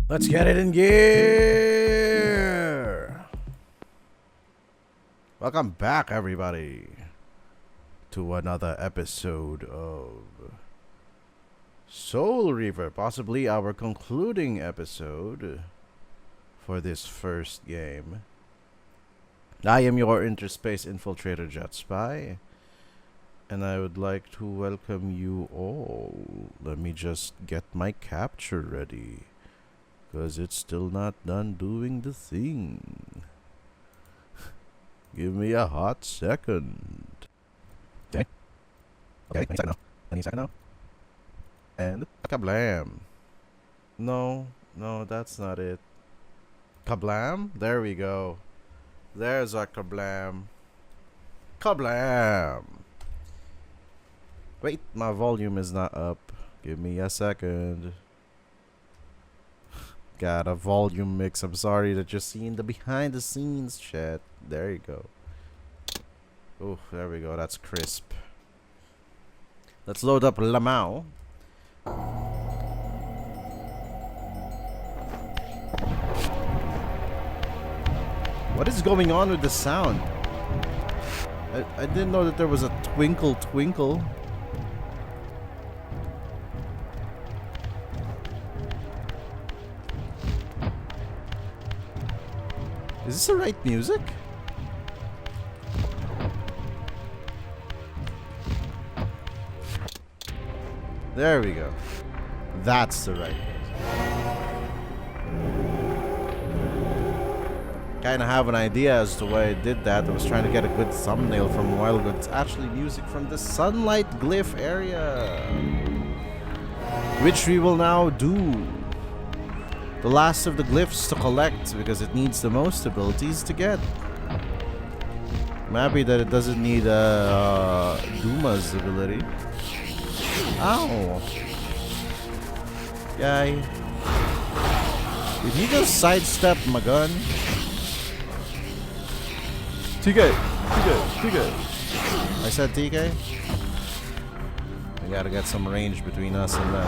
Let's get it in gear. Welcome back, everybody, to another episode of Soul Reaver, possibly our concluding episode for this first game. I am your interspace infiltrator Jetspy, and I would like to welcome you all. Let me just get my capture ready, because it's still not done doing the thing. Give me a hot second. Okay, any second now. Any second now. And kablam. No, that's not it. Kablam? There we go. There's our kablam. Kablam! Wait, my volume is not up. Give me a second. Got a volume mix. I'm sorry that you're seeing the behind the scenes chat. There you go. Oh, there we go. That's crisp. Let's load up Lamau. What is going on with the sound? I didn't know that there was a twinkle twinkle. Is this the right music? There we go. That's the right music. Kinda have an idea as to why I did that. I was trying to get a good thumbnail from a while ago. It's actually music from the sunlight glyph area, which we will now do. The last of the glyphs to collect, because it needs the most abilities to get. I'm happy that it doesn't need Dumah's ability. Ow! Guy. Did he just sidestep my gun? TK! I said TK? We gotta get some range between us and them.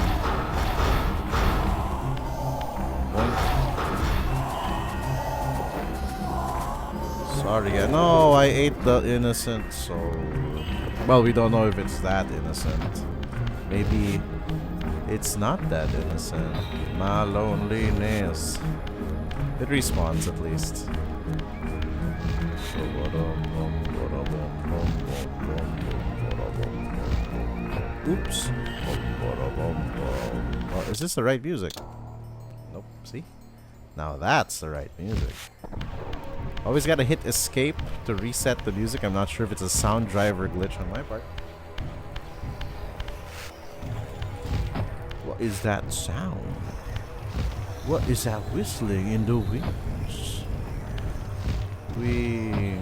Sorry, no, I ate the innocent soul. Well, we don't know if it's that innocent. Maybe it's not that innocent. My loneliness. It respawns at least. Oops. Oh, is this the right music? Nope, see? Now that's the right music. Always gotta hit escape to reset the music. I'm not sure if it's a sound driver glitch on my part. What is that sound? What is that whistling in the wings? We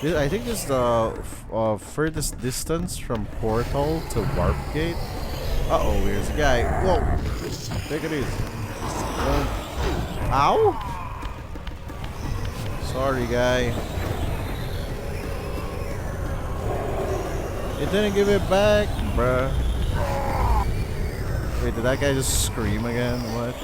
I think this is the furthest distance from portal to warp gate. Uh-oh, here's a guy. Whoa! Take it easy. Ow! Sorry, guy. It didn't give it back, bruh. Wait, did that guy just scream again? What?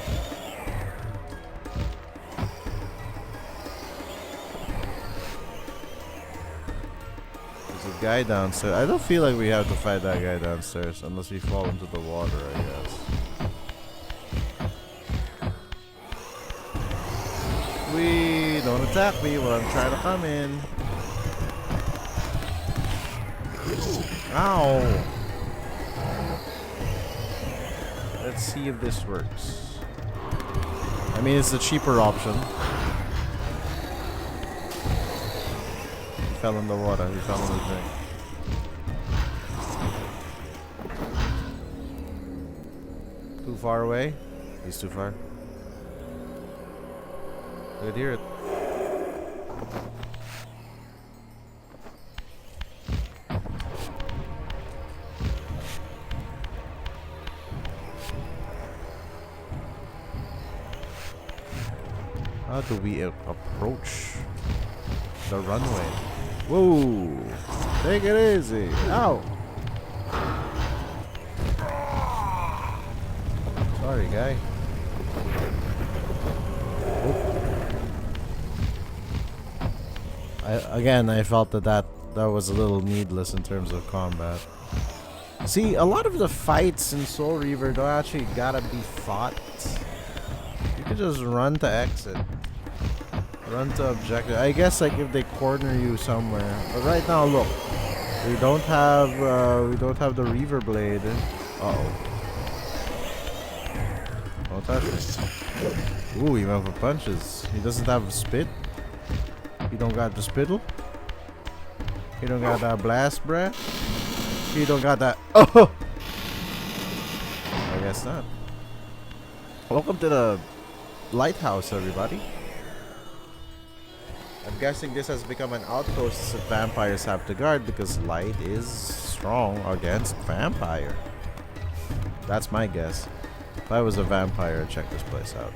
Guy downstairs. I don't feel like we have to fight that guy downstairs unless we fall into the water, I guess. We don't attack me when I'm trying to come in. Ow! Let's see if this works. I mean, it's the cheaper option. He fell in the water. He fell in the drink. Too far away? He's too far. I could hear it. How do we approach the runway? Whoa! Take it easy. Ow! Sorry, guy. I felt that was a little needless in terms of combat. See, a lot of the fights in Soul Reaver don't actually gotta be fought. You could just run to exit. Run to objective. I guess like if they corner you somewhere. But right now, look, we don't have the Reaver blade. Uh-oh. Don't touch me. Ooh, even for punches. He doesn't have spit. He don't got the spittle. He don't got that blast breath. He don't got that. Oh! I guess not. Welcome to the lighthouse, everybody. I'm guessing this has become an outpost that vampires have to guard because light is strong against vampire. That's my guess. If I was a vampire, I'd check this place out.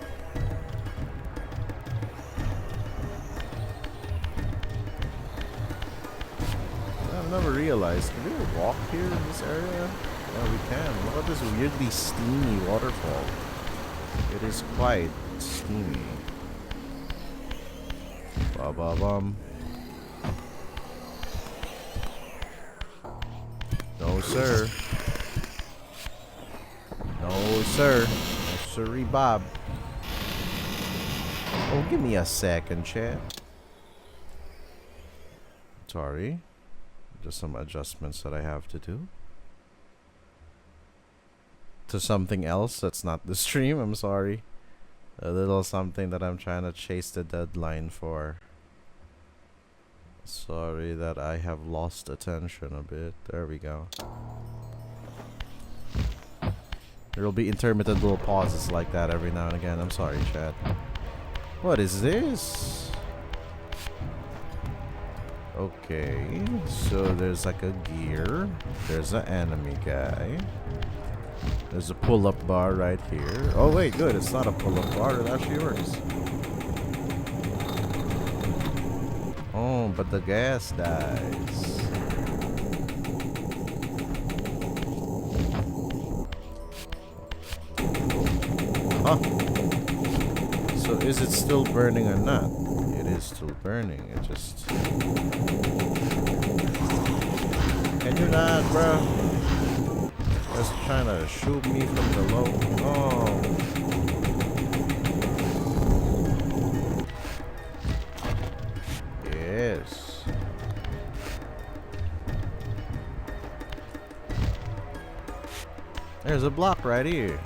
I've never realized. Can we walk here in this area? Yeah, we can. Look at this weirdly steamy waterfall. It is quite steamy. Ba-ba-bum. No, sir. No, sir. No, sirree, Bob. Oh, give me a second, chat. Sorry. Just some adjustments that I have to do. To something else that's not the stream, I'm sorry. A little something that I'm trying to chase the deadline for. Sorry that I have lost attention a bit. There we go. There will be intermittent little pauses like that every now and again. I'm sorry, chat. What is this? Okay, so there's like a gear. There's an enemy guy. There's a pull-up bar right here. Oh wait, good. It's not a pull-up bar. It actually works. Oh, but the gas dies. Huh. So is it still burning or not? It is still burning. It just... Can you not, bro? Just trying to shoot me from below. Oh. Yes. There's a block right here.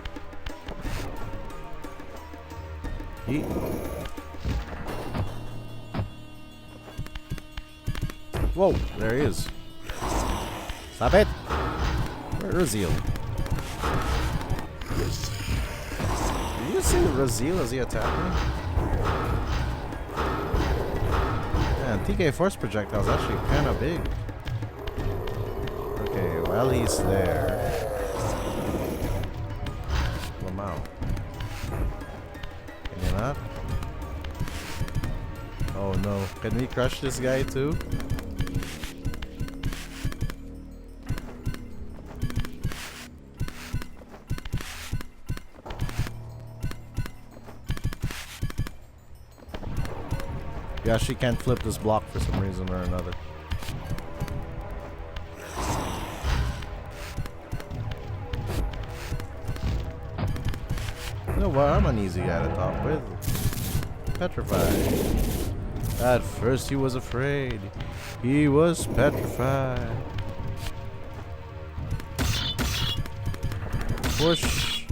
Yeet. Whoa, there he is. Stop it. Where is raziel? Did you see raziel as he attacked me? Man, TK force projectile is actually kind of big. Okay, while he's there, pull him out. Can you not? Oh no! Can we crush this guy too? Yeah, she can't flip this block for some reason or another. You know what? I'm an easy guy to talk with. Petrified. At first he was afraid. He was petrified. Push.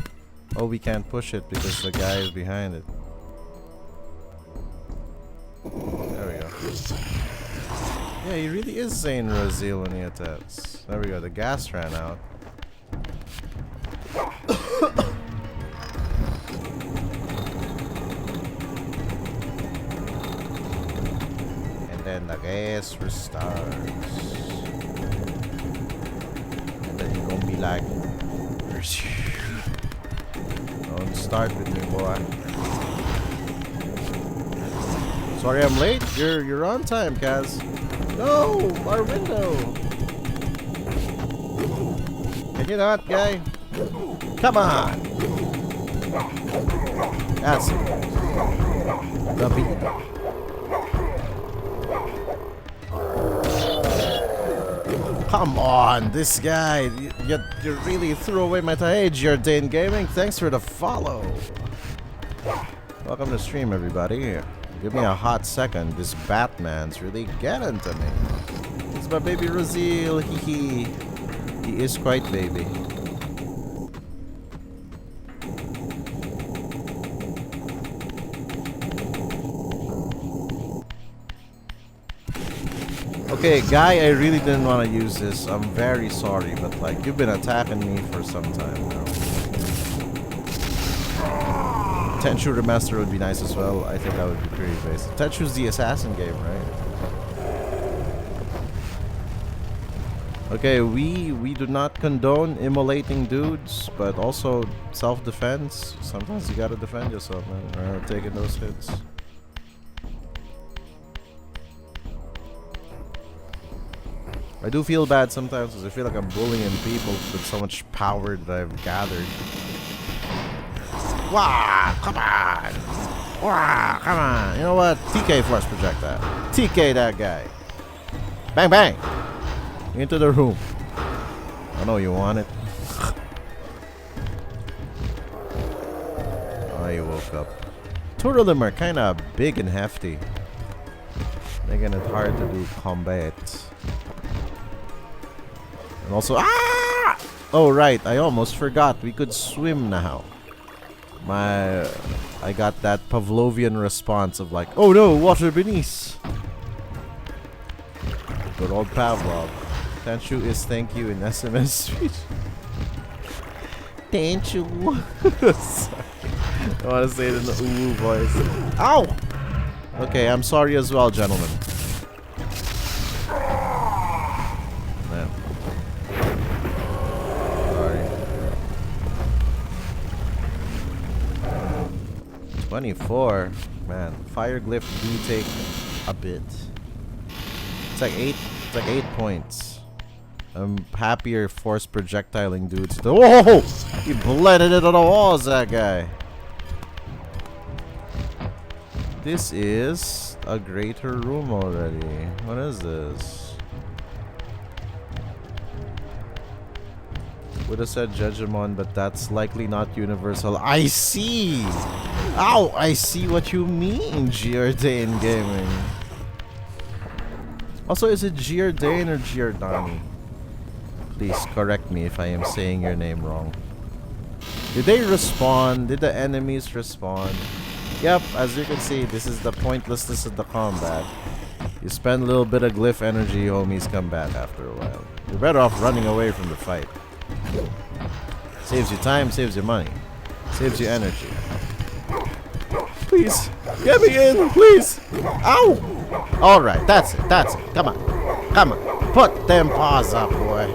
Oh, we can't push it because the guy is behind it. Yeah, he really is saying raziel when he attacks. There we go, the gas ran out. And then the gas restarts. And then you're gonna be like, don't start with me, boy. Sorry I'm late. You're on time, Kaz. No, our window. Can you not, guy? Come on. That's the beat. Come on, this guy. You really threw away my time. Hey, Jordan Gaming, thanks for the follow. Welcome to stream, everybody. Give me a hot second. This Batman's really getting to me. It's my baby Raziel. He is quite baby. Okay, guy, I really didn't want to use this. I'm very sorry, but like, you've been attacking me for some time now. Tenchu Remaster would be nice as well. I think that would be pretty basic. Tenchu's the assassin game, right? Okay, we do not condone immolating dudes, but also self-defense. Sometimes you gotta defend yourself, man. Taking those hits. I do feel bad sometimes because I feel like I'm bullying people with so much power that I've gathered. Wow, come on! Wow, come on! You know what? TK force projectile. TK that guy. Bang bang! Into the room. I know you want it. Oh, you woke up. Two of them are kind of big and hefty, making it hard to do combat. And also, ah! Oh right, I almost forgot. We could swim now. I got that Pavlovian response of like, oh no, water beneath. Good old Pavlov. Tenchu is thank you in SMS speech. Tenchu. Sorry. I want to say it in the ooh voice. Ow! Okay, I'm sorry as well, gentlemen. Man. Sorry. 24. Man, fire glyph do take a bit. It's like 8 points. I'm happier force projectiling dudes. Whoa! He blended into the walls, that guy. This is a greater room already. What is this? Would have said Judgmon, but that's likely not universal. I see! Ow! I see what you mean, Giordane Gaming. Also, is it Giordane or Giordani? Please correct me if I am saying your name wrong. Did they respawn? Did the enemies respawn? Yep, as you can see, this is the pointlessness of the combat. You spend a little bit of glyph energy, homies come back after a while. You're better off running away from the fight. Saves you time, saves you money. Saves you energy. Please, get me in, please! Ow! Alright, that's it, that's it. Come on. Come on. Put them paws up, boy.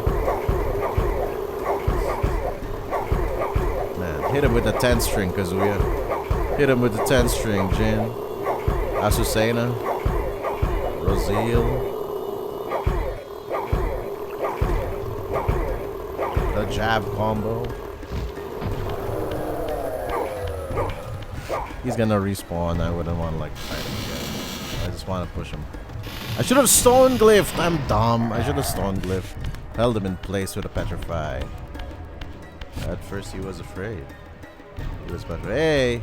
Man, hit him with the 10 string, Kazuya. Hit him with the 10 string, Jin. Azucena. Raziel. The jab combo. He's gonna respawn. I wouldn't want to like fight him again. I just want to push him. I should have stone glyphed. I'm dumb. I should have stone glyphed. Held him in place with a petrify. At first he was afraid. He was about, hey,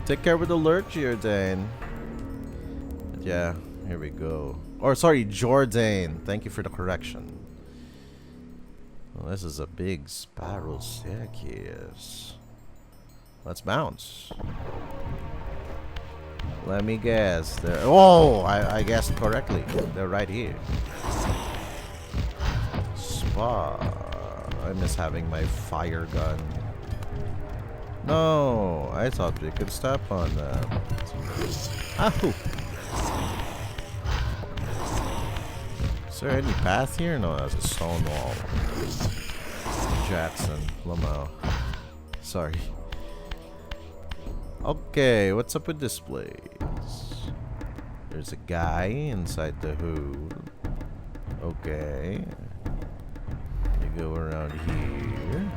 take care with the lurch, Jordan. But yeah, here we go. Or sorry, Jordan. Thank you for the correction. Well, this is a big spiral staircase. Let's bounce. Let me guess. Oh, I guessed correctly. They're right here. Spa. I miss having my fire gun. No, I thought we could step on that. Ow! Is there any path here? No, that's a stone wall. Jackson, Lamau. Sorry. Okay, what's up with displays? There's a guy inside the hood. Okay. You go around here.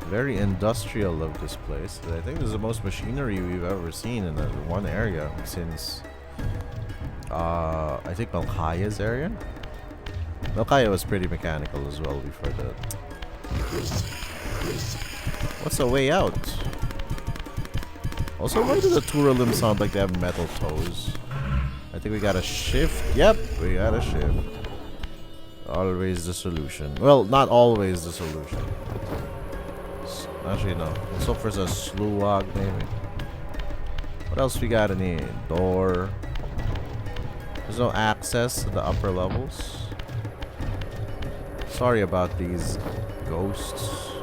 Very industrial of this place. I think this is the most machinery we've ever seen in one area since I think Malkaya's area. Malkaya was pretty mechanical as well before that. What's the way out? Also, why do the Turalim sound like they have metal toes? I think we got a shift. Yep, we got a shift. Always the solution. Well, not always the solution. Actually, no. Let's hope for a sluwag, maybe. What else we got in here? Door. There's no access to the upper levels. Sorry about these ghosts.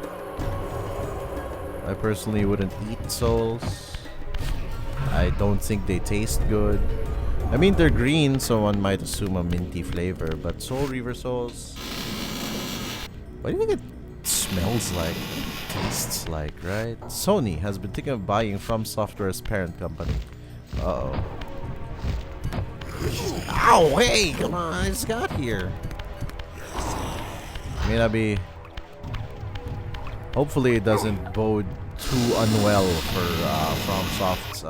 I personally wouldn't eat souls. I don't think they taste good. I mean, they're green, so one might assume a minty flavor, but Soul Reaver souls... What do you think it smells like? Tastes like, right? Sony has been thinking of buying From Software's parent company. Uh-oh. Ow, hey, come on, I just got here. May not be... Hopefully it doesn't bode too unwell for FromSoft's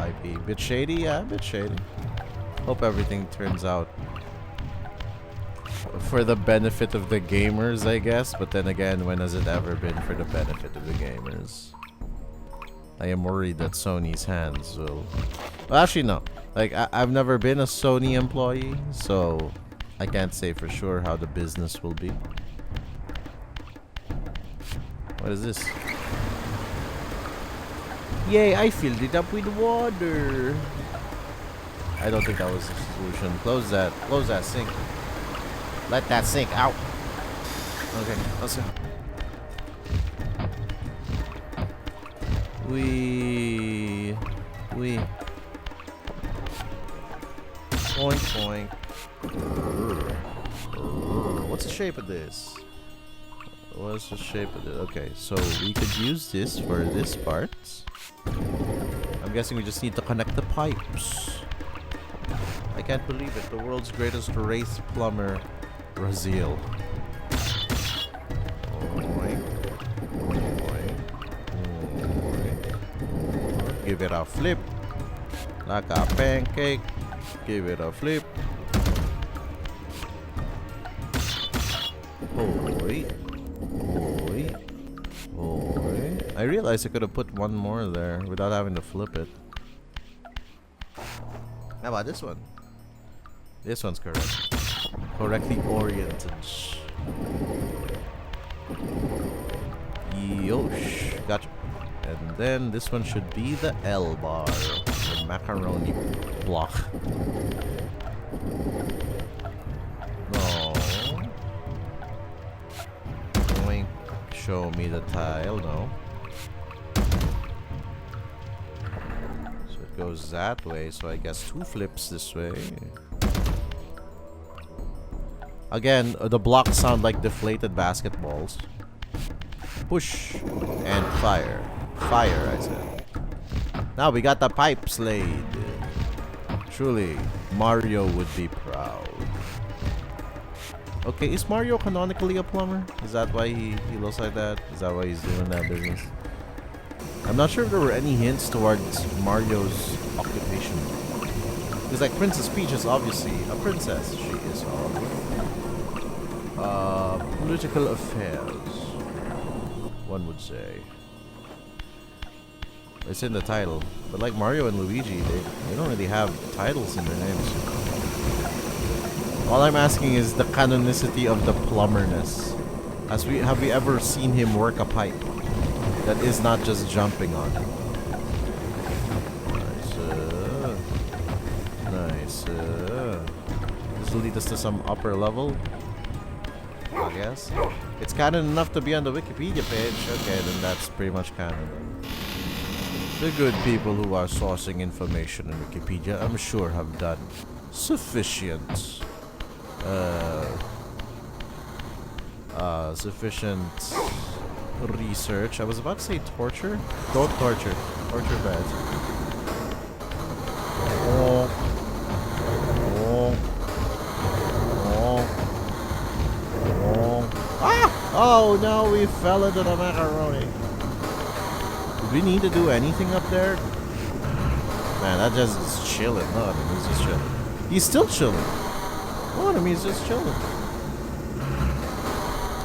IP. Bit shady? Yeah, bit shady. Hope everything turns out for the benefit of the gamers, I guess. But then again, when has it ever been for the benefit of the gamers? I am worried that Sony's hands will... Well, actually, no. Like, I've never been a Sony employee, so I can't say for sure how the business will be. What is this? Yay, I filled it up with water. I don't think that was the solution. Close that. Close that sink. Let that sink out. Okay, let's go. We. Boink, boink. What's the shape of this? What's the shape of it? Okay, so we could use this for this part. I'm guessing we just need to connect the pipes. I can't believe it. The world's greatest wraith plumber, Raziel. Give it a flip. Like a pancake. Give it a flip. I realized I could have put one more there without having to flip it. How about this one? This one's correct. Correctly oriented. Yosh. Gotcha. And then this one should be the L bar. The macaroni block. No. Doink. Show me the tile. No. So it goes that way. So I guess 2 flips this way. Again, the blocks sound like deflated basketballs. Push and fire. Fire, I said. Now we got the pipes laid. Truly, Mario would be proud. Okay, is Mario canonically a plumber? Is that why he looks like that? Is that why he's doing that business? I'm not sure if there were any hints towards Mario's occupation. Because like Princess Peach is obviously a princess. She is political affairs, one would say. It's in the title, but like Mario and Luigi, they don't really have titles in their names. All I'm asking is the canonicity of the plumberness. Have we ever seen him work a pipe that is not just jumping on it? Nice. This will lead us to some upper level, I guess. It's canon enough to be on the Wikipedia page. Okay, then that's pretty much canon. The good people who are sourcing information in Wikipedia, I'm sure, have done sufficient research. I was about to say torture. Don't torture. Torture bad. Oh no, we fell into the macaroni. Did we need to do anything up there? Man, that just is chilling. Look at him, he's just chilling. He's still chilling. Look at him, he's just chilling.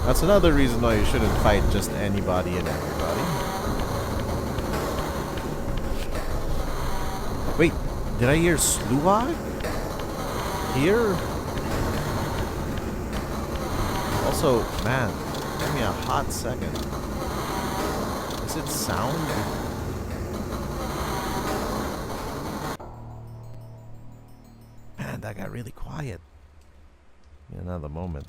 That's another reason why you shouldn't fight just anybody and everybody. Wait, did I hear Sluag? Here? Also, man, give me a hot second. Is it sound? Man, that got really quiet. In another moment.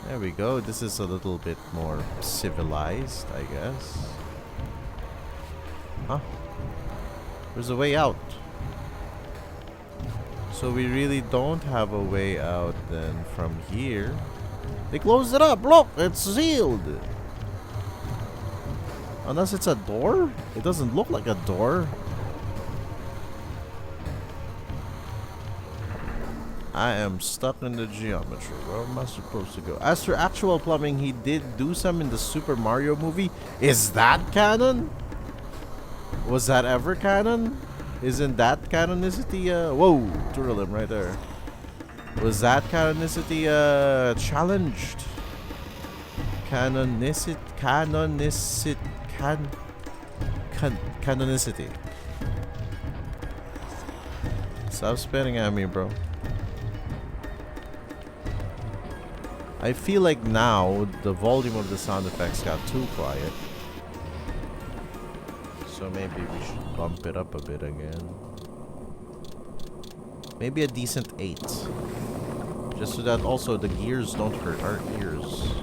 There we go. This is a little bit more civilized, I guess. Huh? There's a way out. So we really don't have a way out then from here. They closed it up. Look, it's sealed. Unless it's a door? It doesn't look like a door. I am stuck in the geometry. Where am I supposed to go? As for actual plumbing, he did do some in the Super Mario movie. Is that canon? Was that ever canon? Isn't that canonicity, whoa, twirl him right there. Was that canonicity, challenged? Canonicity. Stop spitting at me, bro. I feel like now the volume of the sound effects got too quiet. So maybe we should bump it up a bit again. Maybe a decent 8. Just so that also the gears don't hurt our ears.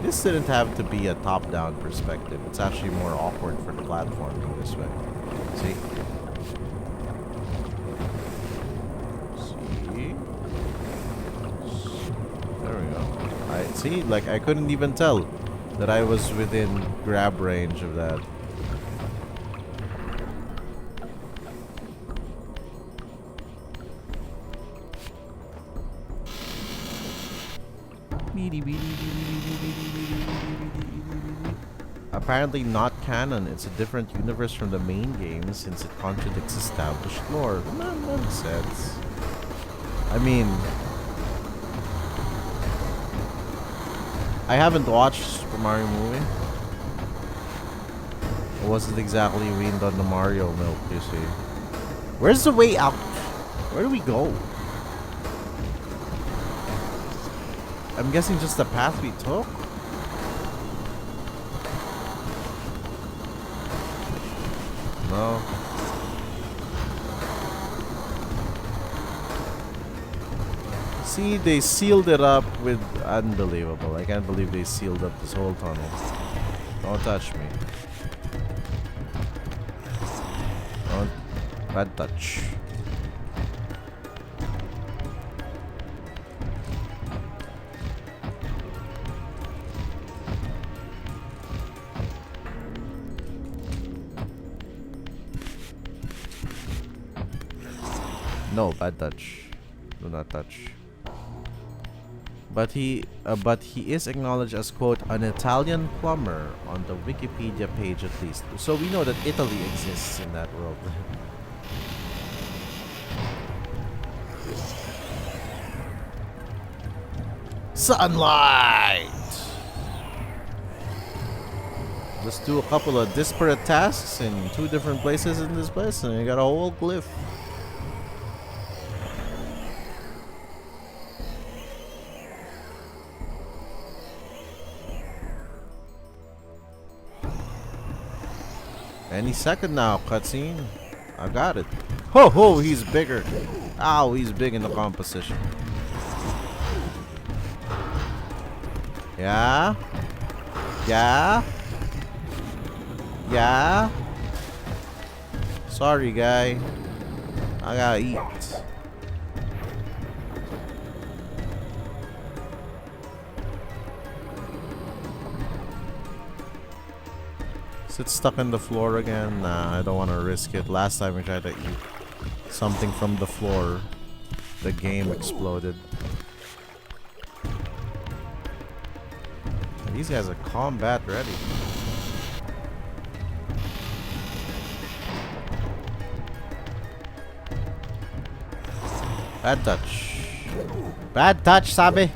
This didn't have to be a top-down perspective. It's actually more awkward for the platforming this way. See? See, like I couldn't even tell that I was within grab range of that. Apparently not canon. It's a different universe from the main game since it contradicts established lore. That makes sense. I mean, I haven't watched Super Mario movie. It wasn't exactly weaned on the Mario milk, you see. Where's the way out? Where do we go? I'm guessing just the path we took? No. See, they sealed it up with unbelievable. I can't believe they sealed up this whole tunnel. Don't touch me. Don't. Bad touch. No, bad touch. Do not touch. But he is acknowledged as, quote, an Italian plumber on the Wikipedia page at least. So we know that Italy exists in that world. Sunlight! Just do a couple of disparate tasks in 2 different places in this place and you got a whole cliff. Any second now, cutscene. I got it. Ho ho, he's bigger. Ow, he's big in the composition. Yeah? Yeah? Yeah? Sorry, guy. I gotta eat. Is it stuck in the floor again? Nah, I don't want to risk it. Last time we tried to eat, something from the floor. The game exploded. These guys are combat ready. Bad touch. Bad touch, sabi.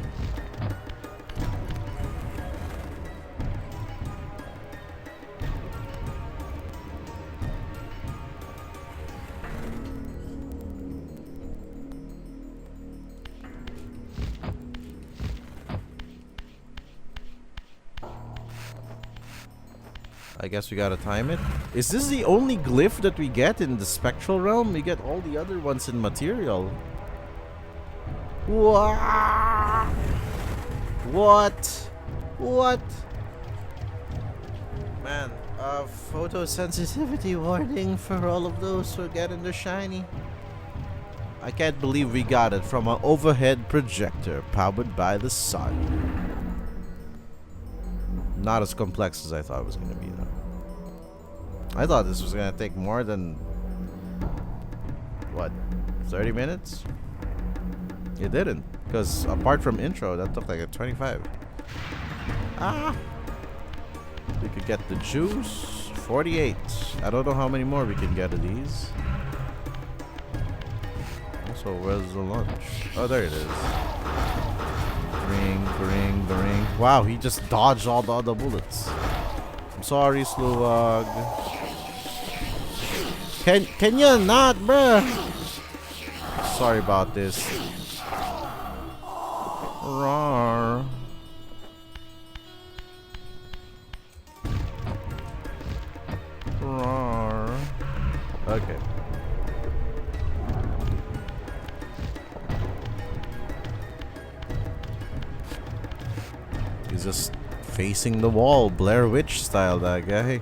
I guess we gotta time it. Is this the only glyph that we get in the spectral realm? We get all the other ones in material. What? What? Man, photosensitivity warning for all of those who get in the shiny. I can't believe we got it from an overhead projector powered by the sun. Not as complex as I thought it was gonna be, though. I thought this was gonna take more than what, 30 minutes? It didn't, because apart from intro, that took like a 25. Ah! We could get the juice. 48. I don't know how many more we can get of these. Also, where's the lunch? Oh, there it is. Ring, ring, the ring. Wow, he just dodged all the other bullets. I'm sorry, Sluwag. Can you not, bruh? Sorry about this. Rawr. Rawr. Okay. He's just facing the wall, Blair Witch style, that guy.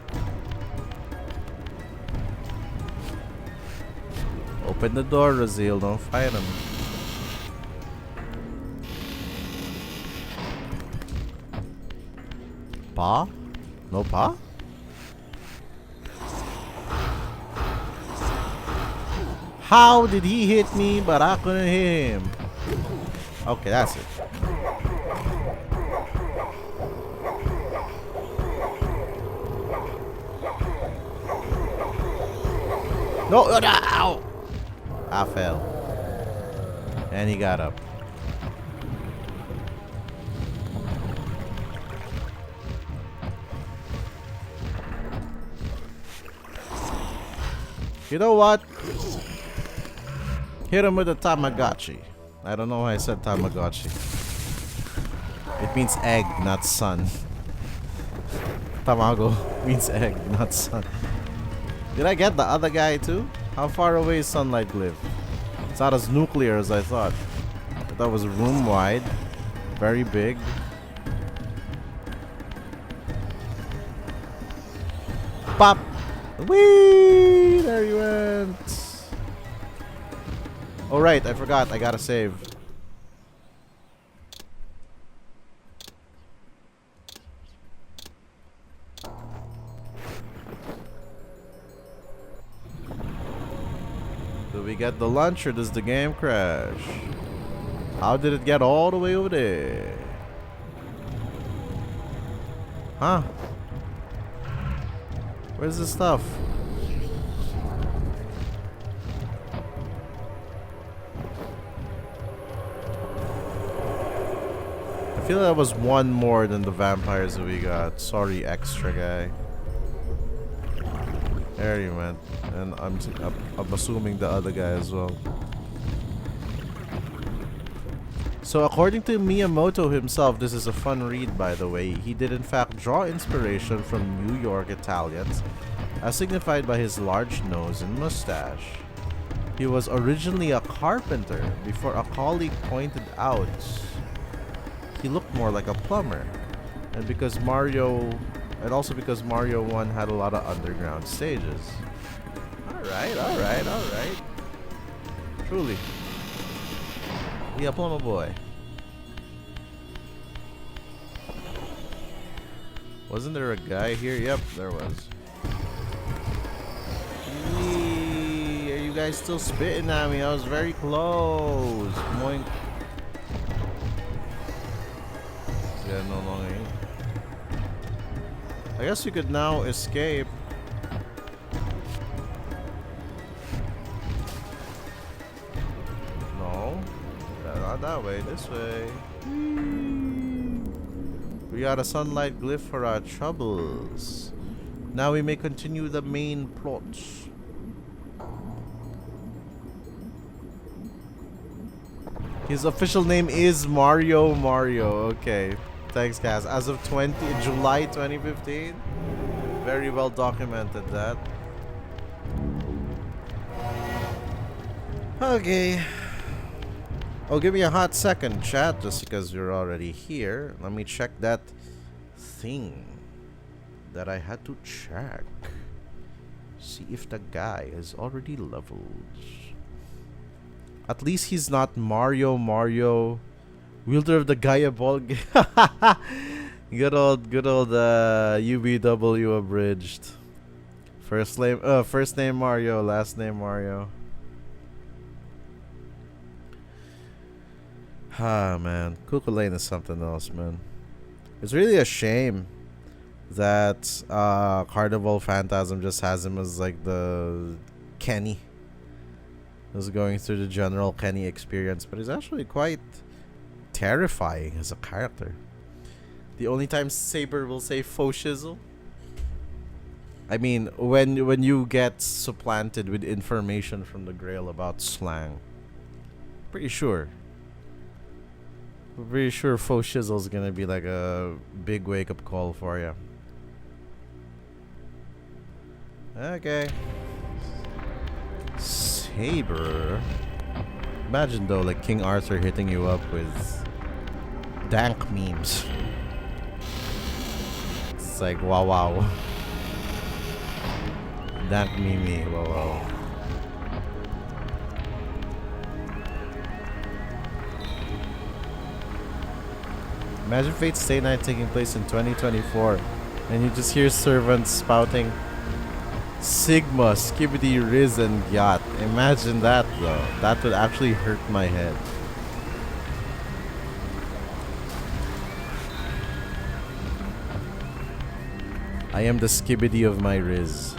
Open the door, Raziel. Don't fight him. Pa? No pa? How did he hit me, but I couldn't hit him? Okay, that's it. No, ow! I fell. And he got up. You know what? Hit him with a Tamagotchi. I don't know why I said Tamagotchi. It means egg, not sun. Tamago means egg, not sun. Did I get the other guy too? How far away is Sunlight live? It's not as nuclear as I thought. I thought it was room wide. Very big. Pop! Whee! There you went. Oh right, I forgot. I gotta save. Do we get the lunch or does the game crash? How did it get all the way over there? Huh? Where's the stuff? I feel that was one more than the vampires that we got. Sorry, extra guy. There you went. And I'm assuming the other guy as well. So according to Miyamoto himself, this is a fun read, by the way. He did in fact draw inspiration from New York Italians, as signified by his large nose and mustache. He was originally a carpenter before a colleague pointed out he looked more like a plumber. And because also because Mario 1 had a lot of underground stages. Alright. Truly. Yeah, plumber boy. Wasn't there a guy here? Yep, there was. Are you you guys still spitting at me? I was very close. Moink. Yeah, no longer here. I guess you could now escape. No. Not that way. This way. We got a sunlight glyph for our troubles. Now we may continue the main plot. His official name is Mario. Okay. Thanks, guys. As of July 2015. Very well documented that. Okay. Oh, give me a hot second, chat, just because you're already here. Let me check that thing that I had to check. See if the guy is already leveled. At least he's not Mario, wielder of the Gaia ball. Good old UBW abridged. First name Mario, last name Mario. Ah, man. Cuckoo Lane is something else, man. It's really a shame that Carnival Phantasm just has him as like the Kenny. Is going through the general Kenny experience, but he's actually quite terrifying as a character. The only time Saber will say faux shizzle. I mean, when you get supplanted with information from the Grail about slang. Pretty sure faux shizzle is gonna be like a big wake up call for you. Okay. Saber. Imagine though, like King Arthur hitting you up with dank memes. It's like wow. Dank meme, wow. Imagine Fate's Stay Night taking place in 2024 and you just hear servants spouting Sigma, Skibidi, Riz, and Yacht. Imagine that though. That would actually hurt my head. I am the Skibidi of my Riz.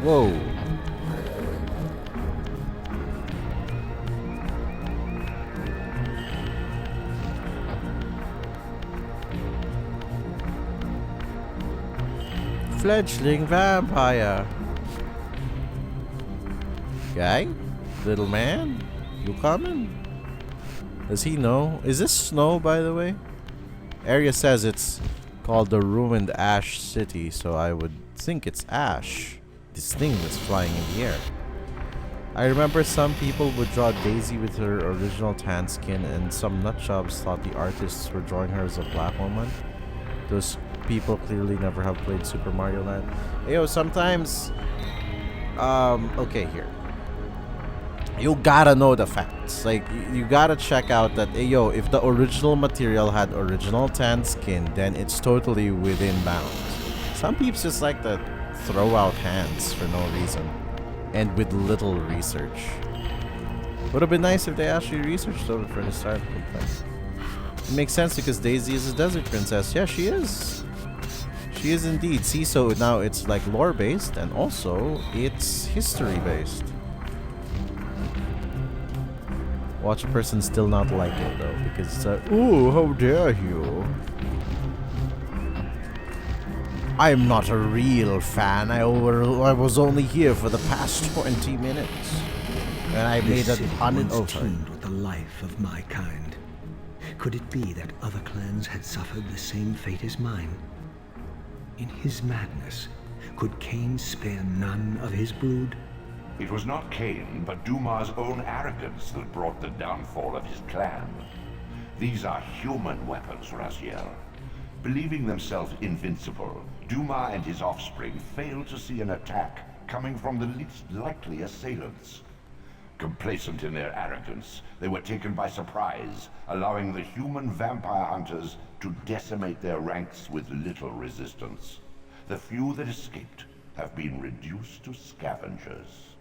Whoa. Fledgling vampire. Guy? Little man? You coming? Does he know? Is this snow, by the way? Area says it's called the Ruined Ash City, so I would think it's ash. This thing that's flying in the air. I remember some people would draw Daisy with her original tan skin, and some nutjobs thought the artists were drawing her as a black woman. Those people clearly never have played Super Mario Land. Yo, sometimes... okay, here. You gotta know the facts. Like, you gotta check out that, yo, if the original material had original tan skin, then it's totally within bounds. Some peeps just like to throw out hands for no reason and with little research. Would have been nice if they actually researched over for the start. It makes sense because Daisy is a desert princess. Yeah, she is. She is indeed. See, so now it's like lore based and also it's history based. Watch a person still not like it though, because it's like, ooh, how dare you? I'm not a real fan. I was only here for the past 20 minutes. And I made an teemed with the life of my kind. Could it be that other clans had suffered the same fate as mine? In his madness, could Kain spare none of his brood? It was not Kain, but Dumah's own arrogance that brought the downfall of his clan. These are human weapons, Raziel. Believing themselves invincible, Dumah and his offspring failed to see an attack coming from the least likely assailants. Complacent in their arrogance, they were taken by surprise, allowing the human vampire hunters to decimate their ranks with little resistance. The few that escaped have been reduced to scavengers.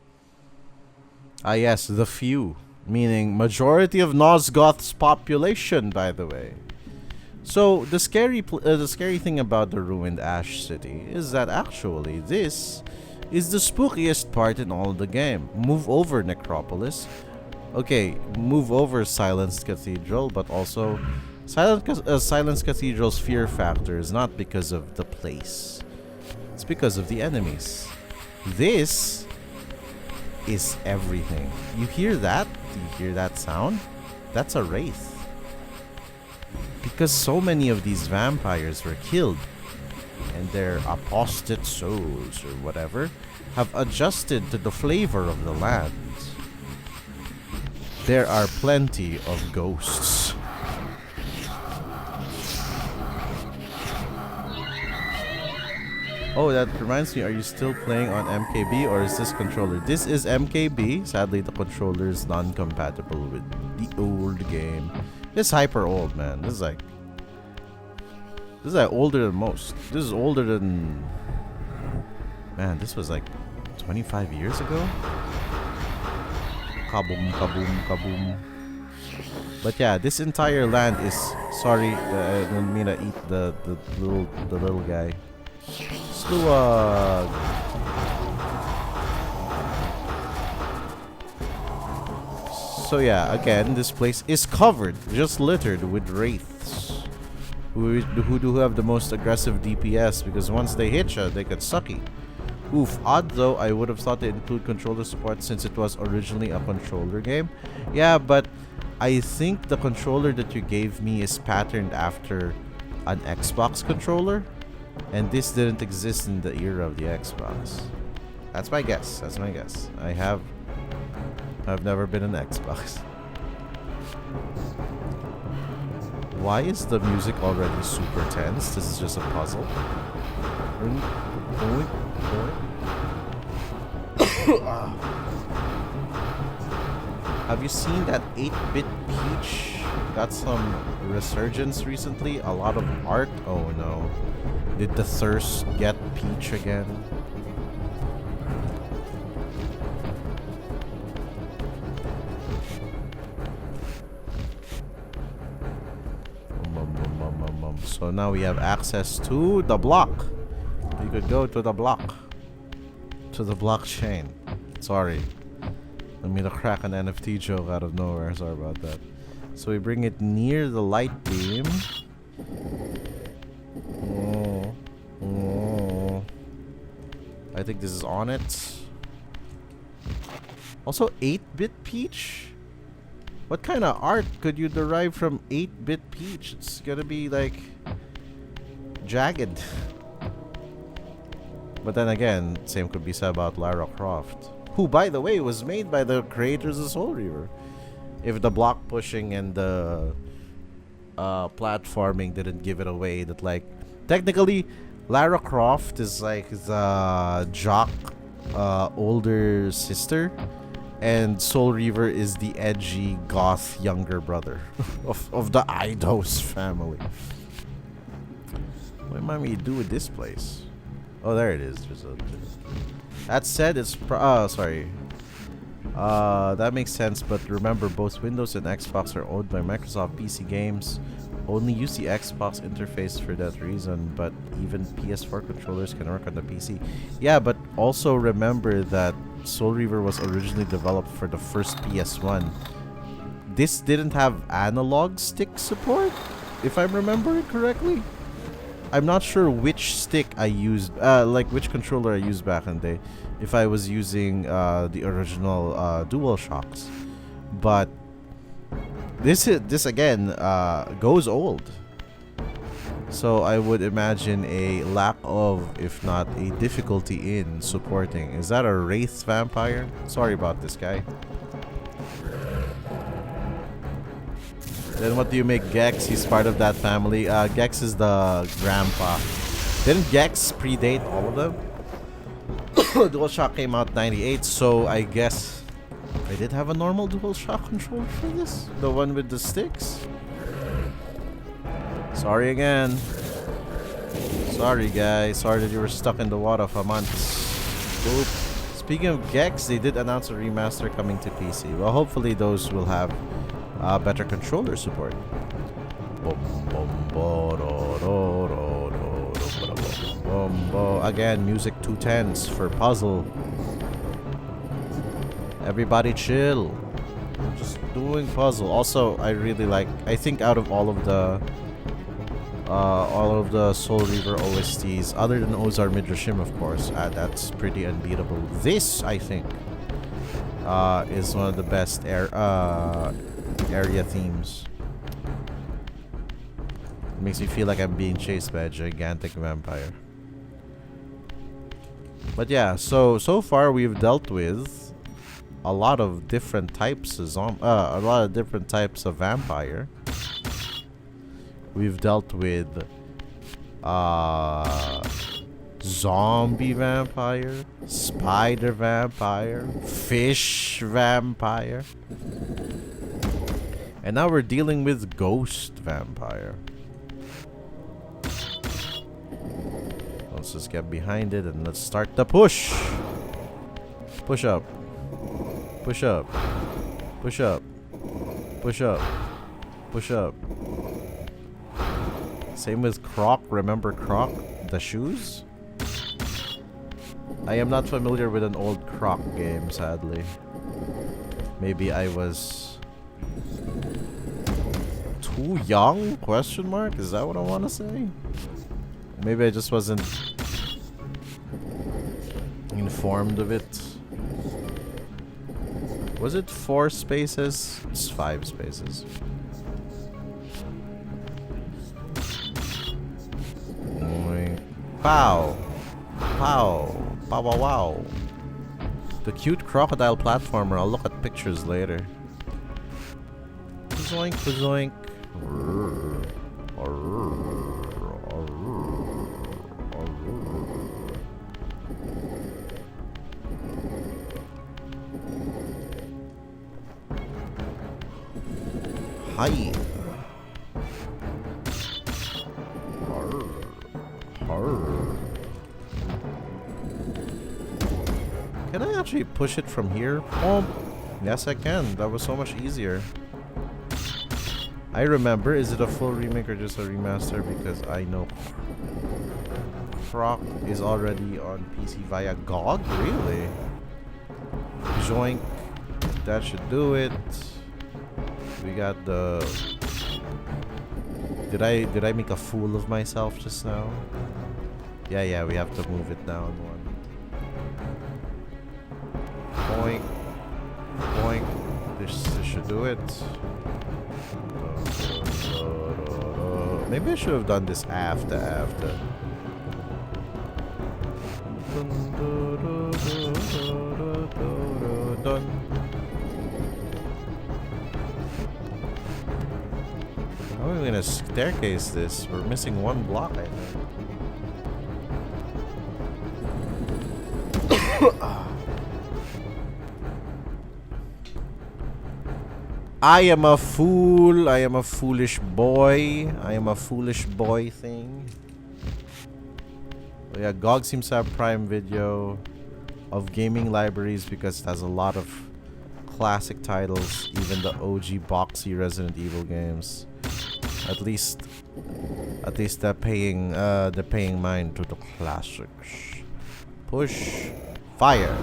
Ah yes, the few. Meaning majority of Nosgoth's population, by the way. So the scary thing about the ruined Ash City is that actually this is the spookiest part in all the game. Move over Necropolis. Okay, move over Silenced Cathedral, but also Silenced Cathedral's fear factor is not because of the place. It's because of the enemies. This is everything. You hear that? Do you hear that sound? That's a wraith. Because so many of these vampires were killed, and their apostate souls, or whatever, have adjusted to the flavor of the land. There are plenty of ghosts. Oh, that reminds me, are you still playing on MKB or is this controller? This is MKB. Sadly, the controller is non-compatible with the old game. It's hyper old, man. This is like older than most. This is older than... Man, this was like 25 years ago? Kaboom, kaboom, kaboom. But yeah, this entire land is... Sorry, I didn't mean to eat the little guy. So yeah, again, this place is covered, just littered with wraiths who do have the most aggressive DPS, because once they hit you, they get sucky. Oof, odd though, I would have thought they include controller support since it was originally a controller game. Yeah, but I think the controller that you gave me is patterned after an Xbox controller. And this didn't exist in the era of the Xbox. That's my guess. That's my guess. I've never been an Xbox. Why is the music already super tense? This is just a puzzle. Have you seen that 8-bit Peach got some resurgence recently? A lot of art. Oh no. Did the thirst get Peach again? So now we have access to the block. We could go to the block. To the blockchain. Sorry. I mean to crack an NFT joke out of nowhere. Sorry about that. So we bring it near the light beam. I think this is on it. Also 8-bit Peach? What kind of art could you derive from 8-bit Peach? It's gonna be like jagged. But then again, same could be said about Lara Croft, who by the way was made by the creators of Soul Reaver. If the block pushing and the platforming didn't give it away, that like technically Lara Croft is like the jock older sister, and Soul Reaver is the edgy goth younger brother of the Eidos family. What am I going to do with this place? Oh, there it is. That said, it's sorry. That makes sense, but remember both Windows and Xbox are owned by Microsoft PC Games. Only use the Xbox interface for that reason, but even PS4 controllers can work on the PC. Yeah, but also remember that Soul Reaver was originally developed for the first PS1. This didn't have analog stick support, if I'm remembering correctly. I'm not sure which stick I used, like which controller I used back in the day, if I was using the original DualShocks. But this again goes old. So I would imagine a lack of, if not a difficulty in supporting. Is that a Wraith Vampire? Sorry about this guy. Then what do you make Gex? He's part of that family. Gex is the grandpa. Didn't Gex predate all of them? DualShock came out 98, so I guess I did have a normal DualShock controller for this? The one with the sticks? Sorry again. Sorry guys, sorry that you were stuck in the water for months. Oop. Speaking of Gex, they did announce a remaster coming to PC. Well, hopefully those will have better controller support. Again, music 210s for puzzle. Everybody chill. Just doing puzzle. Also, I really like, I think out of all of the Soul Reaver OSTs, other than Ozar Midrashim, of course, that's pretty unbeatable. This, I think, is one of the best area themes. It makes me feel like I'm being chased by a gigantic vampire. But yeah, so far we've dealt with a lot of different types of vampire. We've dealt with zombie vampire, spider vampire, fish vampire, and now we're dealing with ghost vampire. Let's just get behind it and let's start the push. Push up. Push up. Push up. Push up. Push up. Same with Croc. Remember Croc? The shoes? I am not familiar with an old Croc game, sadly. Maybe I was too young? Question mark? Is that what I want to say? Maybe I just wasn't informed of it. Was it 4 spaces? It's 5 spaces. Pow! Pow! Pow wow wow! The cute crocodile platformer, I'll look at pictures later. Zoink, zoink. Hi. Can I actually push it from here? Oh, yes I can. That was so much easier. I remember, is it a full remake or just a remaster? Because I know Croc is already on PC via GOG? Really? Joink. That should do it. We got the... Did I make a fool of myself just now? Yeah, we have to move it down one. Boink. Boink. This should do it. Maybe I should have done this after. How are we gonna staircase this? We're missing one block, I think. I am a fool. I am a foolish boy. I am a foolish boy thing. But yeah, GOG seems to have Prime Video of gaming libraries because it has a lot of classic titles, even the OG boxy Resident Evil games. At least they're paying mind to the classics. Push, fire,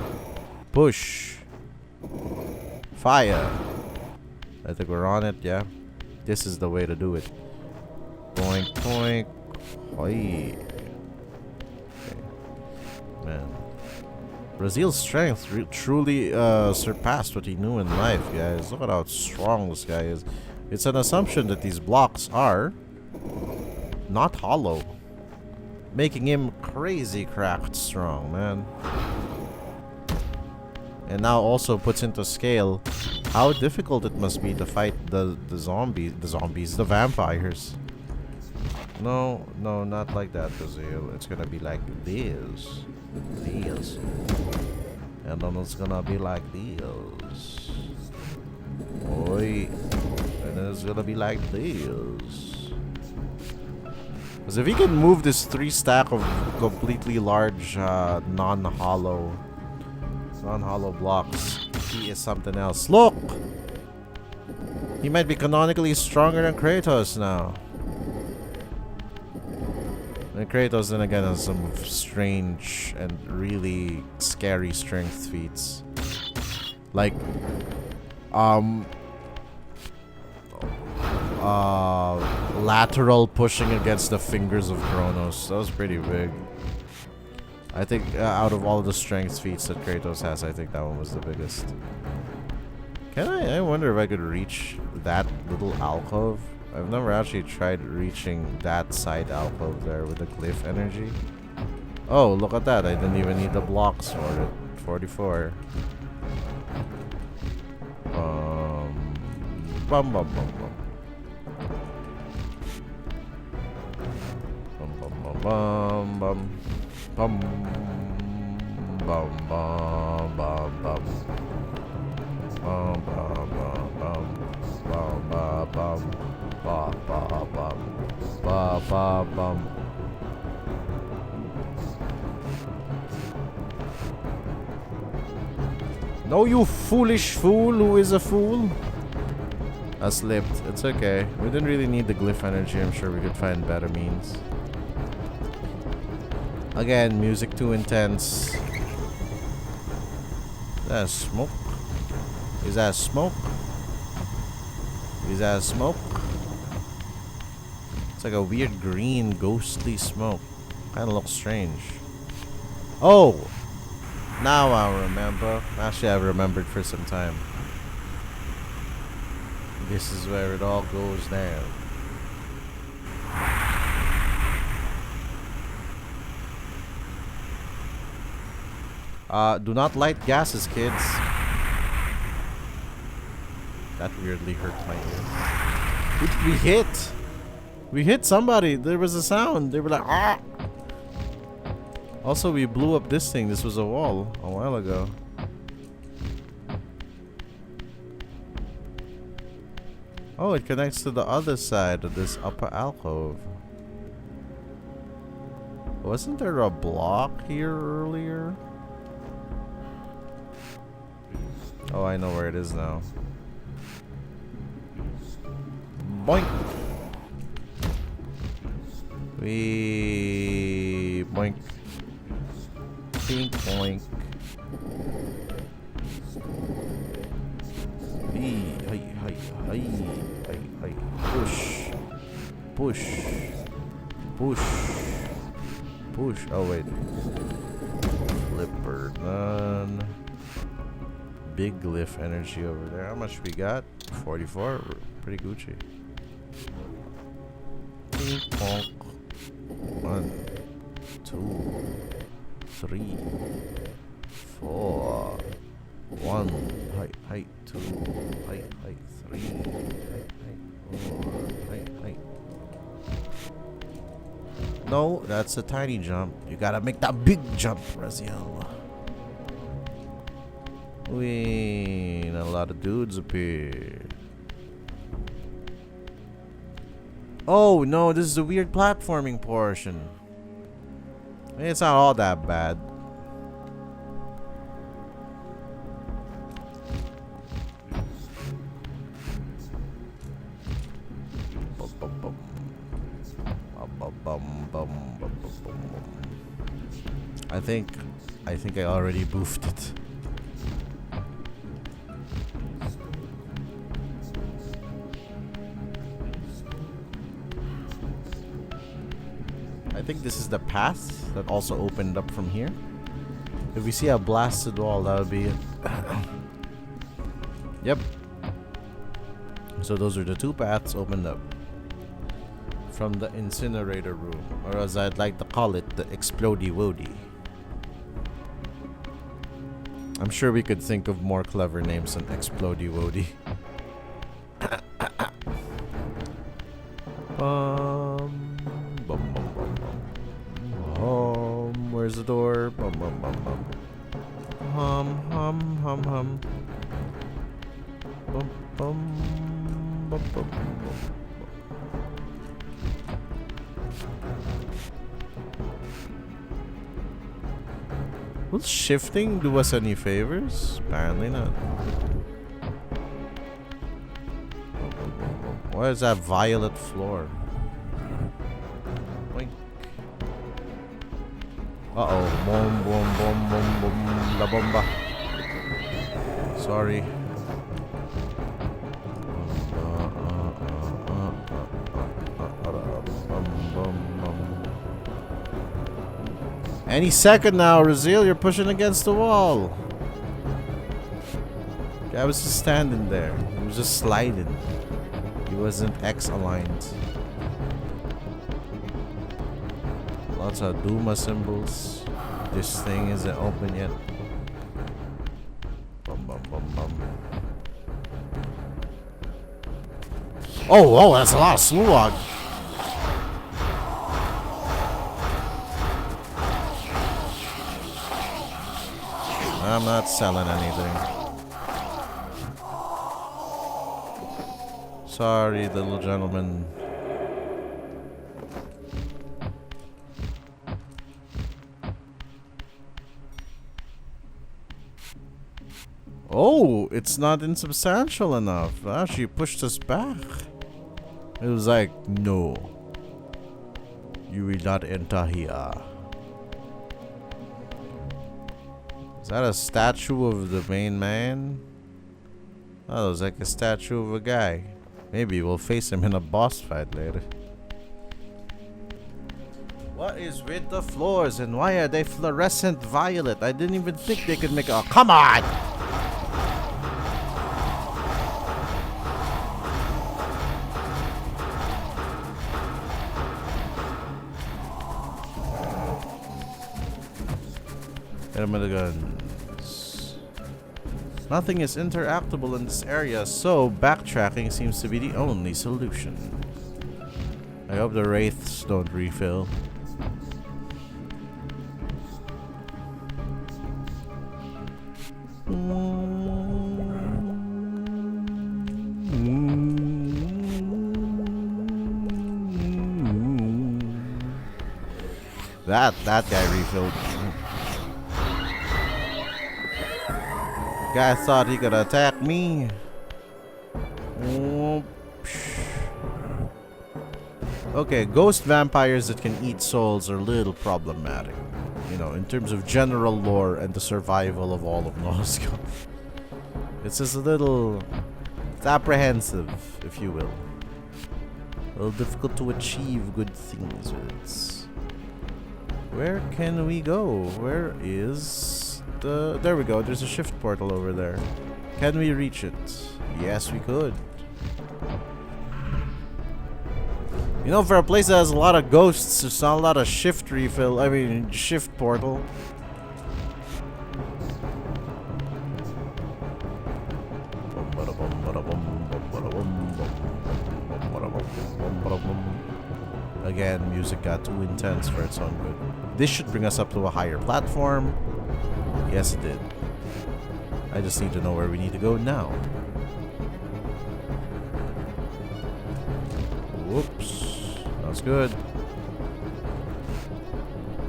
push, fire. I think we're on it, yeah. This is the way to do it. Boink, boink. Oi. Okay. Man. Raziel's strength truly surpassed what he knew in life, guys. Look at how strong this guy is. It's an assumption that these blocks are not hollow, making him crazy cracked strong, man. and now also puts into scale how difficult it must be to fight the vampires. No, not like that, raziel. It's gonna be like this. And then it's gonna be like this. Oi. And then it's gonna be like this. Because if he can move this 3 stack of completely large non-hollow blocks, he is something else. Look! He might be canonically stronger than Kratos now. And Kratos then again has some strange and really scary strength feats. Like lateral pushing against the fingers of Kronos. That was pretty big. I think out of all the strength feats that Kratos has, I think that one was the biggest. I wonder if I could reach that little alcove. I've never actually tried reaching that side alcove there with the glyph energy. Oh, look at that. I didn't even need the blocks for it. 44. Bum bum bum bum. Bum bum bum bum bum bum bum bum bum. Bum bum bum bum bum bum bum. Ba ba bum ba ba bum. No, you foolish fool who is a fool. I slipped. It's okay. We didn't really need the glyph energy. I'm sure we could find better means. Again, music too intense. Is that smoke? Is that smoke? Is that smoke? It's like a weird green ghostly smoke. Kinda looks strange. Oh! Now I remember. Actually, I've remembered for some time. This is where it all goes down. Do not light gases, kids. That weirdly hurt my ear. Who did we hit? We hit somebody. There was a sound. They were like, ah! Also, we blew up this thing. This was a wall a while ago. Oh, it connects to the other side of this upper alcove. Wasn't there a block here earlier? Oh, I know where it is now. Boink! We boink. Pink boink. Hey. Push. Oh wait. Flipper none. Big glyph energy over there. How much we got? 44. Pretty Gucci. Pink bonk. 1, 2, 3, 4. 1, height, 2, height, 3, height, 4, height. No, that's a tiny jump. You gotta make that big jump, Raziel. Wee, a lot of dudes appear. Oh no, this is a weird platforming portion. I mean, it's not all that bad. I think I already boofed it. I think this is the path that also opened up from here. If we see a blasted wall, that would be it. Yep. So those are the 2 paths opened up from the incinerator room, or as I'd like to call it, the explodey wody. I'm sure we could think of more clever names than Explodey Wody. Where's the door? Hum. Bum. Will shifting do us any favors? Apparently not. What is that violet floor? Boink. Uh-oh. Boom. La bomba. Sorry. Any second now, Raziel, you're pushing against the wall. Guy was just standing there. He was just sliding. He wasn't X-aligned. Lots of Dumah symbols. This thing isn't open yet. Bum. Oh, that's a lot of slug. I'm not selling anything. Sorry, little gentleman. Oh, it's not insubstantial enough. She pushed us back. It was like, no. You will not enter here. Is that a statue of the main man? Oh, it was like a statue of a guy. Maybe we'll face him in a boss fight later. What is with the floors and why are they fluorescent violet? I didn't even think they could make a... Oh, come on! Hit him with the guns. Nothing is interactable in this area, so backtracking seems to be the only solution. I hope the wraiths don't refill. That guy refilled. Guy thought he could attack me. Okay, ghost vampires that can eat souls are a little problematic. You know, in terms of general lore and the survival of all of Nosco. It's just a little... It's apprehensive, if you will. A little difficult to achieve good things with it. Where can we go? Where is the... There we go. There's a shift portal over there. Can we reach it? Yes, we could. You know, for a place that has a lot of ghosts, there's not a lot of shift refill. I mean, shift portal. Again, music got too intense for its own good. This should bring us up to a higher platform. Yes, it did. I just need to know where we need to go now. Whoops. That's good.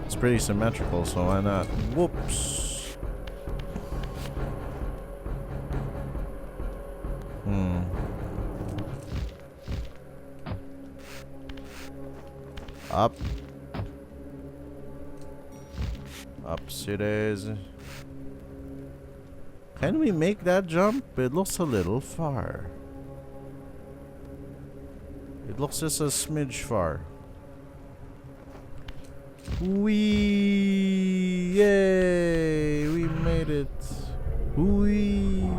It's pretty symmetrical, so why not? Whoops. Up. Ups it is. Can we make that jump? It looks a little far. It looks just a smidge far. Whee! Yay! We made it. Whee!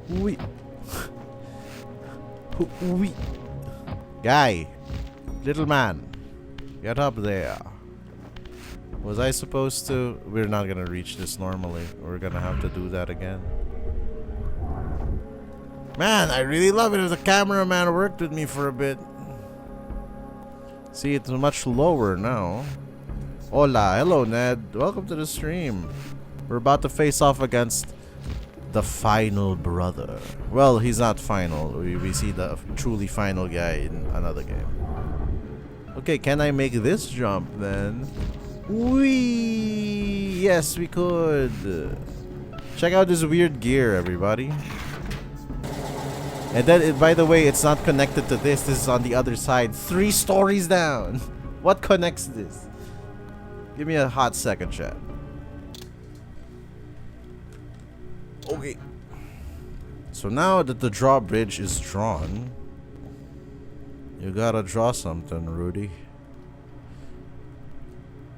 Whee! Whee! Guy, little man, Get up there. Was I supposed to? We're not gonna reach this normally. We're gonna have to do that again. Man, I really love it if the cameraman worked with me for a bit. See, it's much lower now. Hola, hello Ned. Welcome to the stream. We're about to face off against the final brother. Well, he's not final. We see the truly final guy in another game. Okay, can I make this jump then? Whee! Yes, we could. Check out this weird gear, everybody. And then, by the way, it's not connected to this. This is on the other side. 3 stories down. What connects this? Give me a hot second, chat. Okay. So now that the drawbridge is drawn, you gotta draw something, Rudy.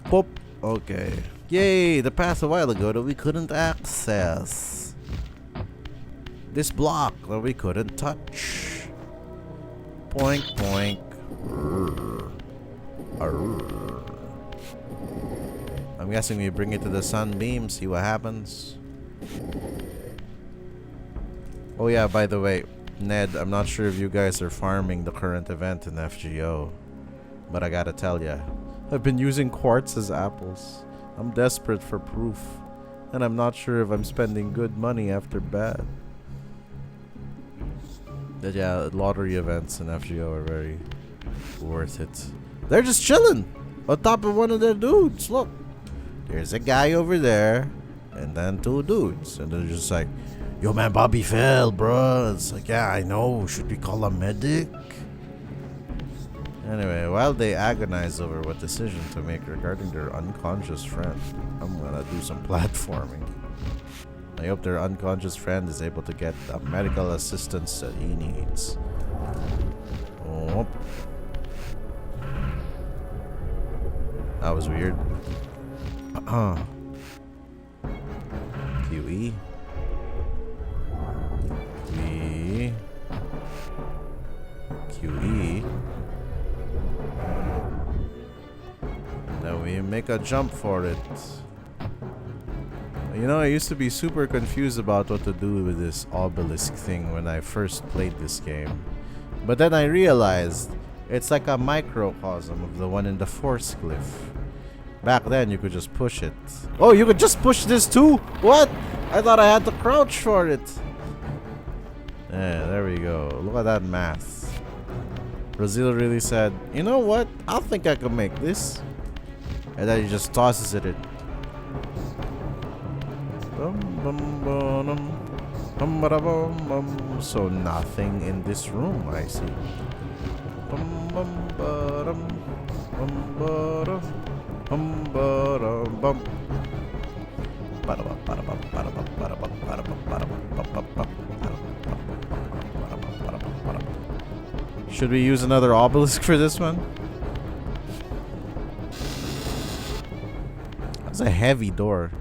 Pop. Okay. Yay! The path a while ago that we couldn't access. This block that we couldn't touch. Poink, poink. Arr. Arr. I'm guessing we bring it to the sunbeam, see what happens. Oh yeah, by the way, Ned, I'm not sure if you guys are farming the current event in FGO, but I gotta tell ya, I've been using quartz as apples. I'm desperate for proof, and I'm not sure if I'm spending good money after bad. But yeah, lottery events in FGO are very worth it. They're just chilling on top of one of their dudes. Look, there's a guy over there, and then 2 dudes, and they're just like, "Yo, man, Bobby fell, bro." It's like, yeah, I know. Should we call a medic? Anyway, while they agonize over what decision to make regarding their unconscious friend, I'm gonna do some platforming. I hope their unconscious friend is able to get the medical assistance that he needs. Oh. That was weird. QE. QE. Then we make a jump for it. You know, I used to be super confused about what to do with this obelisk thing when I first played this game. But then I realized it's like a microcosm of the one in the Force Cliff. Back then, you could just push it. Oh, you could just push this too? What? I thought I had to crouch for it. Yeah, there we go. Look at that math. Raziel really said, you know what? I think I can make this. And then he just tosses it in. So nothing in this room, I see. Should we use another obelisk for this one? That's a heavy door.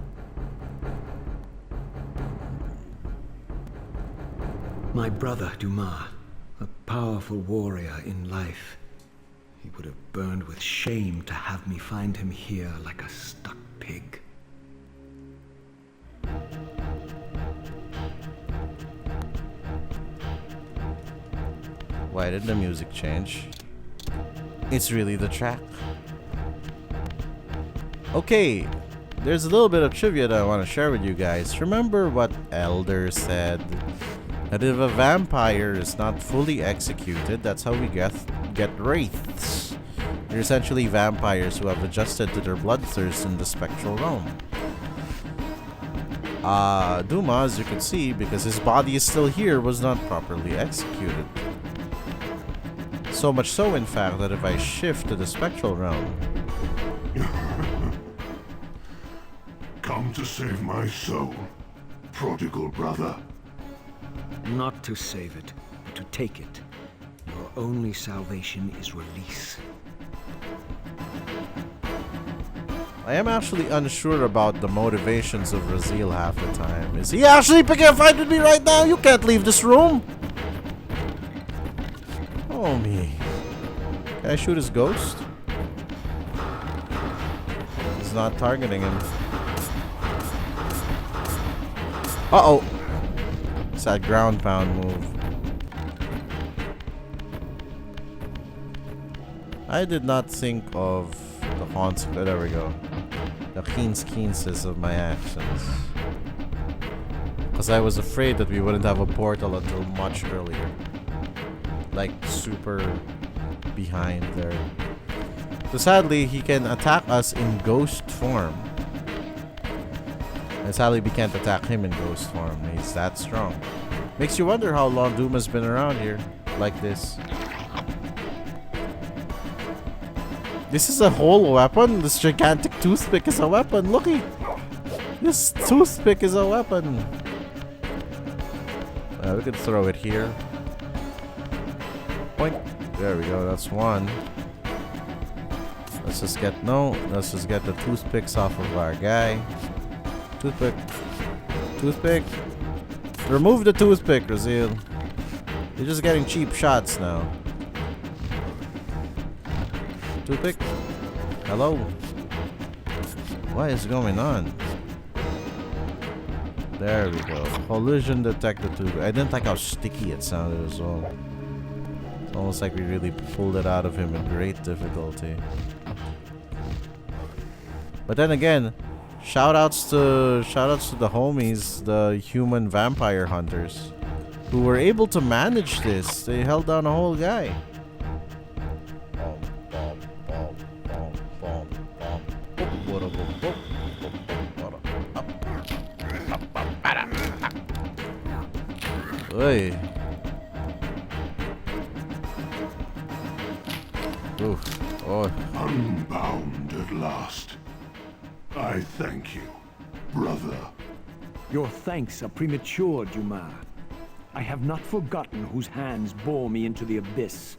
My brother, Dumah, a powerful warrior in life. He would have burned with shame to have me find him here like a stuck pig. Why did the music change? It's really the track. Okay, there's a little bit of trivia that I want to share with you guys. Remember what Elder said? That if a vampire is not fully executed, that's how we get wraiths. They're essentially vampires who have adjusted to their bloodthirst in the spectral realm. Dumah, as you can see, because his body is still here, was not properly executed. So much so, in fact, that if I shift to the spectral realm... Come to save my soul, prodigal brother. Not to save it, but to take it. Your only salvation is release. I am actually unsure about the motivations of Raziel half the time. Is he actually picking a fight with me right now? You can't leave this room! Oh me. Can I shoot his ghost? not targeting him. Uh-oh. It's that ground pound move. I did not think of the consequences. There we go. The consequences of my actions. Because I was afraid that we wouldn't have a portal until much earlier. Like, super behind there. So sadly, he can attack us in ghost form. And sadly, we can't attack him in ghost form. He's that strong. Makes you wonder how long Dumah's been around here. Like this. This is a whole weapon? This gigantic toothpick is a weapon. Looky! This toothpick is a weapon. We could throw it here. Point. There we go. That's one. Let's just get the toothpicks off of our guy. Toothpick. Toothpick. Remove the toothpick, Raziel. You're just getting cheap shots now. Toothpick? Hello? What is going on? There we go. Collision detector toothpick. I didn't like how sticky it sounded as well. It's almost like we really pulled it out of him with great difficulty. But then again, shoutouts to the homies, the human vampire hunters, who were able to manage this. They held down a whole guy. Oy. Oof. Oh. Unbound at last. I thank you, brother. Your thanks are premature, Dumah. I have not forgotten whose hands bore me into the abyss.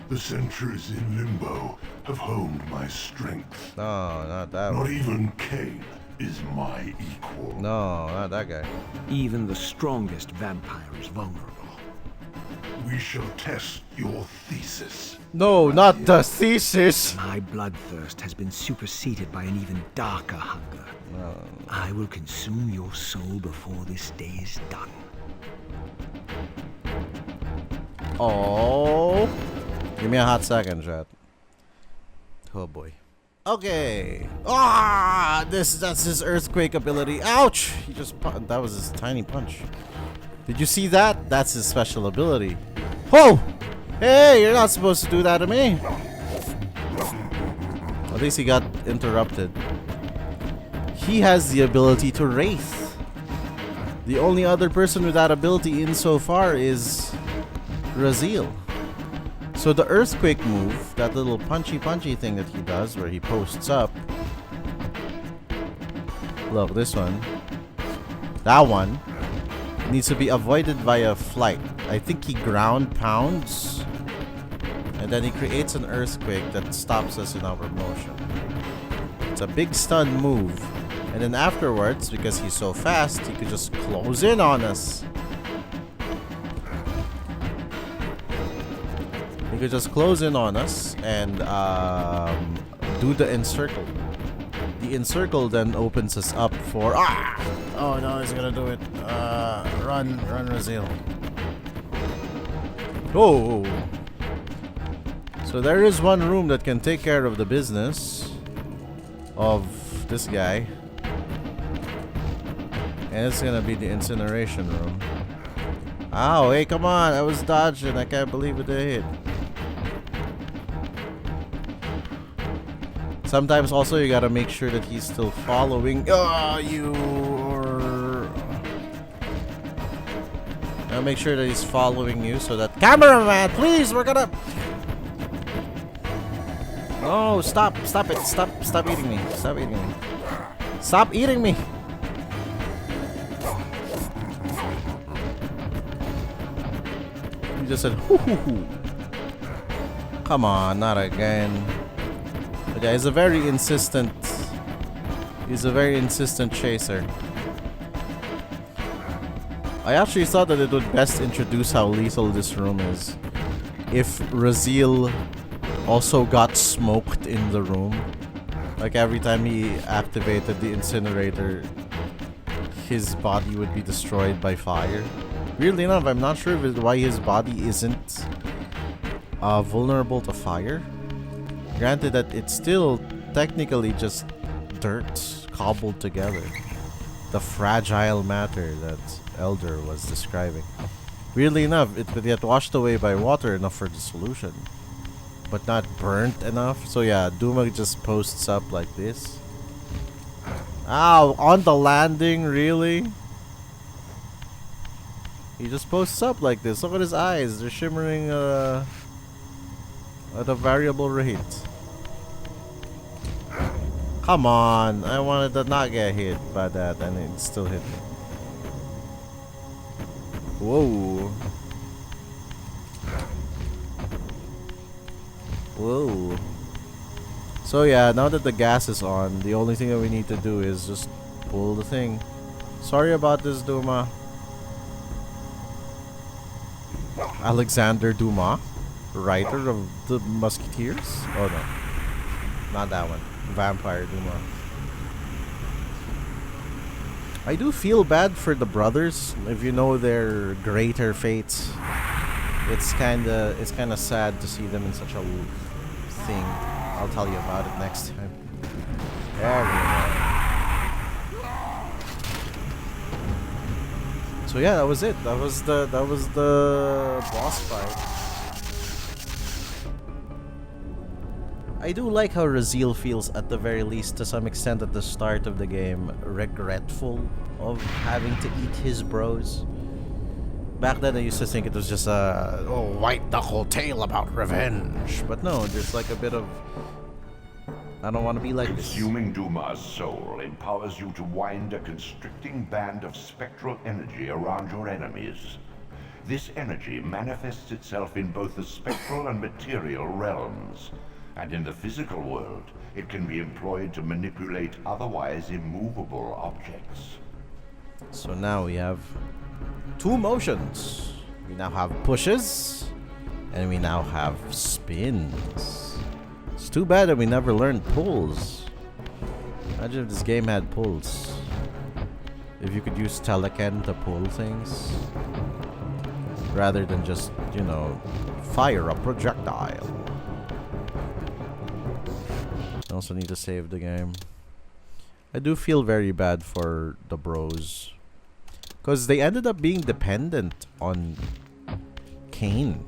The centuries in limbo have honed my strength. No, not that Not one. even Kain is my equal. No, not that guy. Even the strongest vampire is vulnerable. We shall test your thesis. No, not the thesis. My bloodthirst has been superseded by an even darker hunger. I will consume your soul before this day is done. Oh. Give me a hot second, chat. Oh boy. Okay. Ah, that's his earthquake ability. Ouch! He just that was his tiny punch. Did you see that? That's his special ability. Whoa! Hey, you're not supposed to do that to me. At least he got interrupted. He has the ability to wraith. The only other person with that ability insofar is Raziel. So the earthquake move, that little punchy thing that he does where he posts up. Look, this one. That one needs to be avoided via flight. I think he ground pounds. And then he creates an earthquake that stops us in our motion. It's a big stun move. And then afterwards, because he's so fast, he could just close in on us. He could just close in on us and do the encircle. The encircle then opens us up for... Ah! Oh no, he's gonna do it. Run, Raziel. Oh! So there is one room that can take care of the business of this guy. And it's gonna be the incineration room. Ow, hey, come on. I was dodging. I can't believe it hit. Sometimes also you gotta make sure that he's still following. Gotta make sure that he's following you so that... Cameraman, please, we're gonna... No, stop it. Stop eating me. Stop eating me. Stop eating me. You just said, hoo hoo hoo. Come on, not again. But yeah, he's a very insistent chaser. I actually thought that it would best introduce how lethal this room is if Raziel also got smoked in the room. Like every time he activated the incinerator, his body would be destroyed by fire. Weirdly enough, I'm not sure why his body isn't vulnerable to fire. Granted that it's still technically just dirt cobbled together. The fragile matter that Elder was describing. Weirdly enough, it would get washed away by water enough for dissolution, but not burnt enough. So yeah, Dumah just posts up like this. Ow, on the landing, really? He just posts up like this. Look at his eyes. They're shimmering at a variable rate. Come on. I wanted to not get hit by that and it still hit me. Whoa. Whoa. So yeah, now that the gas is on, the only thing that we need to do is just pull the thing. Sorry about this, Dumah. Alexander Dumah, writer of the Musketeers? Oh no, not that one. Vampire Dumah. I do feel bad for the brothers. If you know their greater fates, it's kinda sad to see them in such a thing. I'll tell you about it next time. There we go. So yeah, that was it. That was the boss fight. I do like how Raziel feels, at the very least, to some extent at the start of the game, regretful of having to eat his bros. Back then I used to think it was just a white knuckle tale about revenge. But no, there's like a bit of, I don't want to be like this. Consuming Dumah's soul empowers you to wind a constricting band of spectral energy around your enemies. This energy manifests itself in both the spectral and material realms. And in the physical world, it can be employed to manipulate otherwise immovable objects. So now we have two motions. We now have pushes, and we now have spins. It's too bad that we never learned pulls. Imagine if this game had pulls. If you could use Telekin to pull things, rather than just, you know, fire a projectile. I also need to save the game. I do feel very bad for the bros, because they ended up being dependent on Kain.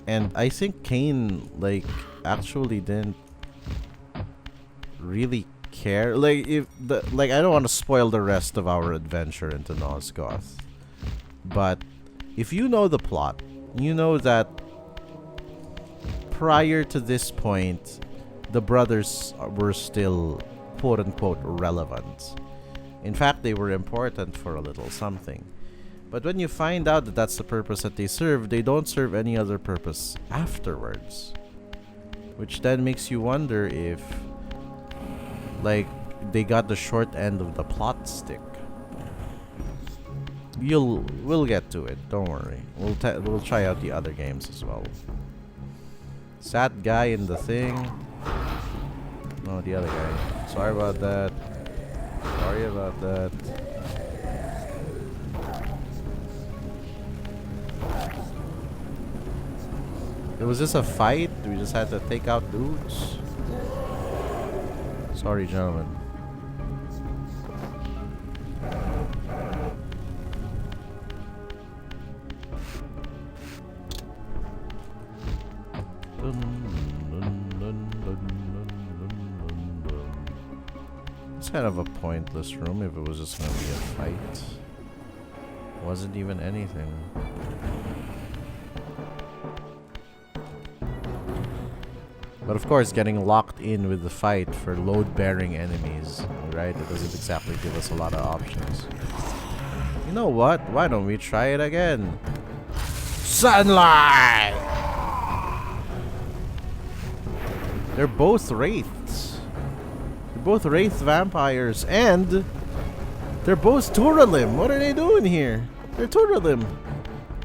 And I think Kain, like, actually didn't really care. Like, I don't want to spoil the rest of our adventure into Nosgoth, but if you know the plot, you know that prior to this point, the brothers were still quote-unquote relevant. In fact, they were important for a little something. But when you find out that that's the purpose that they serve, they don't serve any other purpose afterwards. Which then makes you wonder if, like, they got the short end of the plot stick. We'll get to it, don't worry. We'll try out the other games as well. Sad guy in the thing. No, the other guy. Sorry about that. Sorry about that. Was this a fight? We just had to take out dudes? Sorry, gentlemen. It's kind of a pointless room if it was just gonna be a fight. Wasn't even anything. But of course, getting locked in with the fight for load-bearing enemies, right? It doesn't exactly give us a lot of options. You know what? Why don't we try it again? Sunlight! They're both wraiths. They're both wraith vampires, and they're both Turalim. What are they doing here? They're Turalim.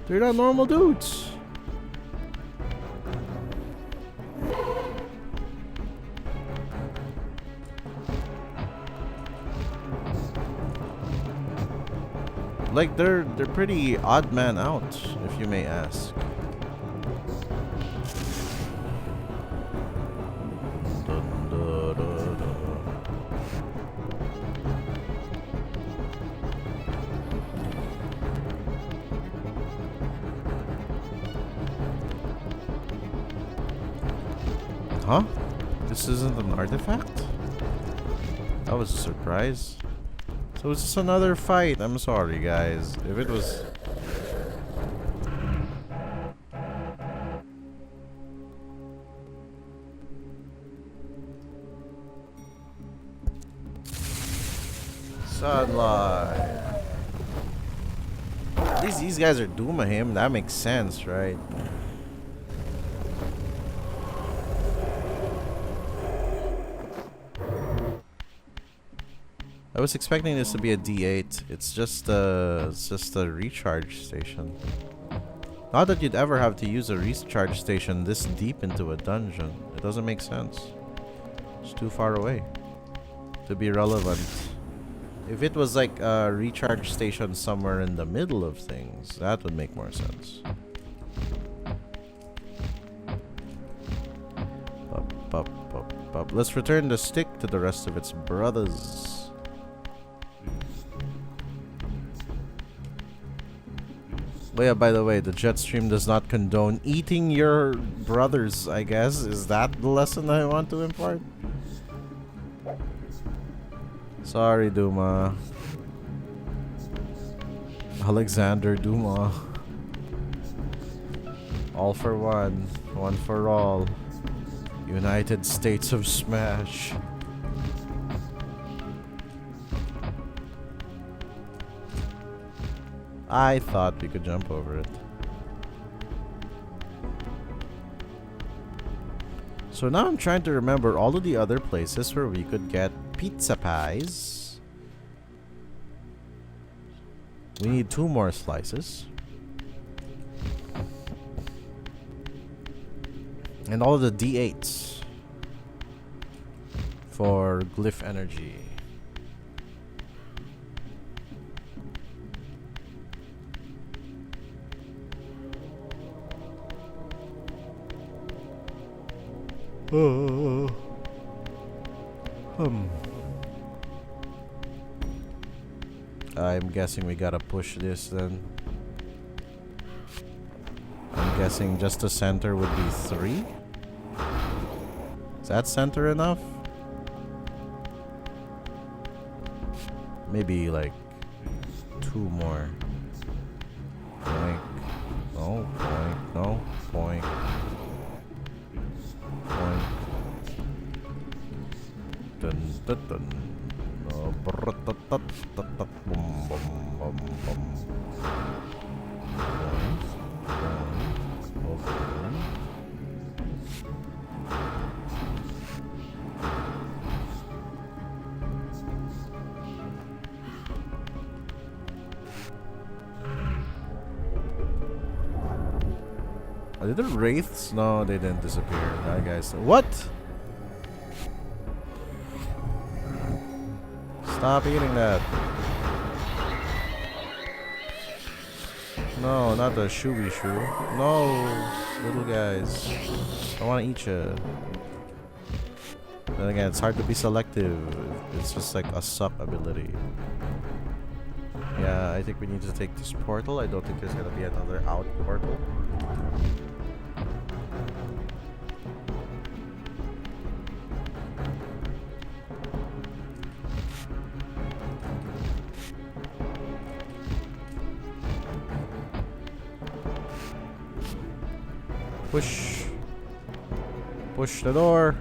They're not normal dudes. Like, they're pretty odd man out, if you may ask. Dun, dun, dun, dun. Huh? This isn't an artifact? That was a surprise. So it's just another fight. I'm sorry, guys. If it was... Sunlight. At least these guys are Dumah him. That makes sense, right? I was expecting this to be a D8. It's just a recharge station. Not that you'd ever have to use a recharge station this deep into a dungeon. It doesn't make sense. It's too far away to be relevant. If it was like a recharge station somewhere in the middle of things, that would make more sense. Let's return the stick to the rest of its brothers. But yeah, by the way, the jet stream does not condone eating your brothers, I guess. Is that the lesson I want to impart? Sorry, Dumah. Alexander Dumah. All for one. One for all. United States of Smash. I thought we could jump over it. So now I'm trying to remember all of the other places where we could get pizza pies. We need 2 more slices. And all of the D8s for glyph energy. I'm guessing we gotta push this then. I'm guessing just the center would be 3. Is that center enough? Maybe like 2 more. Boink. No, boink. No, boink. Boink. Dun dun dun. No, brr, tut, tut, tut, tut, bum, bum, bum, bum. Boink. Boink. Boink. Did the wraiths? No, they didn't disappear. That guy's... What? Stop eating that. No, not the shooby shoo. No, little guys. I want to eat you. Then again, it's hard to be selective. It's just like a suck ability. Yeah, I think we need to take this portal. I don't think there's gonna be another out portal. Push. Push the door.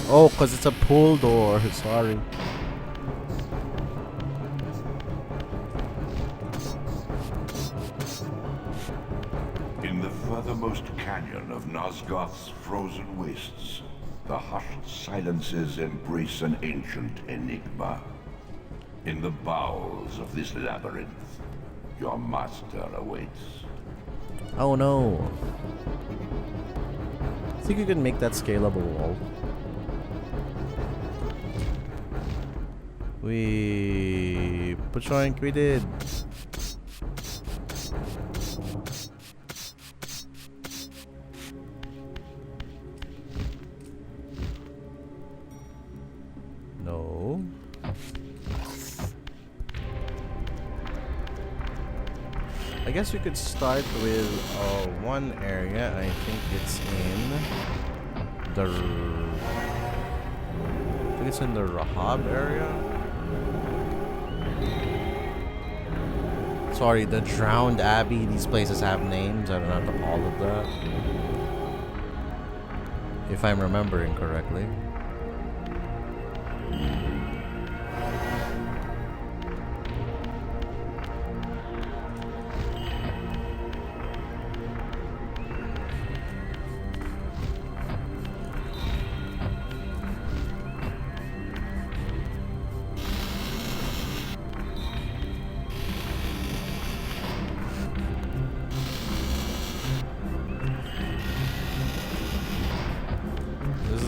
Oh, because it's a pull door. Sorry. In the furthermost canyon of Nosgoth's frozen wastes, the hushed silences embrace an ancient enigma. In the bowels of this labyrinth, your master awaits. Oh no. I think you can make that scalable wall. We did. guess we could start with one area. I think it's in the Rahab area. Sorry, the Drowned Abbey. These places have names. I don't know all of that. If I'm remembering correctly.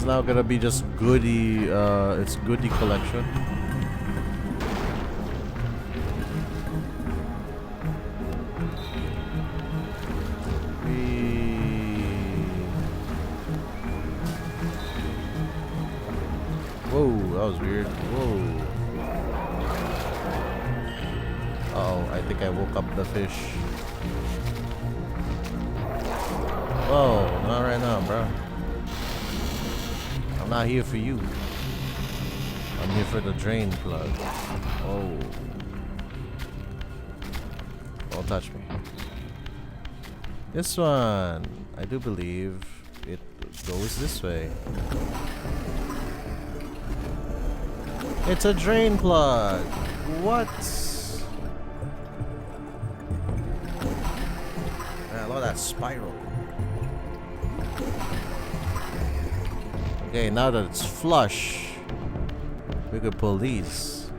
Now gonna be just goodie, it's goodie collection. Whoa, that was weird. Whoa. Uh-oh, I think I woke up the fish. Whoa, not right now, bro. I'm not here for you. I'm here for the drain plug. Oh. Don't touch me. This one, I do believe it goes this way. It's a drain plug. What? Man, I love that spiral. Okay, now that it's flush, we could pull these.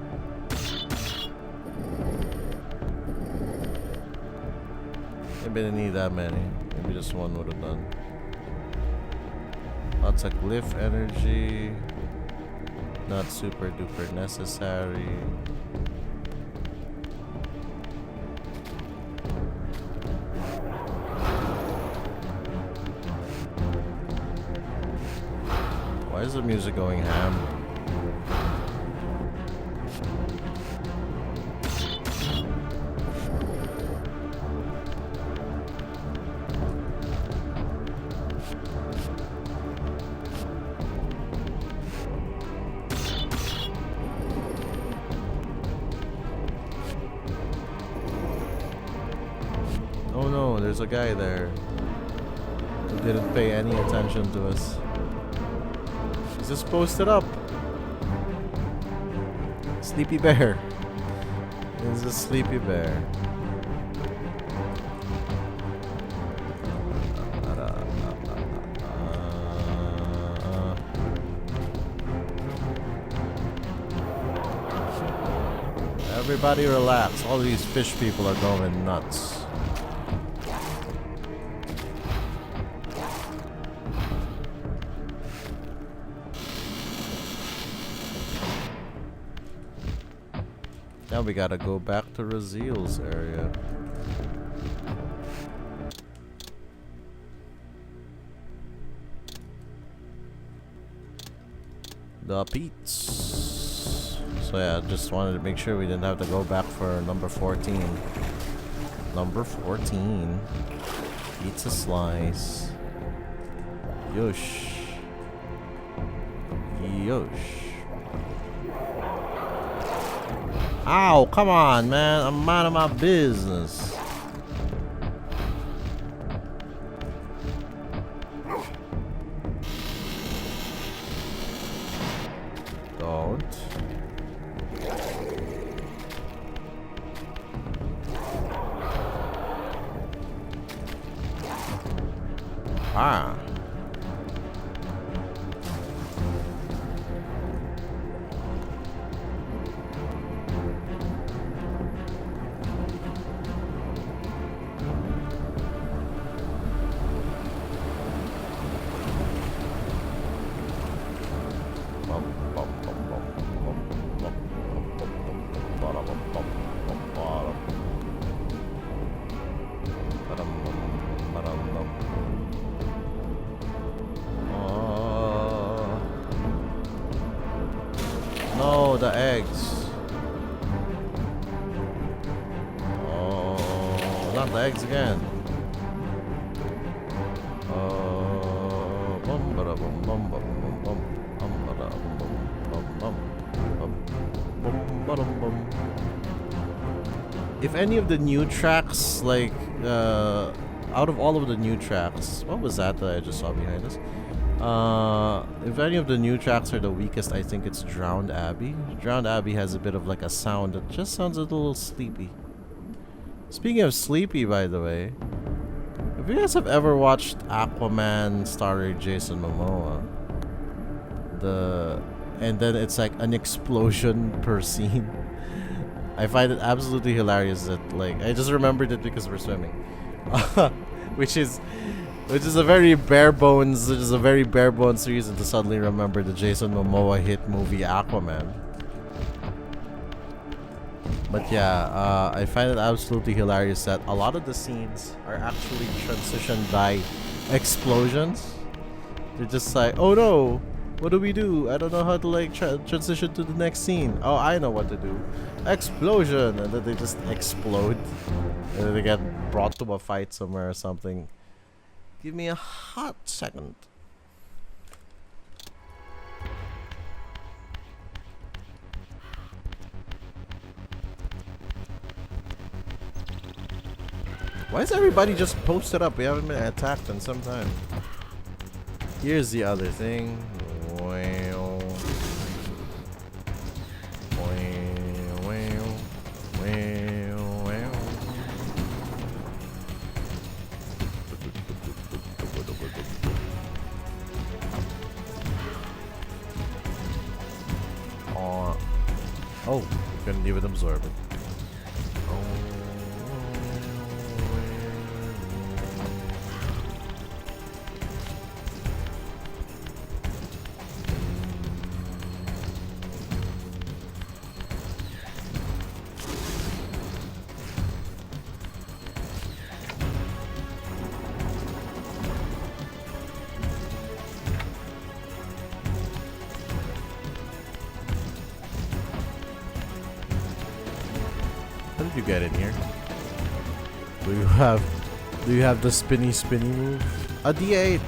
Maybe didn't need that many. Maybe just one would have done. Lots of glyph energy. Not super duper necessary. Why is the music going ham? Oh no, there's a guy there who didn't pay any attention to us. Just posted up. Sleepy bear. It's a sleepy bear. Everybody relax. All these fish people are going nuts. Now we gotta go back to Raziel's area. The Pete's. So yeah, I just wanted to make sure we didn't have to go back for number 14. Number 14. Pizza slice. Yosh. Yosh. Ow, come on, man. I'm minding my business. Don't. Ah. No, the eggs. Oh, not the eggs again. Bum bada bum bum bum bum bum bada bum bum bum bum bum bum bum. If any of the new tracks, like out of all of the new tracks, what was that I just saw behind us? If any of the new tracks are the weakest, I think it's Drowned Abbey. Drowned Abbey has a bit of like a sound that just sounds a little sleepy. Speaking of sleepy, by the way, if you guys have ever watched Aquaman starring Jason Momoa, and then it's like an explosion per scene, I find it absolutely hilarious that, like, I just remembered it because we're swimming. which is a very bare bones reason to suddenly remember the Jason Momoa hit movie Aquaman. But yeah, I find it absolutely hilarious that a lot of the scenes are actually transitioned by explosions. They're just like, oh no, what do we do? I don't know how to like transition to the next scene. Oh, I know what to do. Explosion! And then they just explode. And then they get brought to a fight somewhere or something. Give me a hot second. Why is everybody just posted up? We haven't been attacked in some time. Here's the other thing. Well. Oh, you couldn't even absorb it. How did you get in here? Do you have the spinny move? A D8.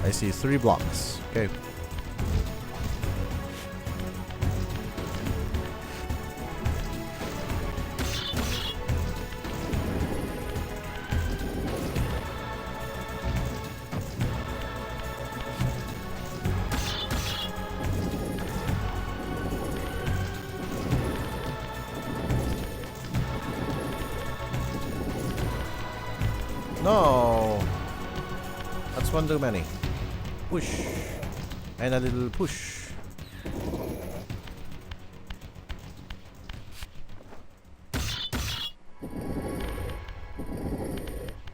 I see 3 blocks. Okay. No, that's one too many. Push and a little push.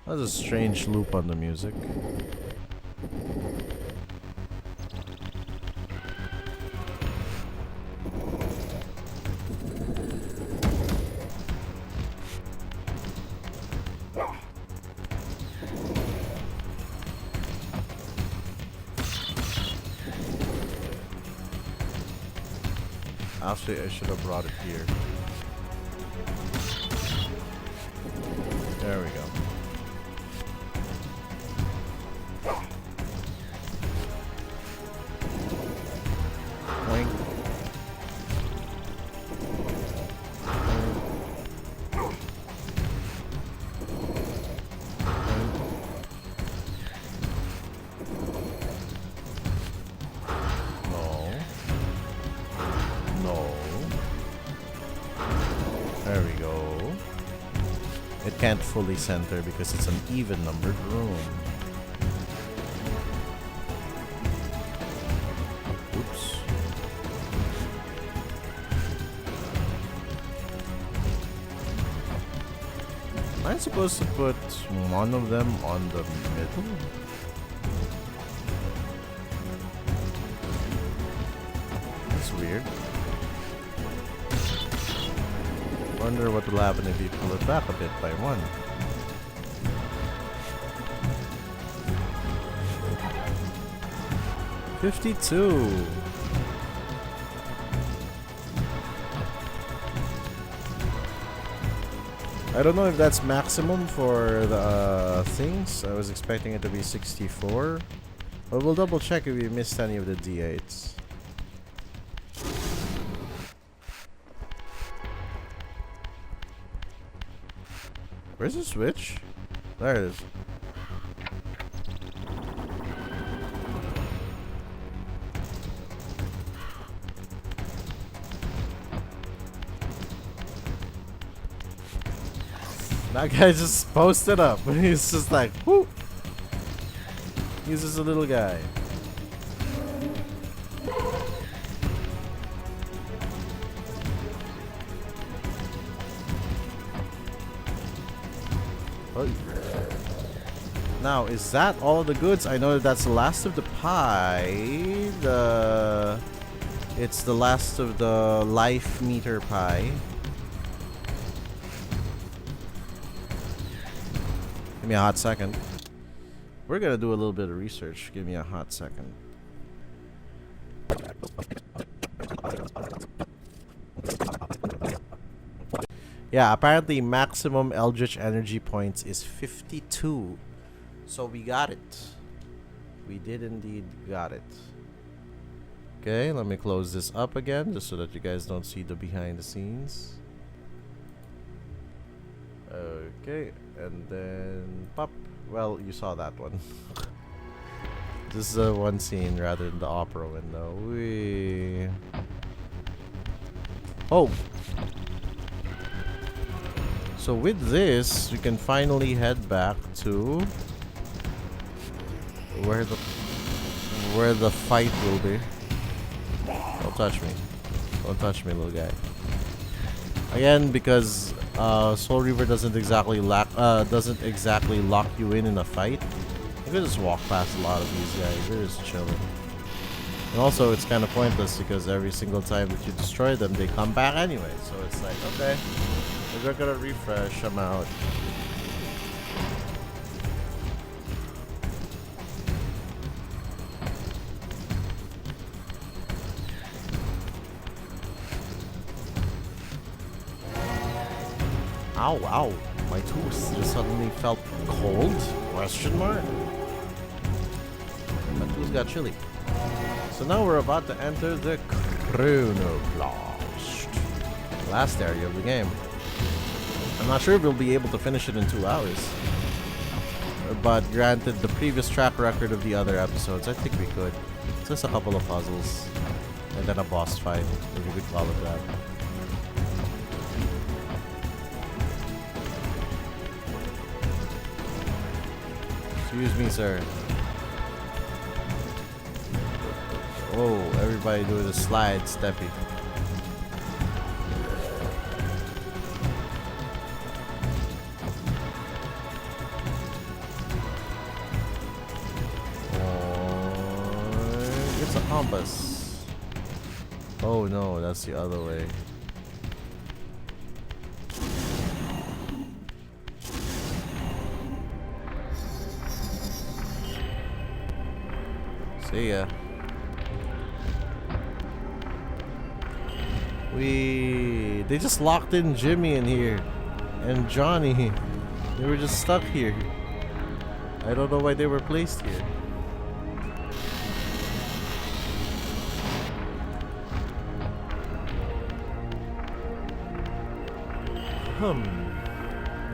That's a strange loop on the music. Actually, I should have brought it here. There we go. Wink. There we go. It can't fully center because it's an even numbered room. Oops. Am I supposed to put one of them on the middle? That's weird. Wonder what will happen if you pull it back a bit by one. $52. I don't know if that's maximum for the things. I was expecting it to be 64. But we'll double check if we missed any of the D8s. Where's the switch? There it is. That guy just posted up. He's just like, whoop. He's just a little guy. Oh. Now, is that all the goods? I know that that's the last of the pie. It's the last of the life meter pie. Give me a hot second. We're gonna do a little bit of research. Give me a hot second. Yeah, apparently maximum Eldritch energy points is 52. So we got it. We did indeed got it. Okay, let me close this up again just so that you guys don't see the behind the scenes. Okay, and then pop. Well, you saw that one. This is one scene rather than the opera window. Oh! So with this, we can finally head back to where the fight will be. Don't touch me. Don't touch me, little guy. Again, because Soul Reaver doesn't exactly lock you in a fight. You can just walk past a lot of these guys. They're just chilling. And also, it's kind of pointless because every single time that you destroy them, they come back anyway. So it's like, okay, we're gonna refresh. I'm out. Ow, ow. My tooth just suddenly felt cold? Question mark? My tooth got chilly. So now we're about to enter the Chronoblast. Last area of the game. I'm not sure if we'll be able to finish it in 2 hours. But granted the previous track record of the other episodes, I think we could. It's just a couple of puzzles. And then a boss fight, if you could call it that. Excuse me, sir. Oh, everybody doing a slide, Steppy. It's a compass. Oh no, that's the other way. See ya. They just locked in Jimmy in here and Johnny. They were just stuck here. I don't know why they were placed here.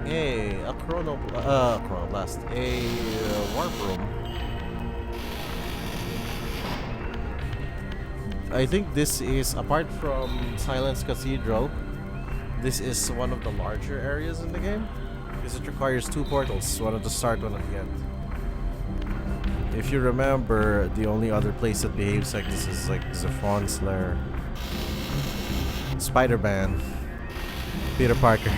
Hey, a chronoblast, a warp room. I think this is, apart from Silence Cathedral, this is one of the larger areas in the game. Because it requires 2 portals, one at the start, one at the end. If you remember, the only other place that behaves like this is like Zephon's lair. Spider-Man. Peter Parker.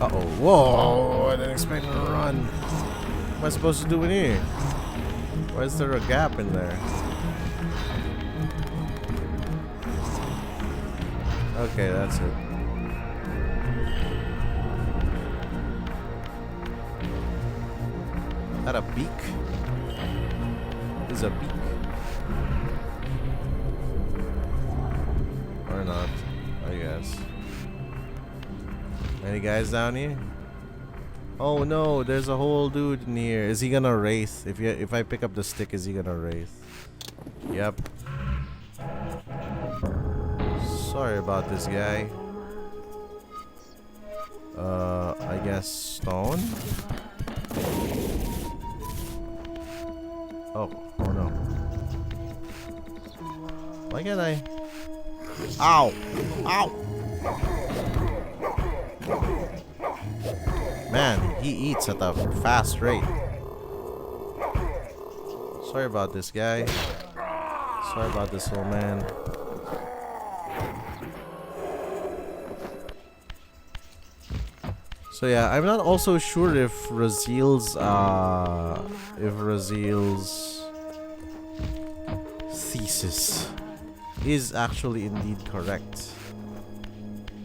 Uh-oh. Whoa! I didn't expect him to run. What am I supposed to do in here? Why is there a gap in there? Okay, that's it. Is that a beak? Is a beak? Or not, I guess. Any guys down here? Oh no, there's a whole dude in here. Is he gonna wraith? If I pick up the stick, is he gonna wraith? Yep. Sorry about this guy. I guess stone? Oh no. Why can't I? Ow! Ow! Man, he eats at a fast rate. Sorry about this guy. Sorry about this old man. So yeah, I'm not also sure if Raziel's thesis is actually indeed correct.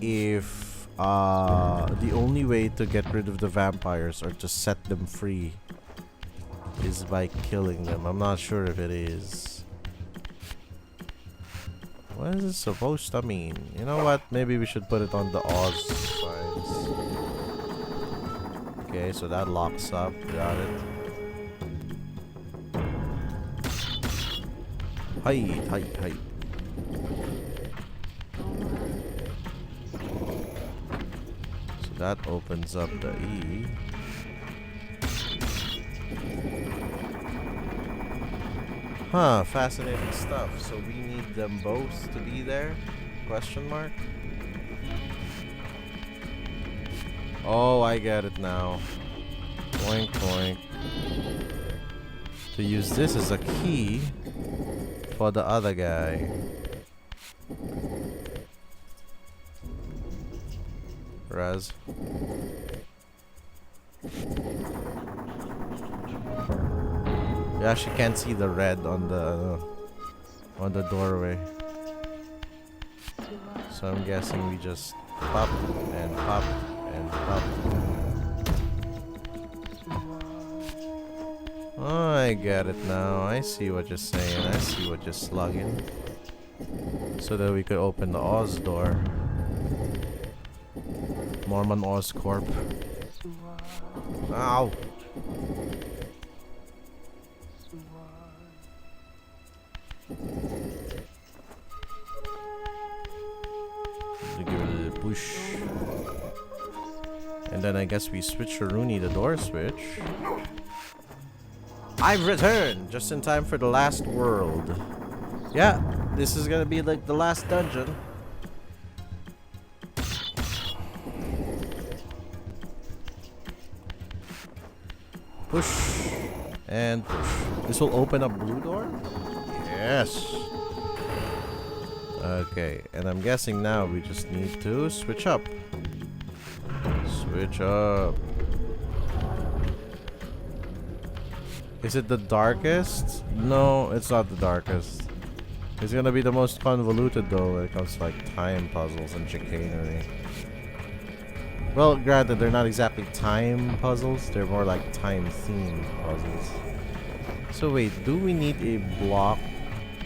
If the only way to get rid of the vampires or to set them free is by killing them. I'm not sure if it is. What is it supposed to mean? You know what? Maybe we should put it on the Oz signs. Okay, so that locks up. Got it. Hi. So that opens up the E. Huh, fascinating stuff. So we need them both to be there? Question mark? Oh, I get it now. Boink, boink. To use this as a key for the other guy. Raz. You actually can't see the red on the doorway. So I'm guessing we just pop and pop and pop. Oh, I get it now. I see what you're saying. I see what you're slugging. So that we could open the Oz door. Mormon Oz Corp. Ow! Give it a little push. And then I guess we switch Rooney the door switch. I've returned just in time for the last world. Yeah, this is gonna be like the last dungeon. Push and push. This will open up blue door? Yes. Okay, and I'm guessing now we just need to switch up. Switch up. Is it the darkest? No, it's not the darkest. It's gonna be the most convoluted though when it comes to like time puzzles and chicanery. Well, granted, they're not exactly time puzzles, they're more like time themed puzzles. So wait, do we need a block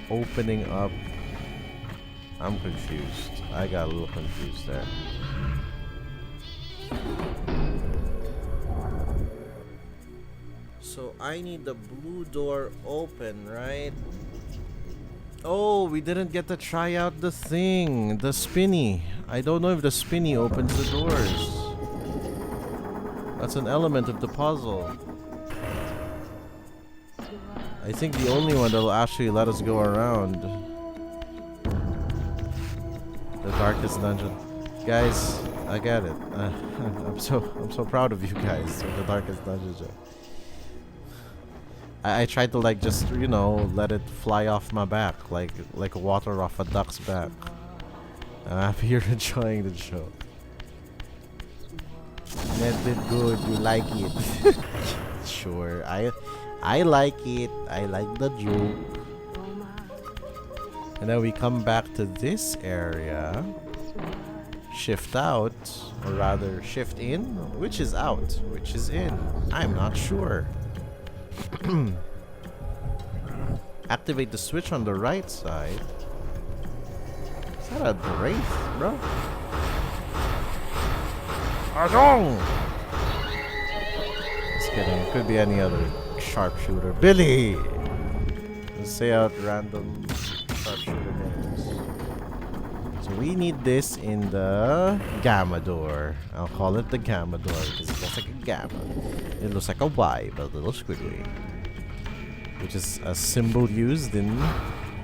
opening up? I'm confused. I got a little confused there. So I need the blue door open, right? Oh, we didn't get to try out the thing, the spinny. I don't know if the spinny opens the doors. That's an element of the puzzle. I think the only one that'll actually let us go around. The darkest dungeon. Guys, I get it. I'm so proud of you guys with the darkest dungeon. I tried to like just, you know, let it fly off my back like water off a duck's back. I'm happy you're enjoying the show. That did good. You like it? Sure. I like it. I like the joke. And then we come back to this area. Shift out, or rather shift in. Which is out? Which is in? I'm not sure. Activate the switch on the right side. Is that a wraith, bro? Arjong! Just kidding. It could be any other sharpshooter. Billy! Let's say out random sharpshooter names. So we need this in the gamma door. I'll call it the gamma door because it looks like a gamma. It looks like a Y, but a little squiggly. Which is a symbol used in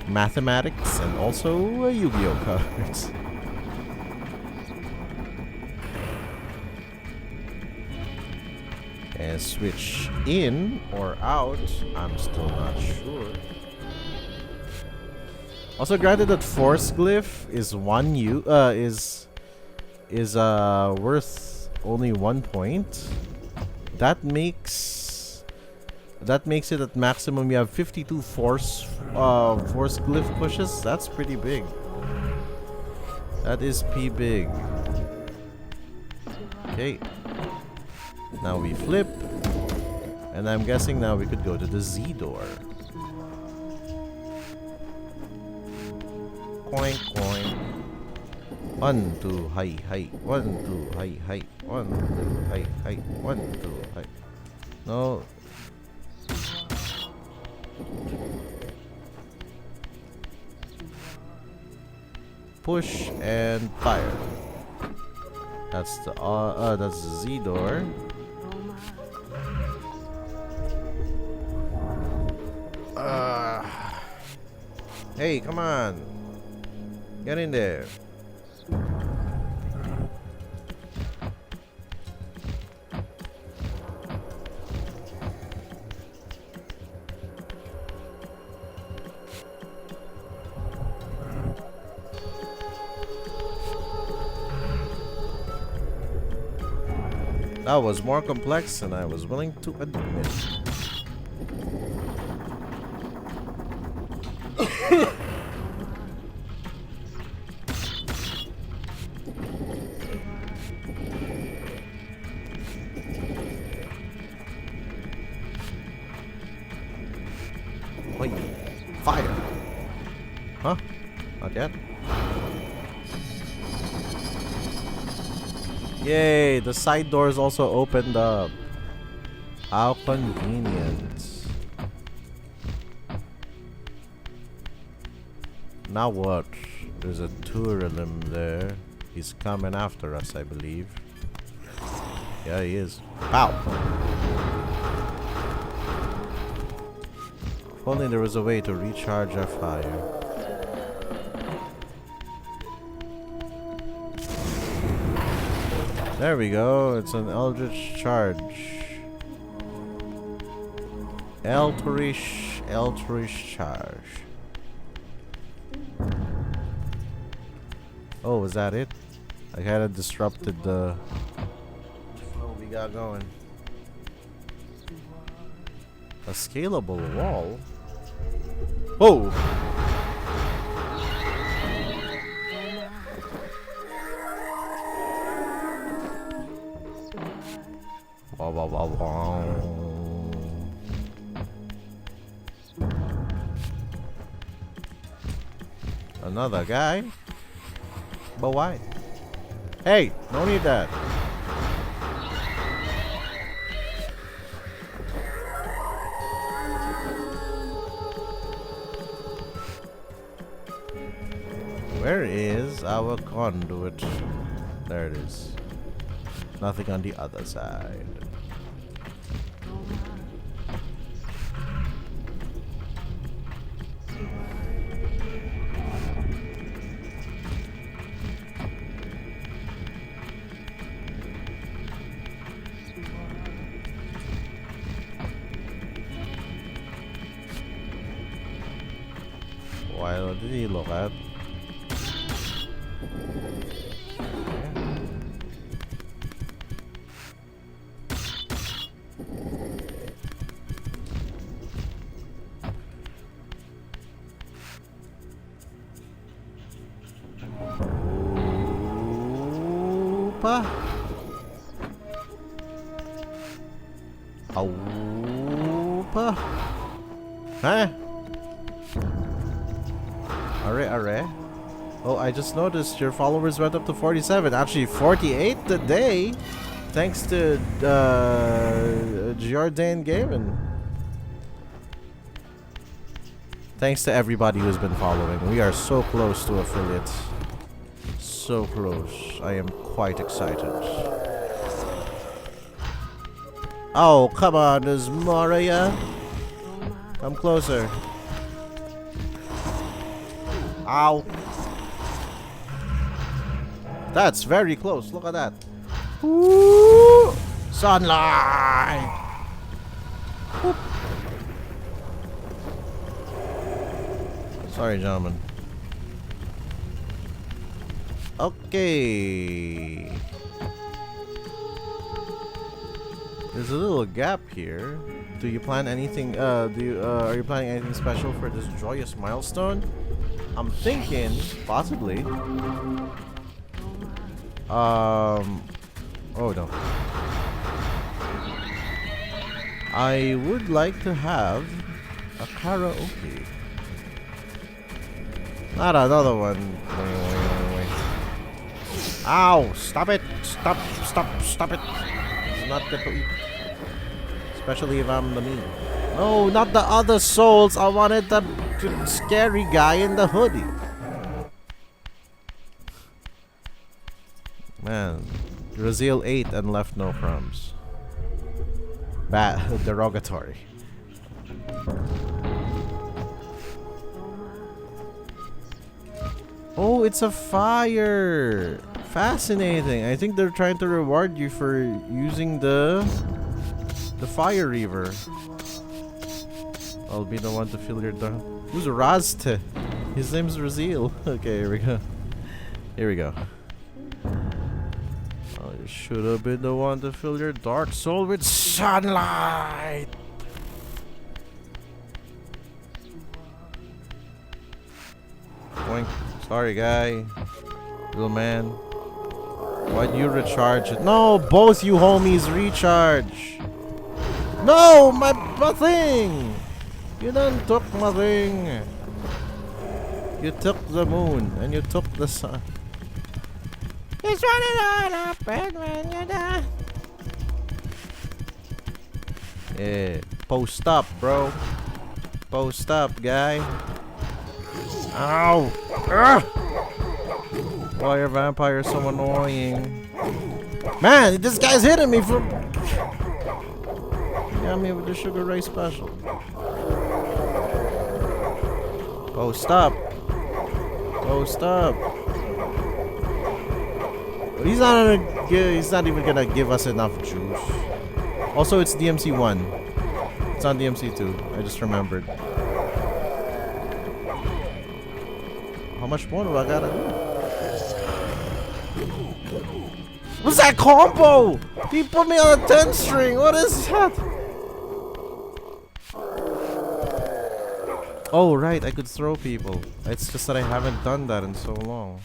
mathematics and also Yu-Gi-Oh cards. And switch in or out, I'm still not sure. Also, granted that force glyph is worth only 1 point. That makes it at maximum. You have 52 force glyph pushes. That's pretty big. That is P big. Okay. Now we flip, and I'm guessing now we could go to the Z door. Coin, coin. 1, 2, hi, hi. 1, 2, hi, hi. 1, 2, hi, hi. 1, 2, hi. No. Push and fire. That's the Z door. Hey, come on. Get in there. That was more complex than I was willing to admit. Wait, fire! Huh? Not yet. Yay! The side doors also opened up. How convenient. Now what? There's a Turalim there. He's coming after us, I believe. Yeah, he is. Pow! If only there was a way to recharge our fire. There we go. It's an Eldritch charge. Eldritch charge. Oh, was that it? I kind of disrupted the flow we got going. A scalable wall? Whoa! Wow, wow, wow, wow. Another guy? But why? Hey, no need that. Where is our conduit? There it is. Nothing on the other side. What did he look at? Opa! Opa! Huh? Are. Oh, I just noticed your followers went up to 47. Actually, 48 today. thanks to Jordan Gaming. Thanks to everybody who's been following. We are so close to affiliates. So close. I am quite excited. Oh, come on, there's Maria. Come closer. Ow. That's very close. Look at that. Ooh, sunlight. Whoop. Sorry, gentlemen. Okay. There's a little gap here. Do you plan anything? Are you planning anything special for this joyous milestone? I'm thinking, possibly. Oh no. I would like to have a karaoke. Not another one. Wait. Ow! Stop it! Stop it! It's not good to eat. Especially if I'm the meat. No, not the other souls. I wanted the scary guy in the hoodie. Man, raziel ate and left no crumbs. Bad, derogatory. Oh, it's a fire. Fascinating. I think they're trying to reward you for using the fire reaver. I'll be the one to fill your dark. Who's Razte? His name's Raziel. Okay, here we go. Here we go. You should have been the one to fill your dark soul with sunlight. Boink. Sorry, guy. Little man. Why'd you recharge it? No, both you homies recharge. No, my thing. You done took my thing. You took the moon and you took the sun. It's running all up and when you die. Yeah, post up, bro. Post up, guy. Ow! Ugh! Why are vampires so annoying? Man, this guy's hitting me for. Got me with the Sugar Ray special. Post up. Post up. He's not even gonna give us enough juice. Also, it's DMC 1. It's on DMC 2. I just remembered. How much more do I gotta do? What's that combo? He put me on a 10 string. What is that? Oh, right. I could throw people. It's just that I haven't done that in so long.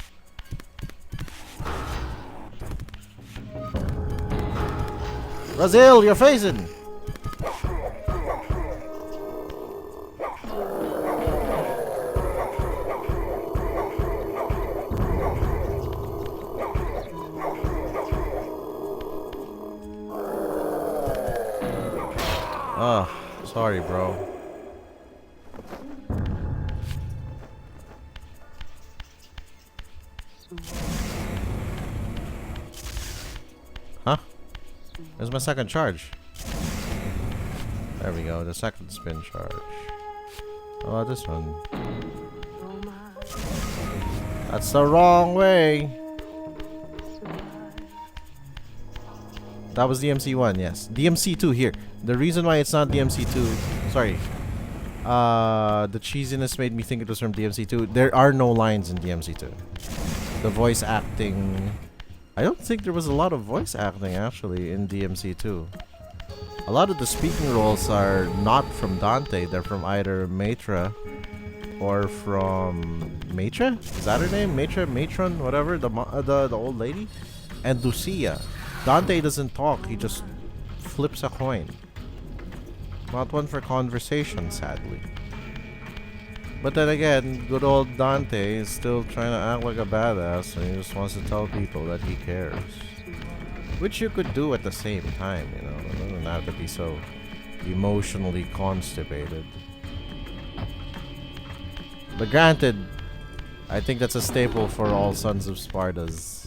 Raziel, you're phasing! Oh, sorry, bro. Huh? There's my second charge. There we go, the second spin charge. Oh, this one. That's the wrong way. That was DMC 1, yes. DMC 2 here. The reason why it's not DMC 2, sorry. The cheesiness made me think it was from DMC 2. There are no lines in DMC 2. The voice acting, I don't think there was a lot of voice acting actually in DMC 2. A lot of the speaking roles are not from Dante. They're from either Matra or from Matra? Is that her name? Matra, Matron, whatever, the old lady, and Lucia. Dante doesn't talk. He just flips a coin. Not one for conversation, sadly. But then again, good old Dante is still trying to act like a badass, and he just wants to tell people that he cares. Which you could do at the same time, you know. It doesn't have to be so emotionally constipated. But granted, I think that's a staple for all Sons of Spartas.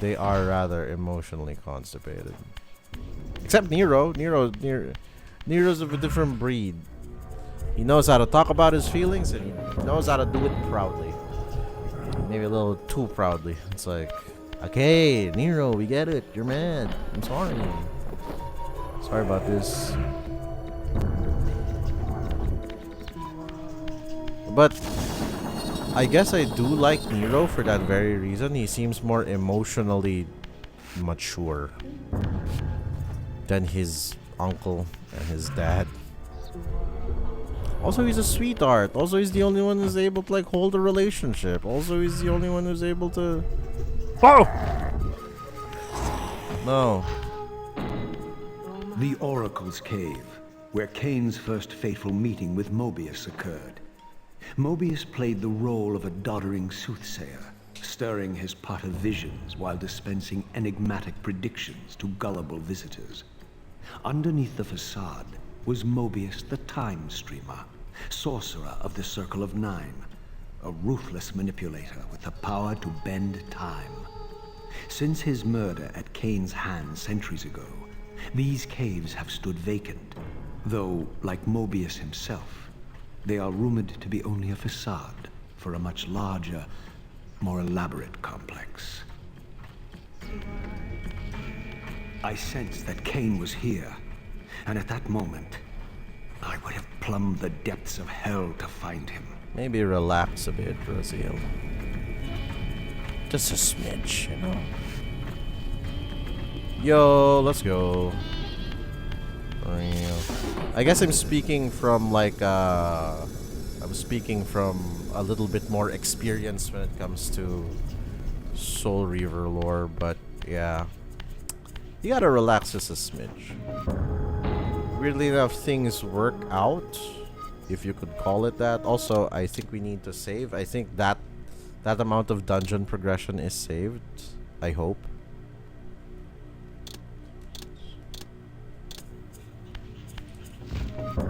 They are rather emotionally constipated. Except Nero. Nero's of a different breed. He knows how to talk about his feelings and he knows how to do it proudly. Maybe a little too proudly. It's like, okay, Nero, we get it. You're mad. I'm sorry. Sorry about this. But I guess I do like Nero for that very reason. He seems more emotionally mature than his uncle and his dad. Also, he's a sweetheart. Also, he's the only one who's able to like hold a relationship. Also, he's the only one who's able to... Oh! No. The Oracle's Cave, where Kain's first fateful meeting with Mobius occurred. Mobius played the role of a doddering soothsayer, stirring his pot of visions while dispensing enigmatic predictions to gullible visitors. Underneath the facade was Mobius the Time Streamer, sorcerer of the Circle of Nine, a ruthless manipulator with the power to bend time. Since his murder at Kain's hands centuries ago, these caves have stood vacant, though, like Mobius himself, they are rumored to be only a facade for a much larger, more elaborate complex. I sensed that Kain was here, and at that moment, I would have plumbed the depths of hell to find him. Maybe relax a bit, raziel. Just a smidge, you know. Yo, let's go. I guess I'm speaking from like I'm speaking from a little bit more experience when it comes to Soul Reaver lore, but yeah. You gotta relax just a smidge. Weirdly enough, things work out, if you could call it that. Also, I think we need to save. I think that amount of dungeon progression is saved. I hope.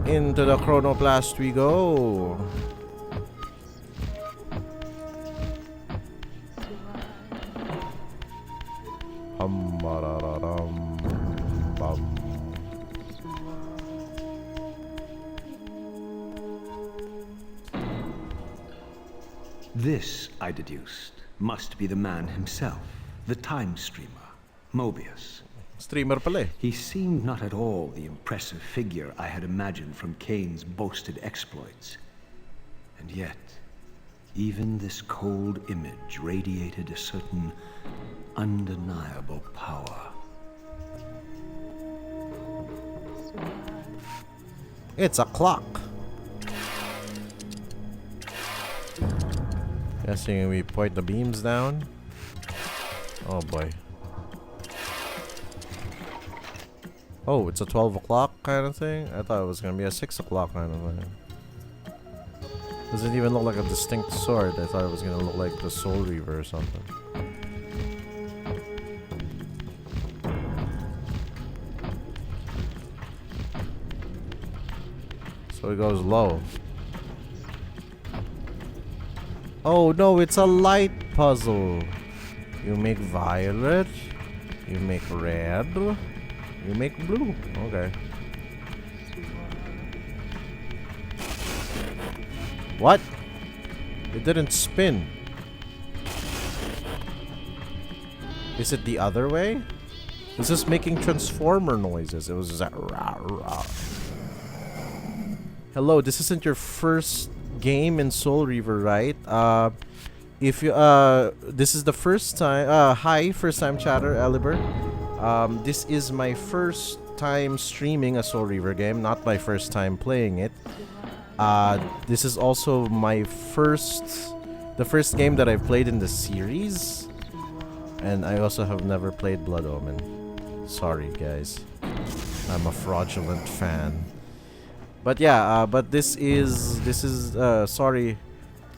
Into the chronoplast we go. Bum. This, I deduced, must be the man himself, the Time Streamer, Mobius. Streamer pala eh. He seemed not at all the impressive figure I had imagined from Kain's boasted exploits. And yet, even this cold image radiated a certain undeniable power. It's a clock. Guessing we point the beams down. Oh boy. Oh, it's a 12 o'clock kind of thing? I thought it was gonna be a 6 o'clock kind of thing. Doesn't even look like a distinct sword. I thought it was gonna look like the Soul Reaver or something. So it goes low. Oh no, it's a light puzzle. You make violet, you make red, you make blue. Okay. What? It didn't spin. Is it the other way? This is making transformer noises. It was just like rah, rah. Hello, this isn't your first game in Soul Reaver, right? If you this is the first time. Hi, first time chatter, Eliber. This is my first time streaming a Soul Reaver game, not my first time playing it. This is also the first game that I've played in the series, and I also have never played Blood Omen. Sorry, guys. I'm a fraudulent fan. But yeah, but this is sorry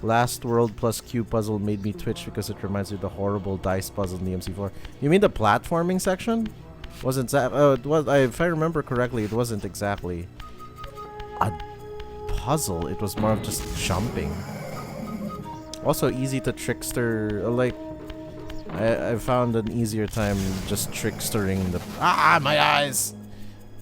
Last World plus Q puzzle made me twitch because it reminds me of the horrible dice puzzle in the MC4. You mean the platforming section? Wasn't that? It was. If I remember correctly, it wasn't exactly a puzzle. It was more of just jumping. Also easy to trickster. Like I found an easier time just trickstering the. My eyes!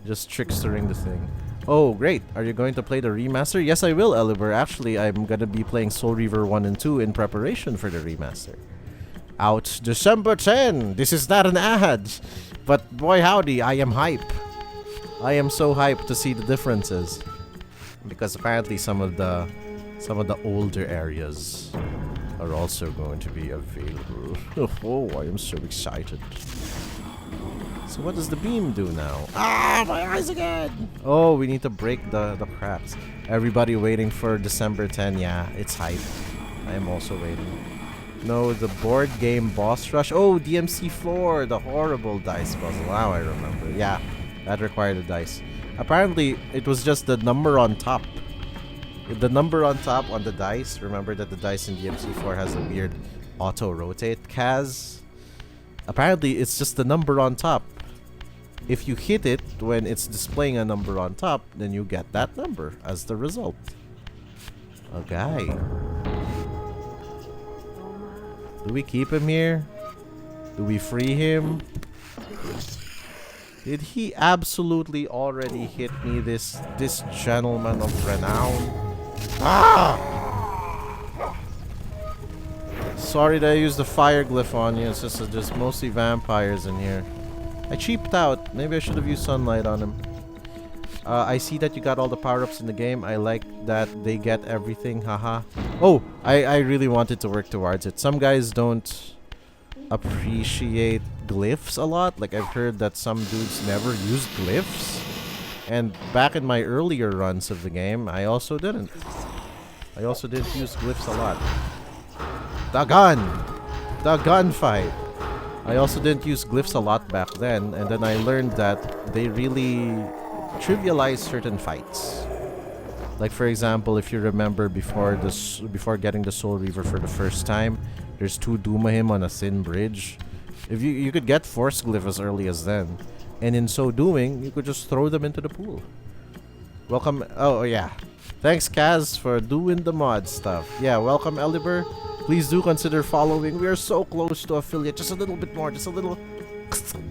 Just trickstering the thing. Oh, great. Are you going to play the remaster? Yes, I will, Eliber. Actually, I'm going to be playing Soul Reaver 1 and 2 in preparation for the remaster. Out December 10! This is not an ad! But boy howdy, I am hype. I am so hyped to see the differences. Because apparently some of the older areas are also going to be available. Oh, I am so excited. So what does the beam do now? My eyes again! Oh, we need to break the cracks. Everybody waiting for December 10. Yeah, it's hype. I am also waiting. No, the board game boss rush. Oh, DMC4, the horrible dice puzzle. Now I remember. Yeah, that required a dice. Apparently, it was just the number on top. The number on top on the dice. Remember that the dice in DMC4 has a weird auto-rotate, Kaz? Apparently, it's just the number on top. If you hit it when it's displaying a number on top, then you get that number as the result. Okay. Do we keep him here? Do we free him? Did he absolutely already hit me, this gentleman of renown? Sorry that I used the fire glyph on you. It's just mostly vampires in here. I cheaped out. Maybe I should have used sunlight on him. I see that you got all the power-ups in the game. I like that they get everything. Haha. Oh, I really wanted to work towards it. Some guys don't appreciate glyphs a lot. Like, I've heard that some dudes never used glyphs. And back in my earlier runs of the game, I also didn't. I also didn't use glyphs a lot. The gun! The gunfight! I also didn't use glyphs a lot back then, and then I learned that they really trivialize certain fights. Like, for example, if you remember before getting the Soul Reaver for the first time, there's two Dumah on a thin bridge. If you could get force glyph as early as then, and in so doing, you could just throw them into the pool. Welcome. Oh yeah, thanks Kaz for doing the mod stuff. Yeah, welcome Eliber. Please do consider following. We are so close to affiliate. Just a little bit more. Just a little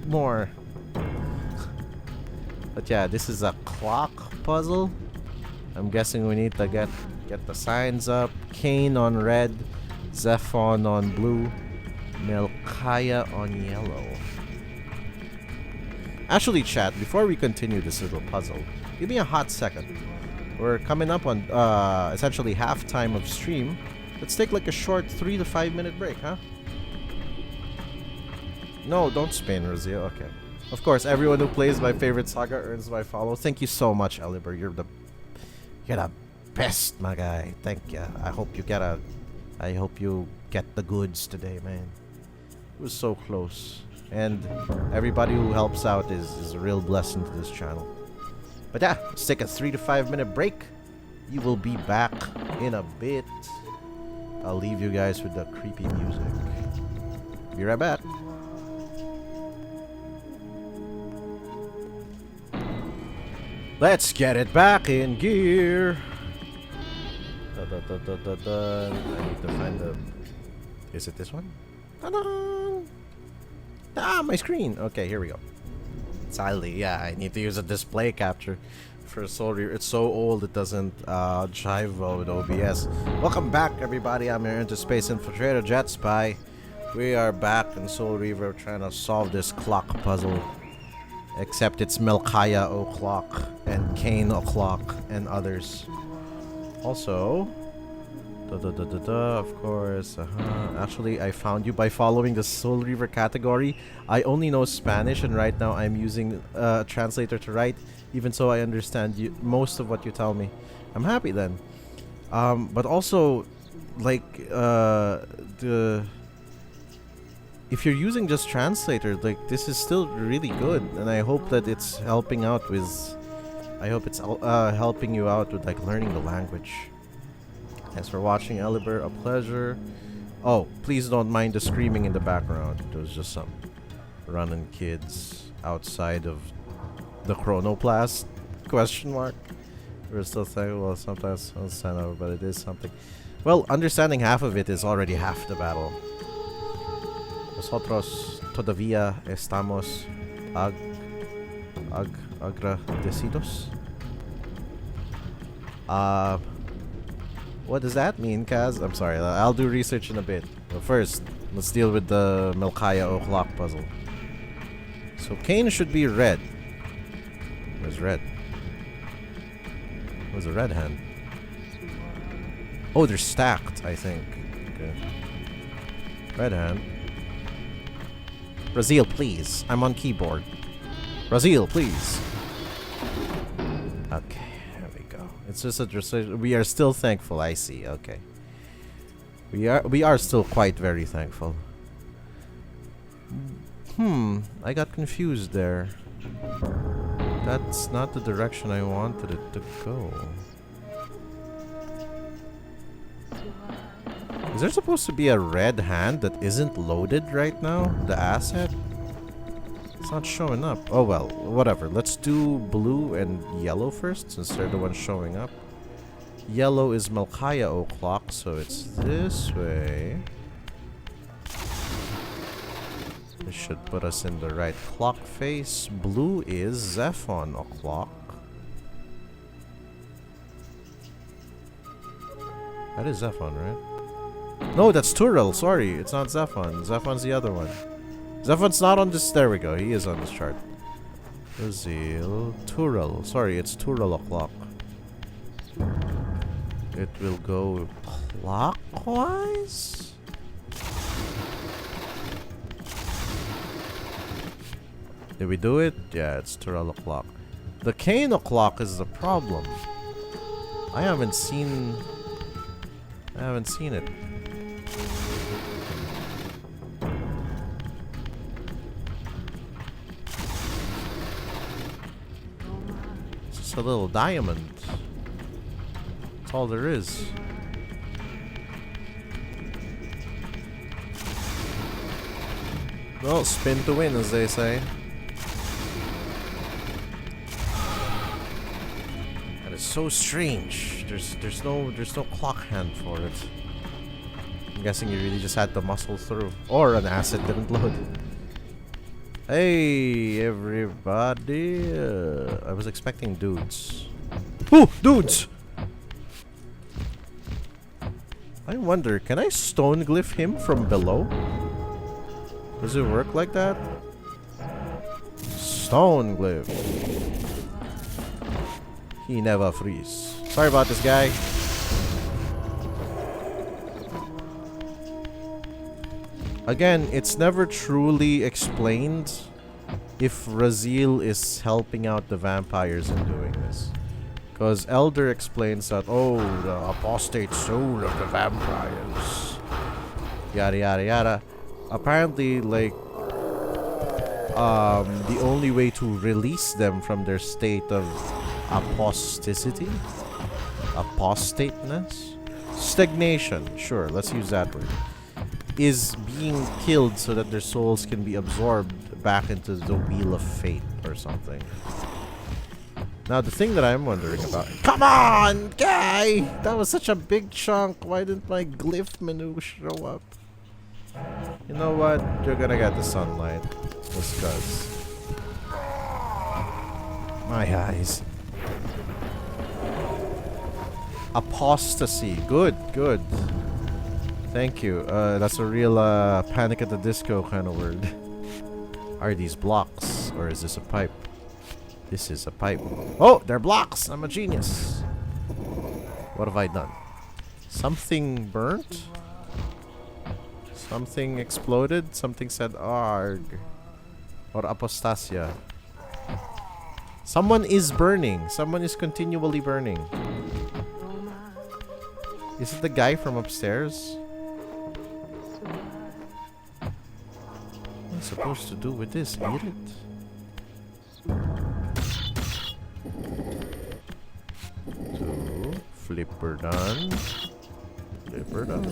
more. But yeah, this is a clock puzzle. I'm guessing we need to get the signs up. Kain on red, Zephon on blue, Melkaya on yellow. Actually, chat, before we continue this little puzzle, give me a hot second. We're coming up on essentially halftime of stream. Let's take like a short 3 to 5 minute break, huh? No, don't spin, raziel. Okay. Of course, everyone who plays my favorite saga earns my follow. Thank you so much, Eliber. You're the best, my guy. Thank you. I hope you get the goods today, man. It was so close. And everybody who helps out is a real blessing to this channel. But yeah, let's take a 3 to 5 minute break. You will be back in a bit. I'll leave you guys with the creepy music. Be right back. Let's get it back in gear. I need to find the... Is it this one? Ta-da! My screen. Okay, here we go. Sadly, yeah, I need to use a display capture for Soul Reaver. It's so old it doesn't jive well with OBS. Welcome back, everybody. I'm your Interspace Infiltrator Jetspy. We are back in Soul Reaver trying to solve this clock puzzle. Except it's Melkaya o'clock and Kain o'clock and others. Also, of course. Actually, I found you by following the Soul Reaver category. I only know Spanish, and right now I'm using a translator to write. Even so, I understand most of what you tell me. I'm happy then. But also, like, if you're using just translator, like, this is still really good, and I hope that it's helping out with. I hope it's helping you out with like learning the language. Thanks for watching, Eliber. A pleasure. Oh, please don't mind the screaming in the background. There was just some running kids outside of the chronoplast? Question mark. We're still thinking, well, sometimes understand over, but it is something. Well, understanding half of it is already half the battle. Nosotros todavía estamos agradecidos. What does that mean, Kaz? I'm sorry, I'll do research in a bit. But first, let's deal with the Melkaya O'Clock puzzle. So Kain should be red. Where's red? Where's the red hand? Oh, they're stacked, I think. Okay. Red hand. Raziel, please. I'm on keyboard. Raziel, please. Okay, there we go. It's just a decision. We are still thankful, I see. Okay. We are still quite very thankful. I got confused there. That's not the direction I wanted it to go. Is there supposed to be a red hand that isn't loaded right now? The asset? It's not showing up. Oh well, whatever. Let's do blue and yellow first, since they're the ones showing up. Yellow is Melkaya O'Clock, so it's this way. This should put us in the right clock face. Blue is Zephon O'Clock. That is Zephon, right? No, that's Turel. Sorry, it's not Zephon. Zephon's the other one. Zephon's not on this. There we go. He is on this chart. Raziel. Turel. Sorry, it's Turel O'Clock. It will go clockwise? Did we do it? Yeah, it's Turel O'Clock. The Kain O'Clock is the problem. I haven't seen it. It's just a little diamond. That's all there is. Well, spin to win, as they say. That is so strange. There's no clock hand for it. I'm guessing you really just had to muscle through, or an asset didn't load. Hey, everybody! I was expecting dudes. Ooh, dudes! I wonder, can I stone glyph him from below? Does it work like that? Stone glyph. He never freeze. Sorry about this guy. Again, it's never truly explained if Raziel is helping out the vampires in doing this. Because Elder explains that, oh, the apostate soul of the vampires. Yada yada yada. Apparently, like, the only way to release them from their state of apostateness, stagnation, sure, let's use that word, is being killed so that their souls can be absorbed back into the wheel of fate or something. Now, the thing that I'm wondering about... Come on, guy! That was such a big chunk. Why didn't my glyph menu show up? You know what? You're gonna get the sunlight. Just cause. My eyes. Apostasy. Good, good. Thank you. That's a real Panic at the Disco kind of word. Are these blocks? Or is this a pipe? This is a pipe. Oh, they're blocks! I'm a genius. What have I done? Something burnt? Something exploded? Something said ARG. Or apostasia. Someone is burning. Someone is continually burning. Is it the guy from upstairs? What am I supposed to do with this? Eat it? Two. Flipper done. Flipper down.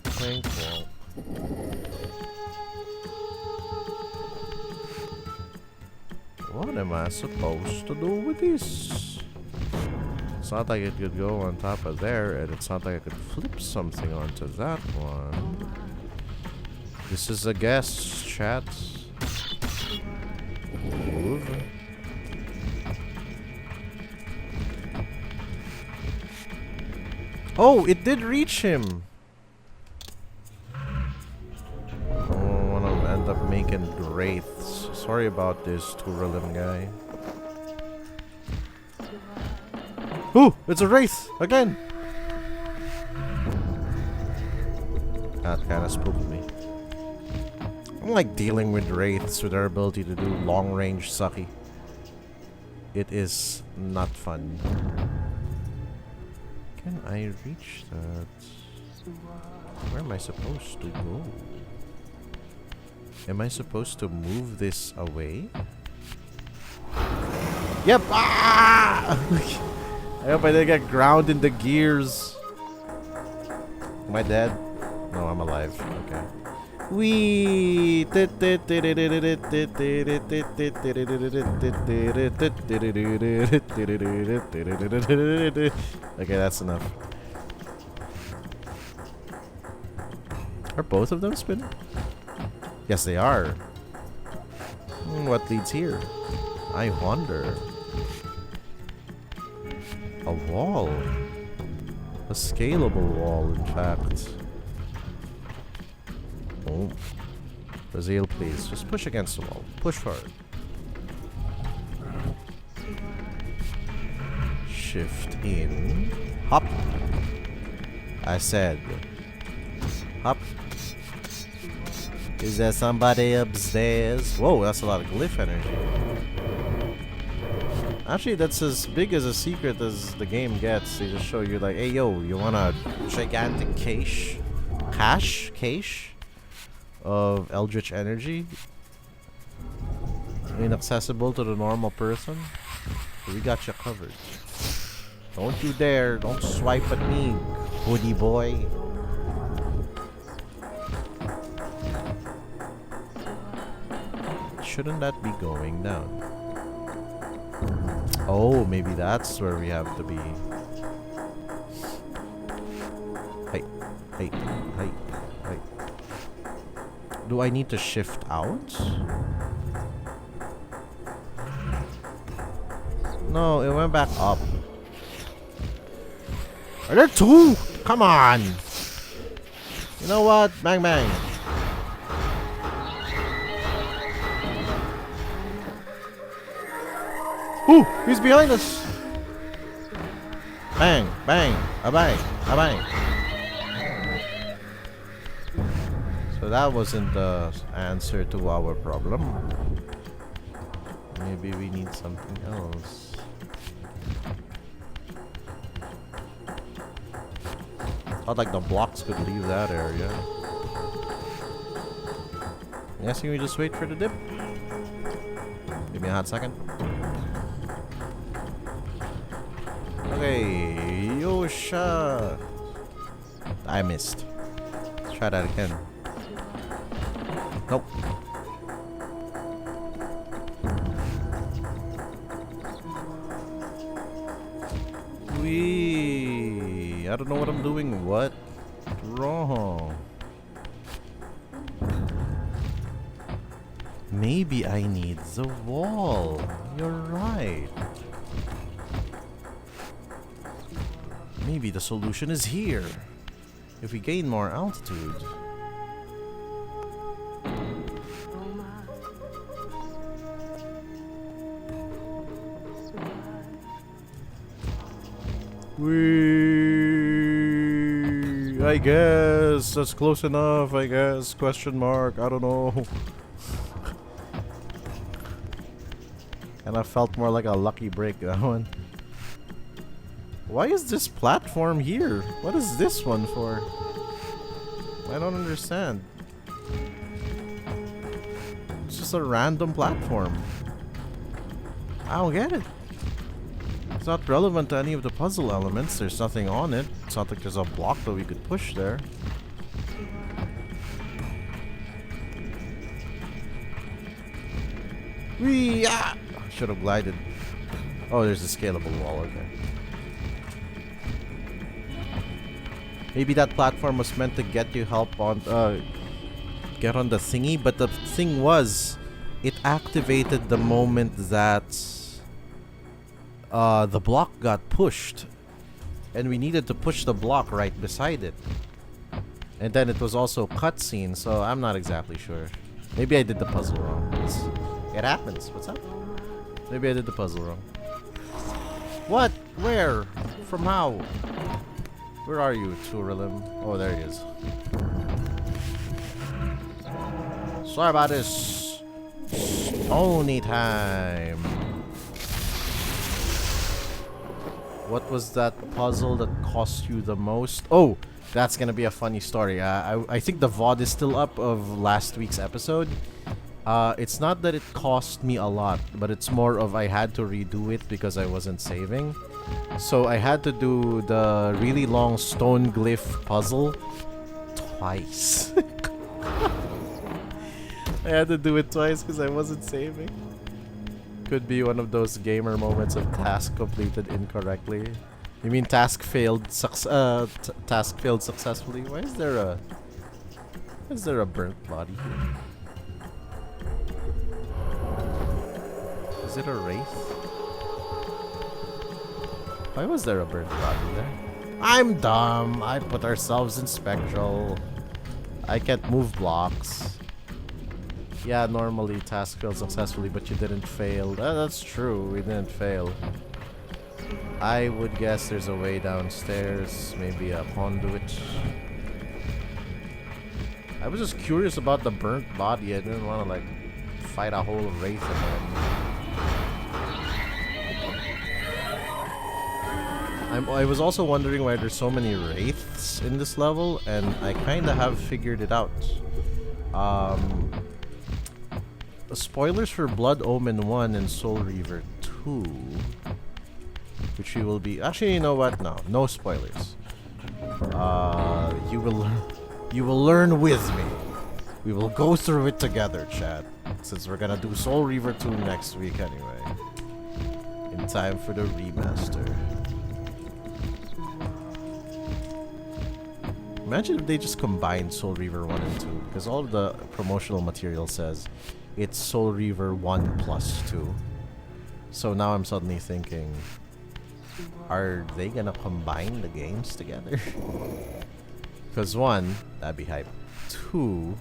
Thankful. What am I supposed to do with this? It's not like it could go on top of there, and it's not like I could flip something onto that one. This is a guess, chat. Move. Oh, it did reach him. Oh, I want to end up making wraiths. Sorry about this, Turalim guy. Ooh, it's a wraith again. That kind of spooked me. I don't like dealing with wraiths with their ability to do long-range sucky. It is not fun. Can I reach that? Where am I supposed to go? Am I supposed to move this away? Yep! Ah! I hope I didn't get ground in the gears. Am I dead? No, I'm alive. Okay. Wee. Okay, that's enough. Are both of them spinning? Yes, they are. What leads here? I wonder. A wall. A scalable wall, in fact. Oh. Raziel, please. Just push against the wall. Push forward. Shift in. Hop. I said. Hop. Is there somebody upstairs? Whoa, that's a lot of glyph energy. Actually, that's as big as a secret as the game gets. They just show you like, hey yo, you want a gigantic cache of eldritch energy? Inaccessible to the normal person? So we got you covered. Don't you dare, don't swipe at me, hoodie boy. Shouldn't that be going down? Oh, maybe that's where we have to be. Hey, hey, hey, hey. Do I need to shift out? No, it went back up. Are there two? Come on! You know what? Bang, bang. Ooh, he's behind us. Bang, bang, a-bang, a-bang. So that wasn't the answer to our problem. Maybe we need something else. Thought like the blocks could leave that area. I'm guessing we just wait for the dip. Give me a hot second. Okay, Yosha. I missed. Let's try that again. Nope. Wee. I don't know what I'm doing. What? Wrong. Maybe I need the wall. You're right. Maybe the solution is here. If we gain more altitude. I guess that's close enough. I guess. Question mark. I don't know. And I felt more like a lucky break, that one. Why is this platform here? What is this one for? I don't understand. It's just a random platform. I don't get it. It's not relevant to any of the puzzle elements. There's nothing on it. It's not like there's a block that we could push there. Whee! Ah! Should have glided. Oh, there's a scalable wall. Okay. Maybe that platform was meant to get you help on, get on the thingy, but the thing was, it activated the moment that the block got pushed, and we needed to push the block right beside it. And then it was also cutscene, so I'm not exactly sure. Maybe I did the puzzle wrong. It happens. What's up? Maybe I did the puzzle wrong. What? Where? From how? Where are you, Turilim? Oh, there he is. Sorry about this. Stony time. What was that puzzle that cost you the most? Oh, that's gonna be a funny story. I think the VOD is still up of last week's episode. It's not that it cost me a lot, but it's more of I had to redo it because I wasn't saving. So I had to do the really long stone glyph puzzle twice. I had to do it twice because I wasn't saving. Could be one of those gamer moments of task completed incorrectly. You mean task failed task failed successfully? Why is there a burnt body here? Is it a wraith? Why was there a burnt body there? I'm dumb. I put ourselves in spectral. I can't move blocks. Yeah, normally task failed successfully, but you didn't fail. That's true. We didn't fail. I would guess there's a way downstairs. Maybe a conduit. I was just curious about the burnt body. I didn't want to, like, fight a whole wraith in there. I was also wondering why there's so many wraiths in this level, and I kind of have figured it out. Spoilers for Blood Omen 1 and Soul Reaver 2, which we will be... Actually, you know what? No spoilers. You will learn with me. We will go through it together, chat. Since we're gonna do Soul Reaver 2 next week anyway. In time for the remaster. Imagine if they just combined Soul Reaver 1 and 2, because all of the promotional material says it's Soul Reaver 1 plus 2. So now I'm suddenly thinking, are they gonna combine the games together? Because 1, that'd be hype. 2,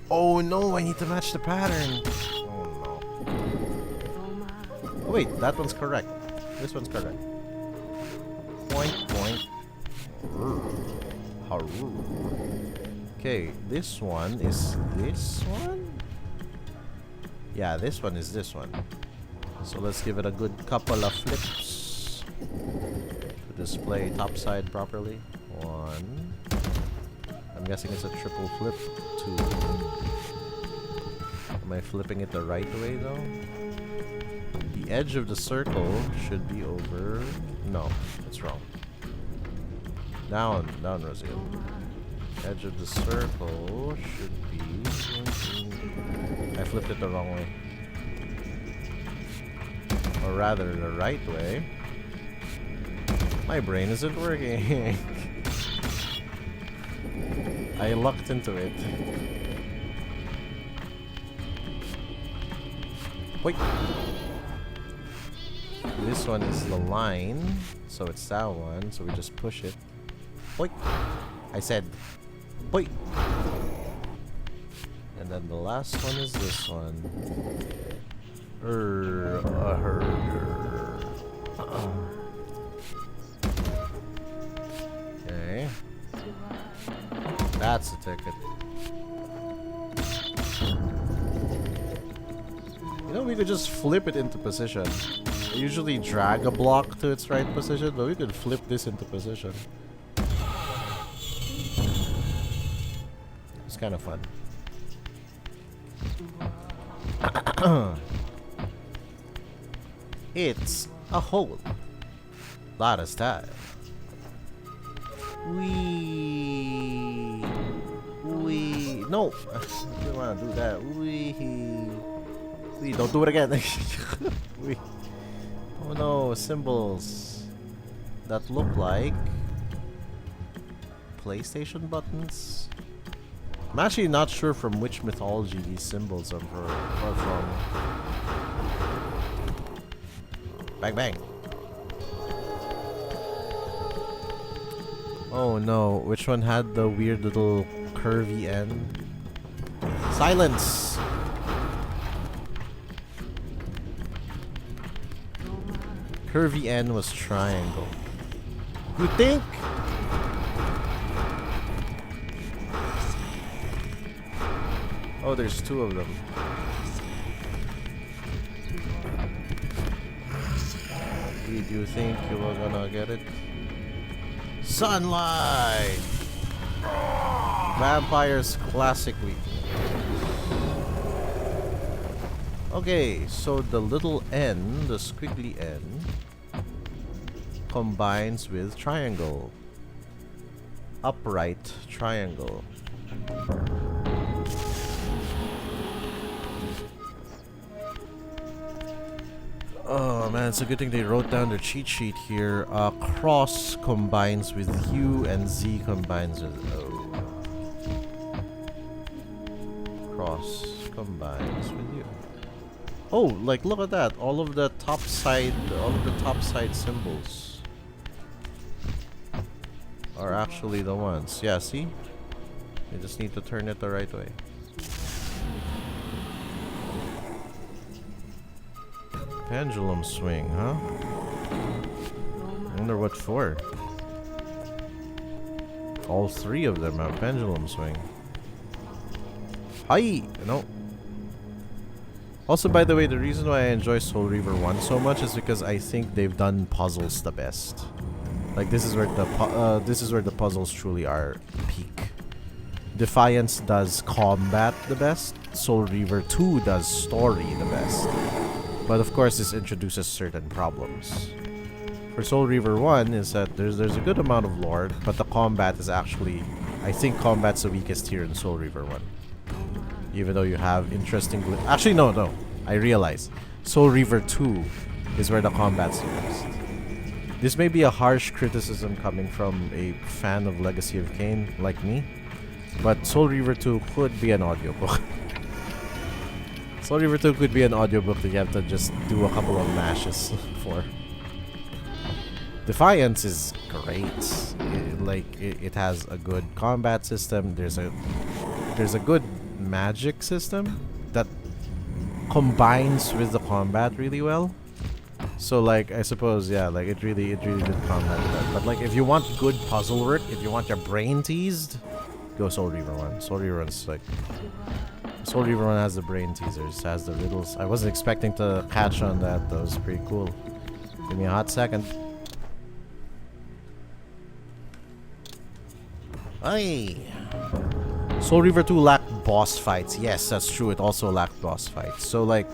oh no, I need to match the pattern. Oh no. Oh wait, that one's correct. This one's correct. Point, point. How rude. Okay, this one is this one? Yeah, this one is this one. So let's give it a good couple of flips to display topside properly. 1. I'm guessing it's a triple flip. 2. Am I flipping it the right way though? The edge of the circle should be over... No, that's wrong. Down, raziel. Edge of the circle should be... I flipped it the wrong way. Or rather, the right way. My brain isn't working. I lucked into it. Wait. This one is the line, so it's that one, so we just push it. Boink. I said, boink. And then the last one is this one. Okay. That's the ticket. You know, we could just flip it into position. I usually drag a block to its right position, but we could flip this into position. It's kind of fun. It's a whole lot of style. We no, I don't want to do that. We don't do it again. we oh no, symbols that look like PlayStation buttons. I'm actually not sure from which mythology these symbols are from. Bang bang. Oh no, which one had the weird little curvy end? Silence! Curvy end was triangle. You think? Oh, there's two of them. Did you think you were gonna get it? Sunlight! Vampire's classic week. Okay, so the little N, the squiggly N, combines with triangle. Upright triangle. Oh man, it's a good thing they wrote down the cheat sheet here. Cross combines with U and Z combines with O. Cross combines with U. Oh, like look at that! All of the top side symbols are actually the ones. Yeah, see? You just need to turn it the right way. Pendulum swing, huh? I wonder what for. All three of them have pendulum swing. Hi! No. Also, by the way, the reason why I enjoy Soul Reaver 1 so much is because I think they've done puzzles the best. Like this is where the puzzles truly are peak. Defiance does combat the best. Soul Reaver 2 does story the best. But of course, this introduces certain problems. For Soul Reaver 1 is that there's a good amount of lore, but the combat is actually, I think combat's the weakest here in Soul Reaver 1. Even though you have interesting... Actually, no. I realize. Soul Reaver 2 is where the combat's the best. This may be a harsh criticism coming from a fan of Legacy of Kain, like me. But Soul Reaver 2 could be an audiobook. Soul Reaver 2 could be an audiobook that you have to just do a couple of mashes for. Defiance is great. It has a good combat system. There's a good magic system that combines with the combat really well. So like I suppose it really did combat well. But like if you want good puzzle work, if you want your brain teased, go Soul Reaver 1. Soul Reaver 1's like Soul Reaver 1 has the brain teasers, has the riddles. I wasn't expecting to catch on that. That was pretty cool. Give me a hot second. Aye. Soul Reaver 2 lacked boss fights. Yes, that's true. It also lacked boss fights. So like,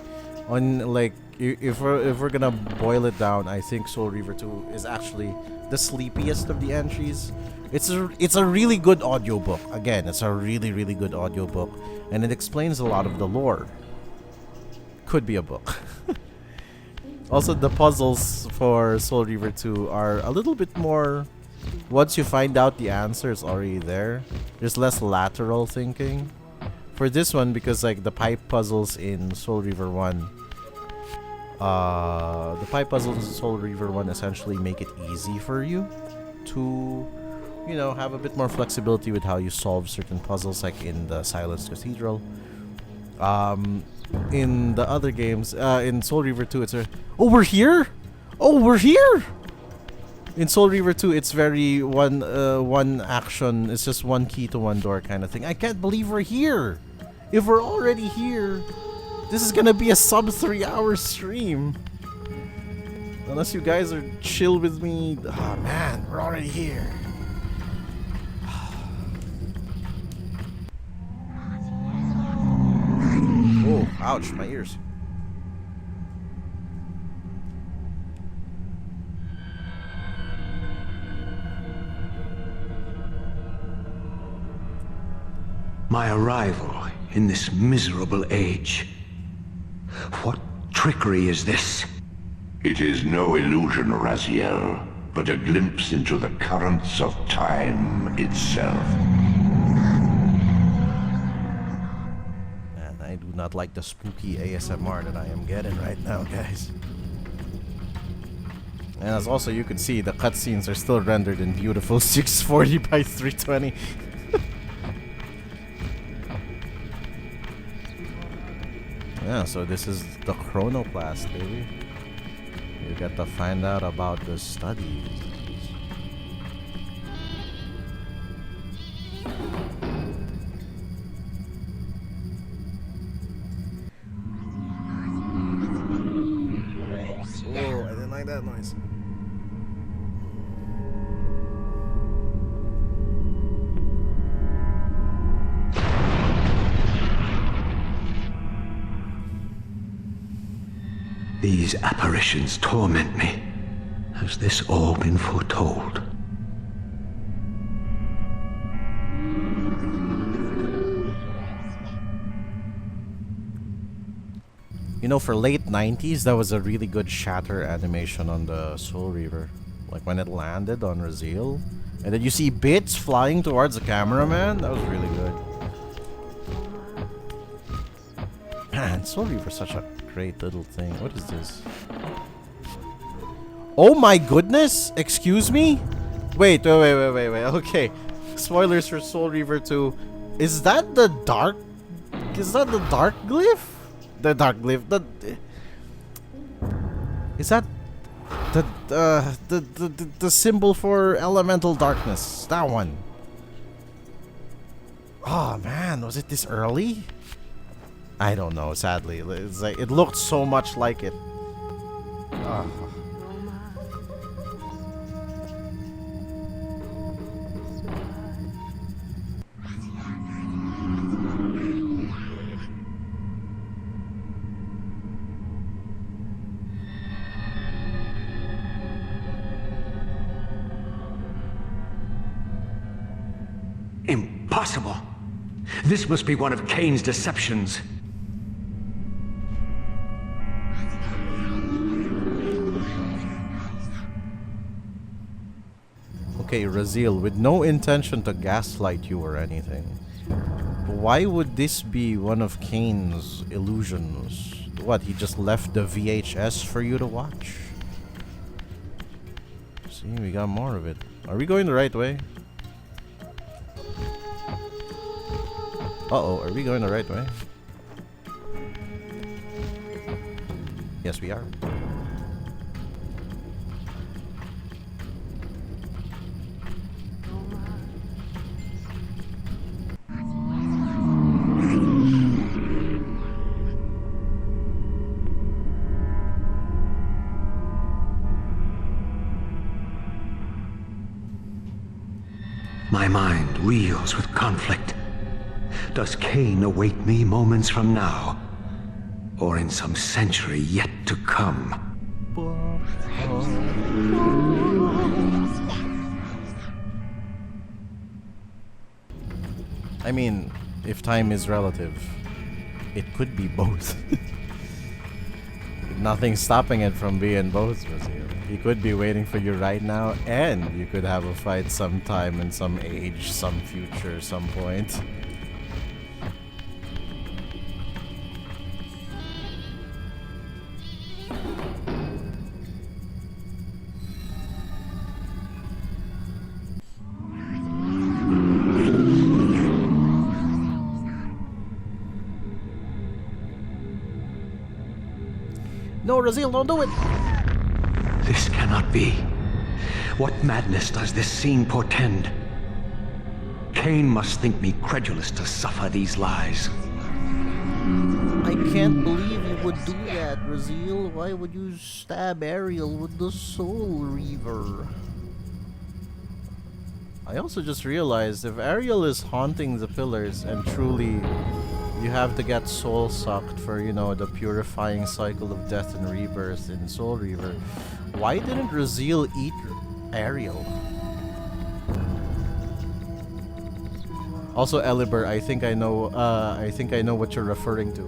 if we're gonna boil it down, I think Soul Reaver 2 is actually the sleepiest of the entries. It's a really good audiobook. Again, it's a really good audiobook, and it explains a lot of the lore. Could be a book. Also, the puzzles for Soul Reaver 2 are a little bit more... Once you find out the answer, it's already there. There's less lateral thinking. For this one, because like the pipe puzzles in Soul Reaver 1, the pipe puzzles in Soul Reaver 1 essentially make it easy for you to, you know, have a bit more flexibility with how you solve certain puzzles, like in the Silenced Cathedral. In the other games, in Soul Reaver 2, it's oh, we're here! Oh, we're here! In Soul Reaver 2, it's very one action. It's just one key to one door kind of thing. I can't believe we're here. If we're already here, this is gonna be a sub 3-hour stream. Unless you guys are chill with me. Oh man, we're already here. Oh, ouch, my ears. My arrival in this miserable age. What trickery is this? It is no illusion, Raziel, but a glimpse into the currents of time itself. Man, I do not like the spooky ASMR that I am getting right now, guys. And as also you can see, the cutscenes are still rendered in beautiful 640 by 320. Yeah, so this is the chronoplast, baby. You get to find out about the studies. Oh, I didn't like that noise. These apparitions torment me. Has this all been foretold? You know, for late 90s, that was a really good shatter animation on the Soul Reaver. Like when it landed on Raziel. And then you see bits flying towards the cameraman. That was really good. Man, Soul Reaver's such a great little thing. What is this? Oh my goodness! Excuse me? Wait. Okay. Spoilers for Soul Reaver 2. Is that the dark... Is that the dark glyph? The dark glyph. Is that the symbol for elemental darkness? That one. Oh man, was it this early? I don't know. Sadly, it's like it looked so much like it. Oh. Impossible! This must be one of Kain's deceptions. Okay, Raziel, with no intention to gaslight you or anything, why would this be one of Kain's illusions? What, he just left the VHS for you to watch? See, we got more of it. Are we going the right way? Uh-oh, are we going the right way? Yes, we are. My mind reels with conflict. Does Kain await me moments from now? Or in some century yet to come? I mean, if time is relative, it could be both. Nothing's stopping it from being both, Raziel. He could be waiting for you right now, and you could have a fight sometime in some age, some future, some point. No, Raziel, don't do it! This cannot be. What madness does this scene portend? Kain must think me credulous to suffer these lies. I can't believe you would do that, Raziel. Why would you stab Ariel with the Soul Reaver? I also just realized if Ariel is haunting the pillars and truly you have to get soul sucked for, you know, the purifying cycle of death and rebirth in Soul Reaver, why didn't Raziel eat Ariel? Also, Eliber, I think I know. I think I know what you're referring to,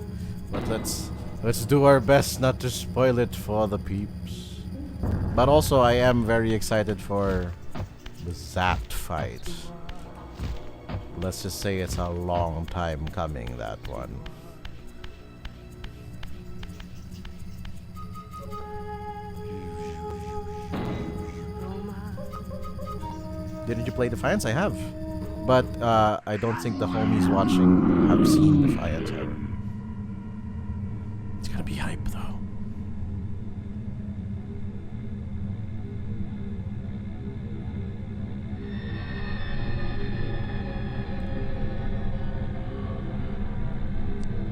but let's do our best not to spoil it for the peeps. But also, I am very excited for the Zat fight. Let's just say it's a long time coming, that one. Didn't you play Defiance? I have. But I don't think the homies watching have seen Defiance ever. It's gonna be hype though.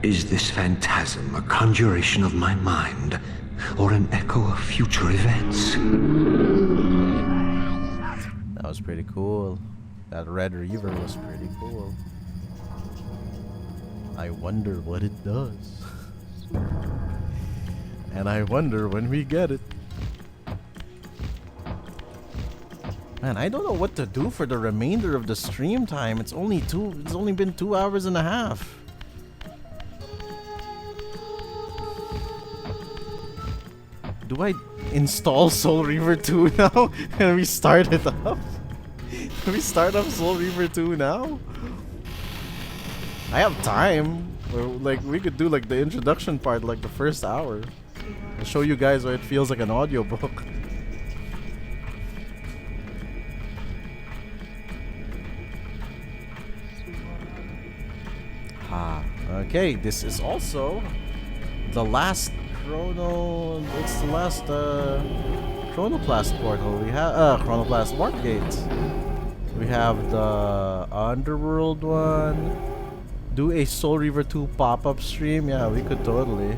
Is this phantasm a conjuration of my mind, or an echo of future events? That was pretty cool. That Red Reaver was pretty cool. I wonder what it does. And I wonder when we get it. Man, I don't know what to do for the remainder of the stream time. It's only been 2 hours and a half. Do I install Soul Reaver 2 now? Can we start it up? Can we start up Soul Reaver 2 now? I have time. Or, like, we could do like the introduction part, like the first hour. I'll show you guys what it feels like an audiobook. Okay, this is also the last it's the last Chronoplast portal. We have Chronoplast Warp Gate. We have the Underworld one. Do a Soul Reaver 2 pop-up stream. Yeah, we could totally.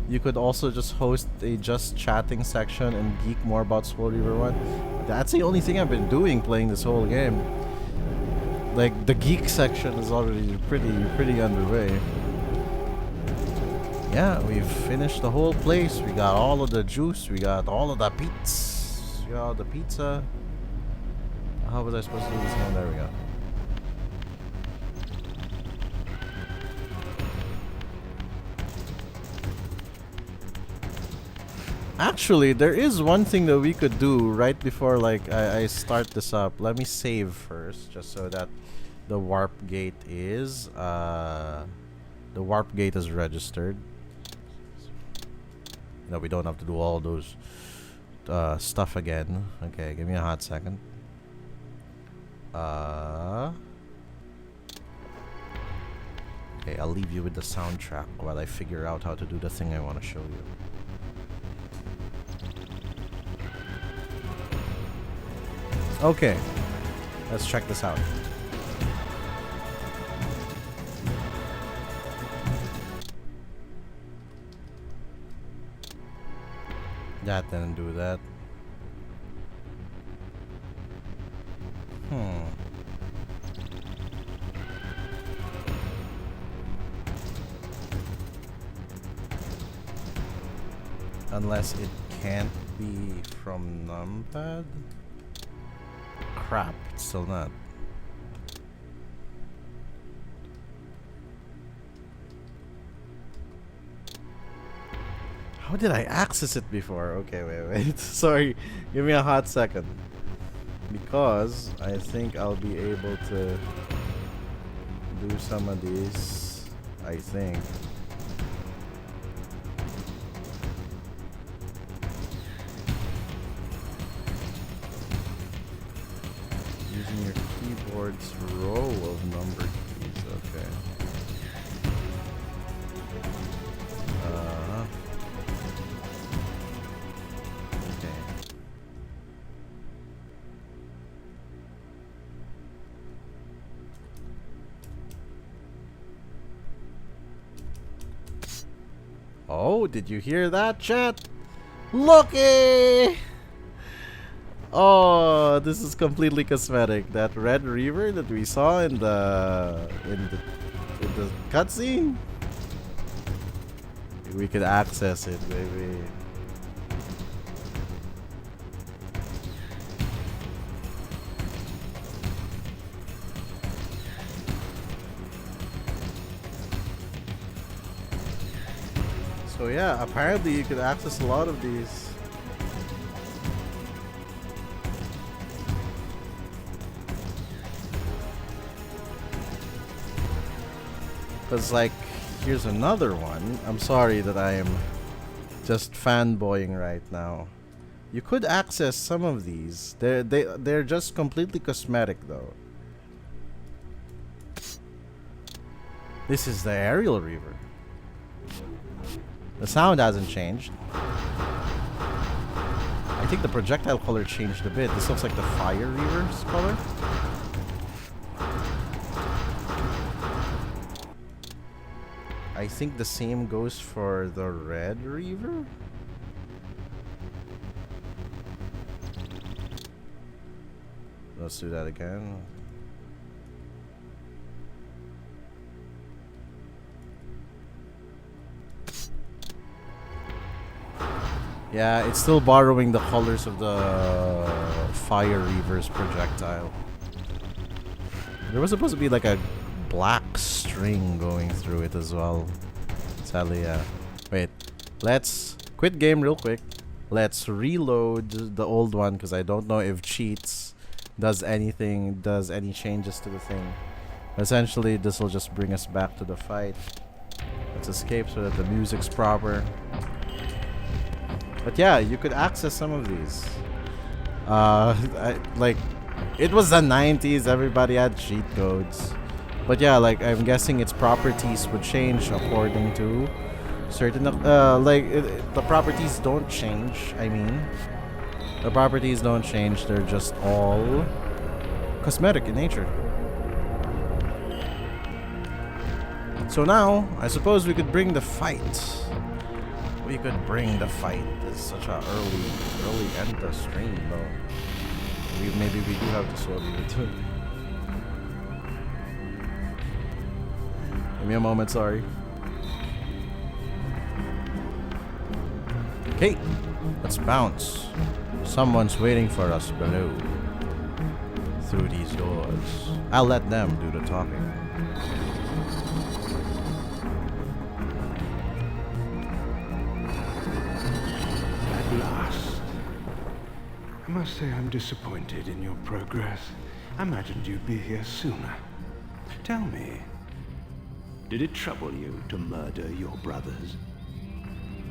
You could also just host a just chatting section and geek more about Soul Reaver 1. That's the only thing I've been doing playing this whole game. Like, the geek section is already pretty underway. Yeah, we've finished the whole place. We got all of the juice. We got all of the pizza. We got all the pizza. How was I supposed to do this now? There we go. Actually, there is one thing that we could do right before like I start this up. Let me save first, just so that the warp gate is registered. No, we don't have to do all those stuff again. Okay, give me a hot second. Okay, I'll leave you with the soundtrack while I figure out how to do the thing I want to show you. Okay, let's check this out. That didn't do that. Unless it can't be from numpad. Crap, it's still not. How did I access it before? Okay, wait. Sorry, give me a hot second. Because I think I'll be able to do some of these. I think. Using your keyboard's row of number keys. Okay. Oh, did you hear that, chat? Looky! Oh, this is completely cosmetic. That Red Reaver that we saw in the cutscene, we could access it, baby. So yeah, apparently you could access a lot of these. Cause like, here's another one. I'm sorry that I am just fanboying right now. You could access some of these. They're just completely cosmetic though. This is the aerial reaver. The sound hasn't changed. I think the projectile color changed a bit. This looks like the fire reaver's color. I think the same goes for the red reaver. Let's do that again. Yeah, it's still borrowing the colors of the fire reaver's projectile. There was supposed to be like a black string going through it as well. Sadly, yeah. Wait, let's quit game real quick. Let's reload the old one because I don't know if cheats does any changes to the thing. Essentially, this will just bring us back to the fight. Let's escape so that the music's proper. But yeah, you could access some of these. Like, it was the 90s, everybody had cheat codes. But yeah, like, I'm guessing its properties would change according to certain, the properties don't change, I mean. The properties don't change, they're just all cosmetic in nature. So now, I suppose we could bring the fight. We could bring the fight. It's such a early end the stream though. Maybe we do have to SOUL REAVER too. Give me a moment, sorry. Okay, let's bounce. Someone's waiting for us below. Through these doors. I'll let them do the talking. At last. I must say I'm disappointed in your progress. I imagined you'd be here sooner. Tell me, did it trouble you to murder your brothers?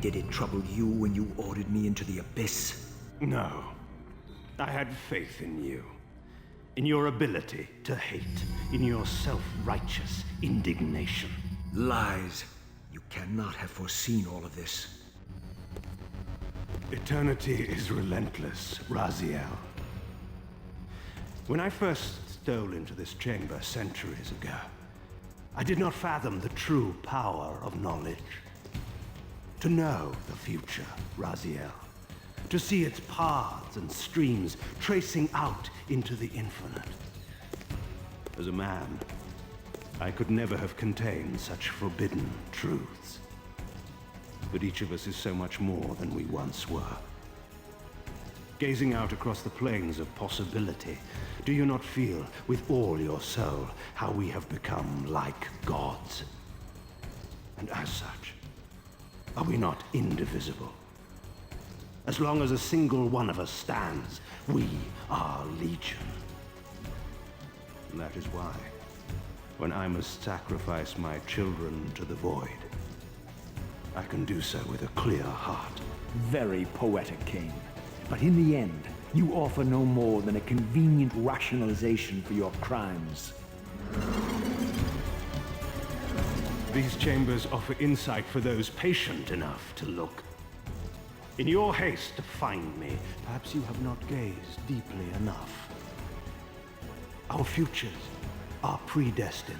Did it trouble you when you ordered me into the abyss? No. I had faith in you. In your ability to hate. In your self-righteous indignation. Lies. You cannot have foreseen all of this. Eternity is relentless, Raziel. When I first stole into this chamber centuries ago, I did not fathom the true power of knowledge. To know the future, Raziel. To see its paths and streams tracing out into the infinite. As a man, I could never have contained such forbidden truths. But each of us is so much more than we once were. Gazing out across the plains of possibility, do you not feel with all your soul how we have become like gods? And as such, are we not indivisible? As long as a single one of us stands, we are legion. And that is why, when I must sacrifice my children to the void, I can do so with a clear heart. Very poetic, Kain. But in the end, you offer no more than a convenient rationalization for your crimes. These chambers offer insight for those patient enough to look. In your haste to find me, perhaps you have not gazed deeply enough. Our futures are predestined.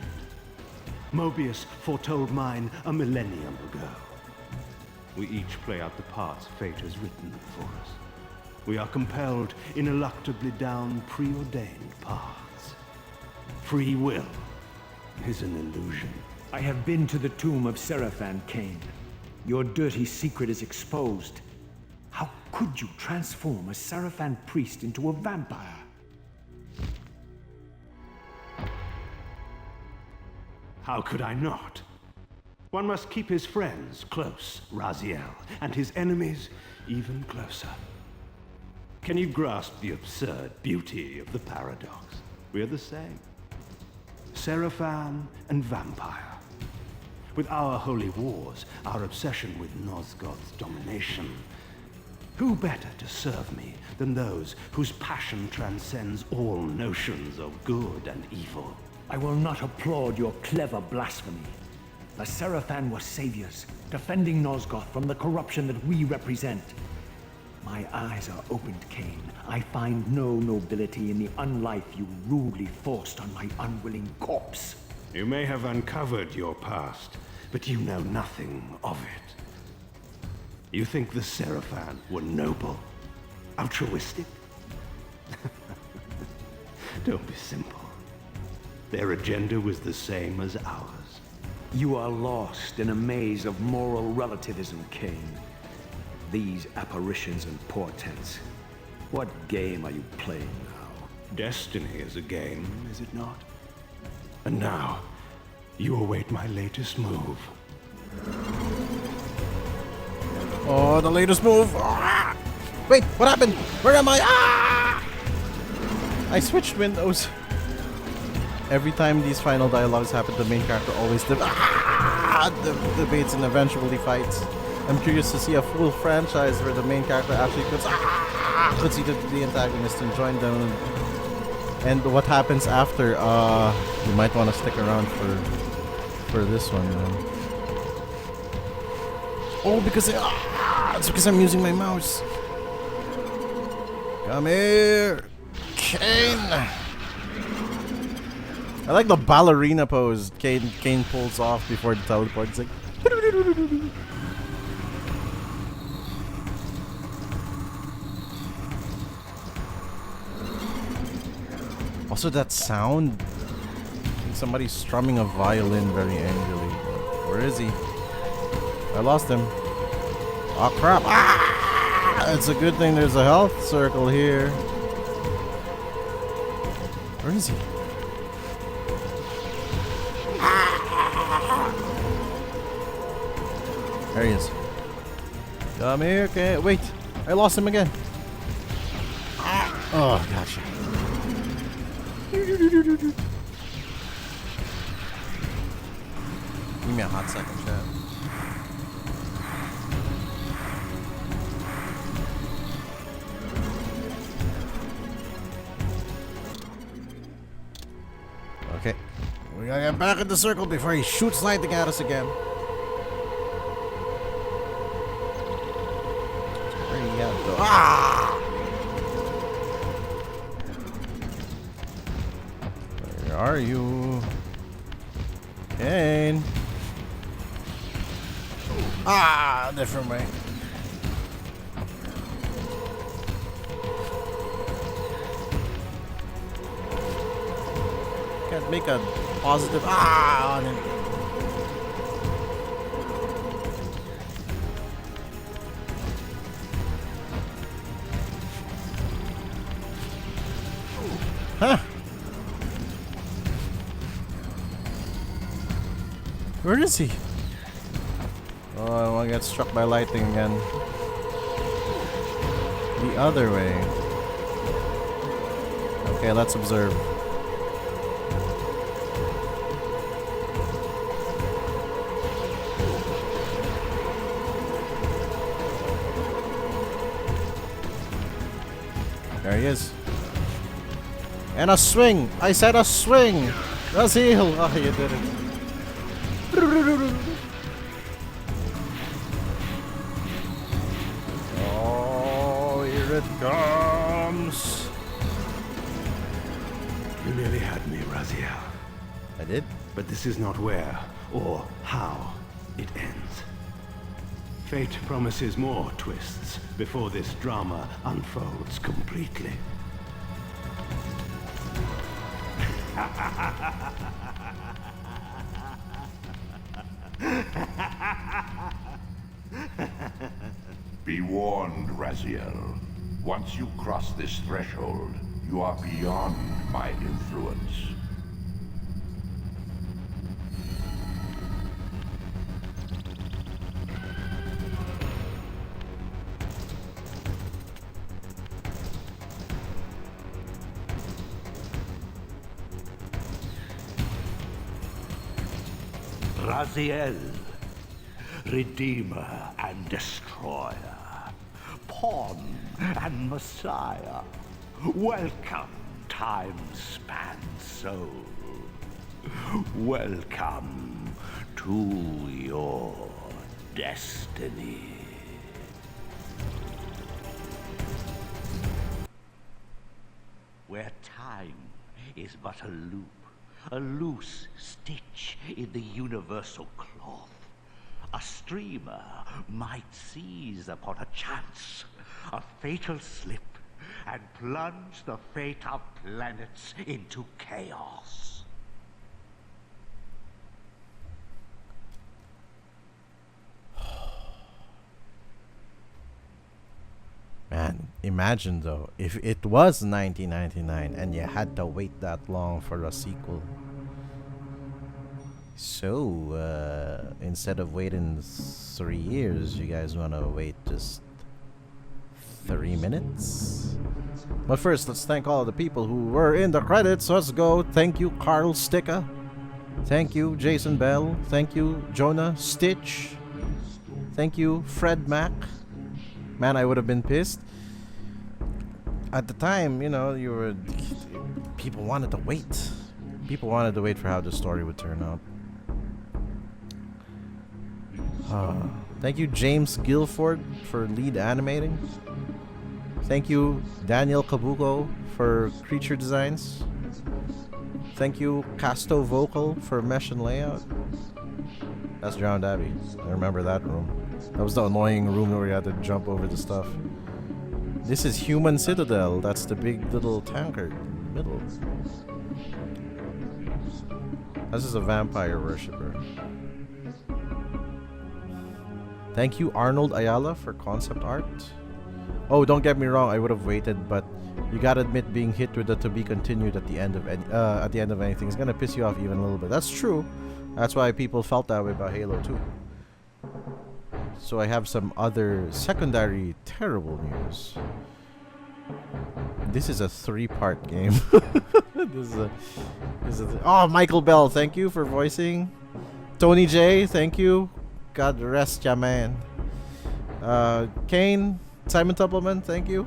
Mobius foretold mine a millennium ago. We each play out the parts fate has written for us. We are compelled ineluctably down preordained paths. Free will is an illusion. I have been to the tomb of Seraphan, Kain. Your dirty secret is exposed. How could you transform a Seraphan priest into a vampire? How could I not? One must keep his friends close, Raziel, and his enemies even closer. Can you grasp the absurd beauty of the paradox? We're the same. Seraphan and vampire. With our holy wars, our obsession with Nosgoth's domination, who better to serve me than those whose passion transcends all notions of good and evil? I will not applaud your clever blasphemy. The Seraphan were saviors, defending Nosgoth from the corruption that we represent. My eyes are opened, Kain. I find no nobility in the unlife you rudely forced on my unwilling corpse. You may have uncovered your past, but you know nothing of it. You think the Seraphan were noble, altruistic? Don't be simple. Their agenda was the same as ours. You are lost in a maze of moral relativism, Kain. These apparitions and portents. What game are you playing now? Destiny is a game, is it not? And now, you await my latest move. Oh, the latest move! Ah! Wait, what happened? Where am I? Ah! I switched windows. Every time these final dialogues happen, the main character always debates and eventually fights. I'm curious to see a full franchise where the main character actually puts either the antagonist and join them. And what happens after? You might want to stick around for this one. Oh, because it's because I'm using my mouse. Come here, Kain. I like the ballerina pose Kain pulls off before the teleport. It's like. Also, that sound. Like somebody's strumming a violin very angrily. Where is he? I lost him. Oh crap! Ah! It's a good thing there's a health circle here. Where is he? There he is. Come here, okay. Wait, I lost him again. Oh, gotcha. Give me a hot second, chat. Okay. We gotta get back in the circle before he shoots lightning at us again. Where you gotta go? Ah! Where are you? Kain. Ah, different way. Can't make a positive on it. Huh? Where is he? Oh, I want to get struck by lightning again. The other way. Okay, let's observe. There he is. And a swing! I said a swing! Raziel! Oh, you did it. Oh, here it comes! You nearly had me, Raziel. I did? But this is not where or how it ends. Fate promises more twists before this drama unfolds completely. Be warned, Raziel. Once you cross this threshold, you are beyond my influence. Raziel, Redeemer and Destroyer, Pawn and Messiah. Welcome, time-span soul. Welcome to your destiny. Where time is but a loop, a loose stitch in the universal cloth, a streamer might seize upon a chance, a fatal slip, and plunge the fate of planets into chaos. Man, imagine though, if it was 1999 and you had to wait that long for a sequel. So, instead of waiting 3 years, you guys want to wait just 3 minutes? But first, let's thank all the people who were in the credits. Let's go. Thank you, Carl Sticka. Thank you, Jason Bell. Thank you, Jonah Stitch. Thank you, Fred Mack. Man, I would have been pissed. At the time, you know, people wanted to wait. People wanted to wait for how the story would turn out. Thank you, James Guilford, for lead animating. Thank you, Daniel Kabuko, for creature designs. Thank you, Casto Vocal, for mesh and layout. That's Drowned Abbey. I remember that room. That was the annoying room where you had to jump over the stuff. This is Human Citadel. That's the big little tanker in the middle. This is a vampire worshipper. Thank you, Arnold Ayala, for concept art. Oh, don't get me wrong, I would have waited, but you gotta admit being hit with the to be continued at the end of anything is gonna piss you off even a little bit. That's true. That's why people felt that way about Halo 2. So I have some other secondary terrible news. This is a 3-part game. Oh, Michael Bell, thank you for voicing. Tony J, thank you. God rest ya, man. Kain, Simon Tuppleman, thank you.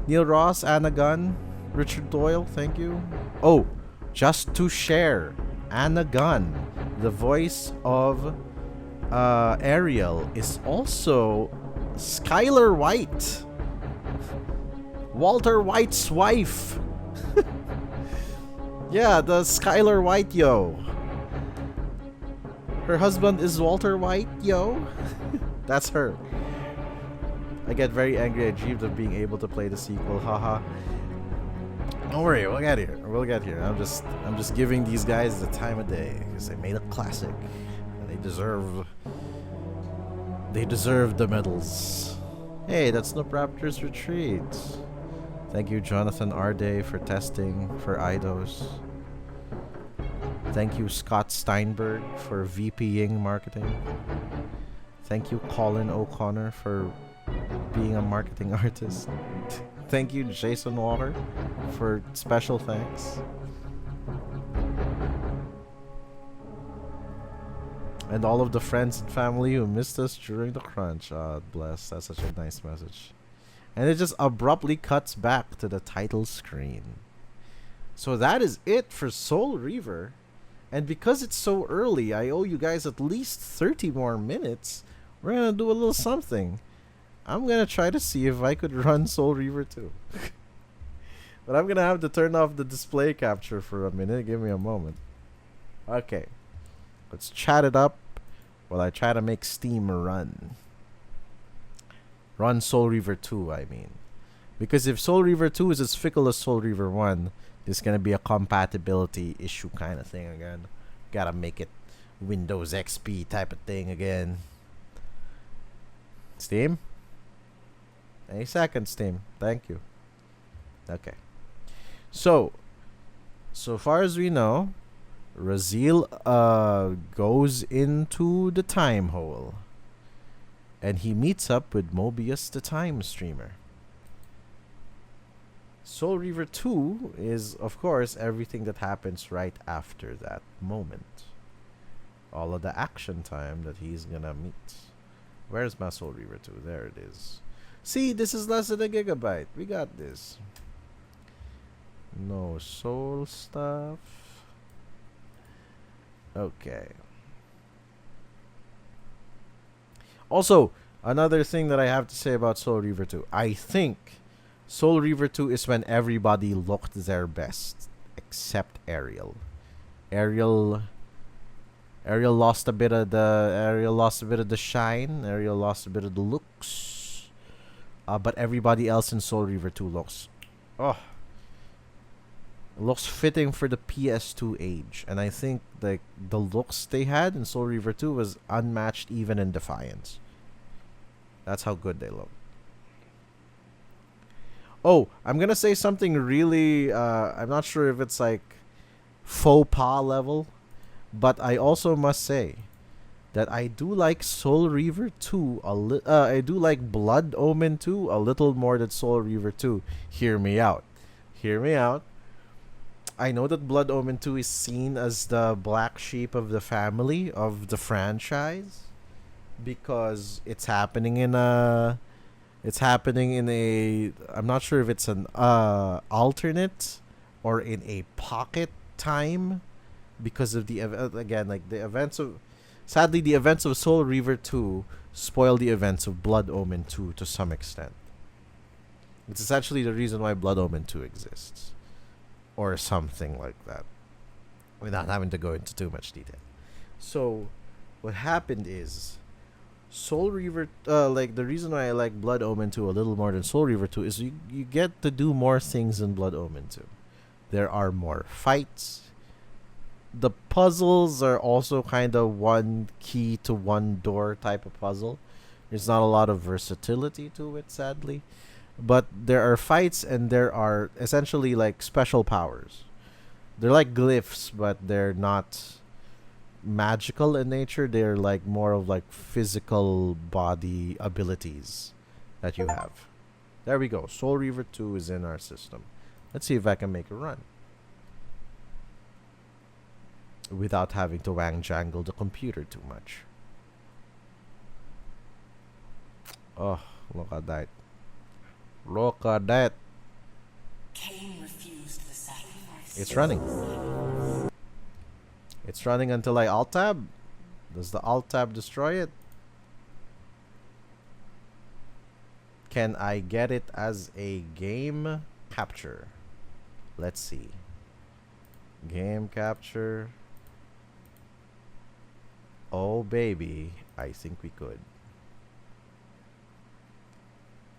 Neil Ross, Anna Gunn, Richard Doyle, thank you. Oh, just to share, Anna Gunn, the voice of Ariel, is also Skylar White, Walter White's wife. Yeah, the Skylar White, yo. Her husband is Walter White, yo. That's her. I get very angry. I dreamed of being able to play the sequel. Haha. Don't worry, we'll get here. We'll get here. I'm just giving these guys the time of day because they made a classic, and they deserve the medals. Hey, that's Snoop Raptor's Retreat. Thank you, Jonathan Arday, for testing for IDOS. Thank you, Scott Steinberg, for VPing marketing. Thank you, Colin O'Connor, for being a marketing artist. Thank you, Jason Walker, for special thanks. And all of the friends and family who missed us during the crunch. God bless. That's such a nice message. And it just abruptly cuts back to the title screen. So that is it for Soul Reaver. And because it's so early, I owe you guys at least 30 more minutes. We're going to do a little something. I'm going to try to see if I could run Soul Reaver 2. But I'm going to have to turn off the display capture for a minute. Give me a moment. Okay. Let's chat it up while I try to make Steam run. Run Soul Reaver 2, I mean. Because if Soul Reaver 2 is as fickle as Soul Reaver 1, this is going to be a compatibility issue kind of thing again. Gotta make it Windows XP type of thing again. Steam? Any second, Steam. Thank you. Okay. So far as we know, Raziel goes into the time hole. And he meets up with Mobius the Time Streamer. Soul Reaver 2 is, of course, everything that happens right after that moment. all of the action time that he's gonna meet. Where's my Soul Reaver 2? There it is. See, this is less than a gigabyte. We got this. No soul stuff. Okay. Also, another thing that I have to say about Soul Reaver 2. I think Soul Reaver 2 is when everybody looked their best. Except Ariel. Ariel lost a bit of the shine. Ariel lost a bit of the looks. But everybody else in Soul Reaver 2 looks fitting for the PS2 age. And I think like the looks they had in Soul Reaver 2 was unmatched even in Defiance. That's how good they look. Oh, I'm gonna say something really I'm not sure if it's like faux pas level, but I also must say that I do like Soul Reaver 2 I do like Blood Omen 2 a little more than Soul Reaver 2. Hear me out. I know that Blood Omen 2 is seen as the black sheep of the family of the franchise because it's happening in a I'm not sure if it's an alternate or in a pocket time because of the events of Soul Reaver 2 spoil the events of Blood Omen 2 to some extent. It's essentially the reason why Blood Omen 2 exists. Or something like that. Without having to go into too much detail. So, what happened is Soul Reaver, the reason why I like Blood Omen 2 a little more than Soul Reaver 2 is you get to do more things in Blood Omen 2. There are more fights. The puzzles are also kind of one key to one door type of puzzle. There's not a lot of versatility to it, sadly. But there are fights and there are essentially like special powers. They're like glyphs, but they're not magical in nature. They're like more of like physical body abilities that you have. There we go. Soul Reaver 2 is in our system. Let's see if I can make a run without having to wang jangle the computer too much. Oh, look at that. Look at that. Kain refused the sacrifice. It's running. It's running until I alt tab. Does the alt tab destroy it? Can I get it as a game capture? Let's see. Game capture. Oh baby, I think we could.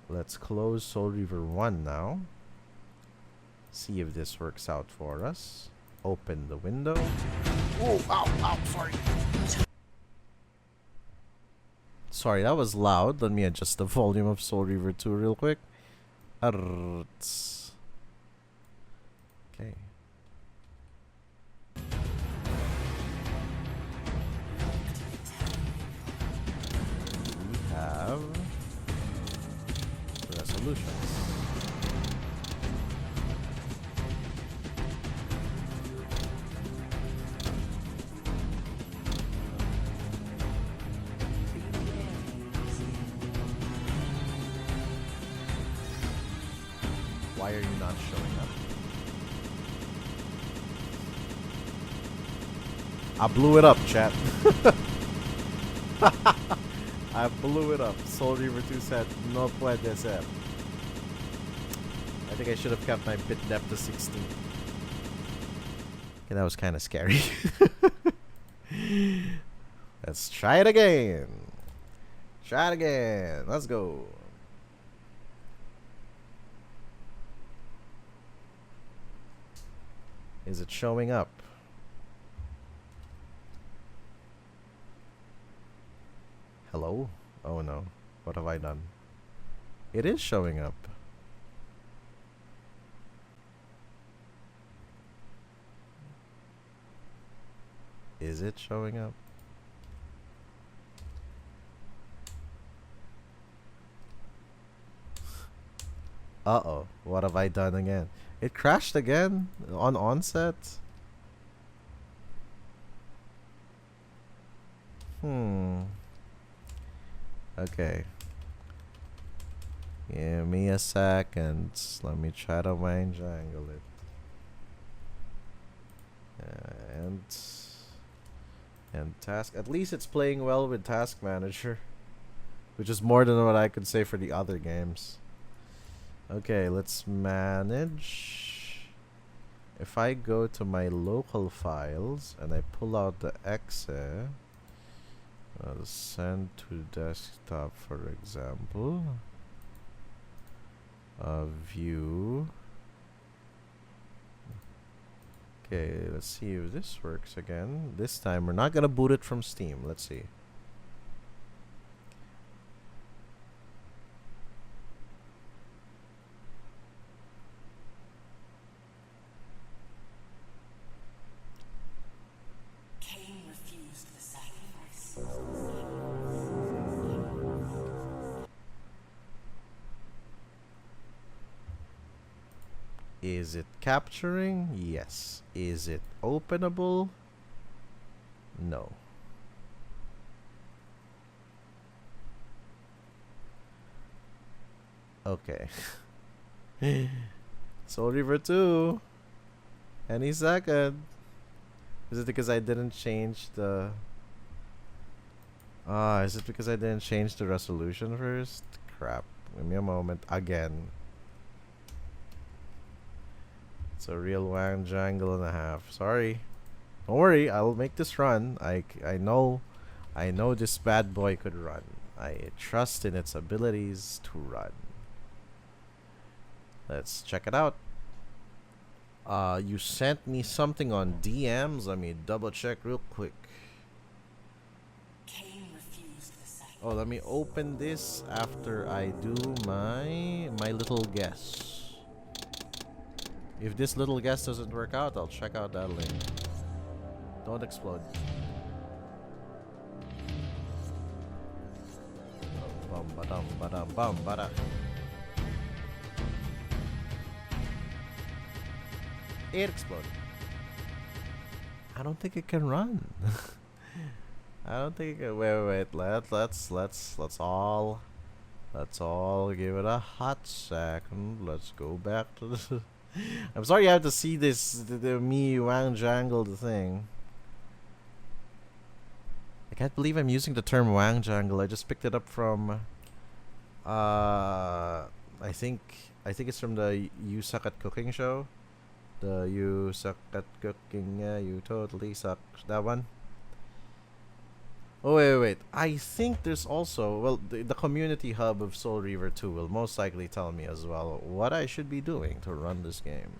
Let's close Soul Reaver 1 now. See if this works out for us. Open the window. Oh, ow, sorry. Sorry, that was loud. Let me adjust the volume of Soul Reaver 2 real quick. Okay. We have resolutions. Why are you not showing up? I blew it up, chat. I blew it up. Soul Reaver 2 said, no puede ser. I think I should have kept my bit depth to 16. Okay, that was kind of scary. Let's try it again. Let's go. Is it showing up? Hello? Oh no. What have I done? It is showing up. Is it showing up? Uh-oh. What have I done again? It crashed again on onset. Okay. Give me a second. Let me try to mind jangle it. And task. At least it's playing well with Task Manager, which is more than what I could say for the other games. Okay, let's manage. If I go to my local files and I pull out the exe, I'll send to desktop, for example. View. Okay, let's see if this works again. This time we're not gonna boot it from Steam. Let's see. Kain refused the sacrifice. Is it capturing? Yes. Is it openable? No. Okay. Soul Reaver 2. Any second. Is it because I didn't change the... is it because I didn't change the resolution first? Crap. Give me a moment. Again. It's a real wang jangle and a half. Sorry. Don't worry. I'll make this run. I know this bad boy could run. I trust in its abilities to run. Let's check it out. You sent me something on DMs. Let me double check real quick. Kain refused the sacrifice. Oh, let me open this after I do my little guess. If this little guess doesn't work out, I'll check out that link. Don't explode. Bum ba-dum ba-dum bum ba-da. It exploded. I don't think it can run. I don't think it can. Wait. Let's all give it a hot second. Let's go back to the. I'm sorry you have to see this, the me wang jangled thing. I can't believe I'm using the term wang jangle. I just picked it up from I think it's from the You Suck at Cooking show. The You Suck at Cooking, yeah, you totally suck. That one. Oh wait. I think there's also, well, the community hub of Soul Reaver 2 will most likely tell me as well what I should be doing to run this game.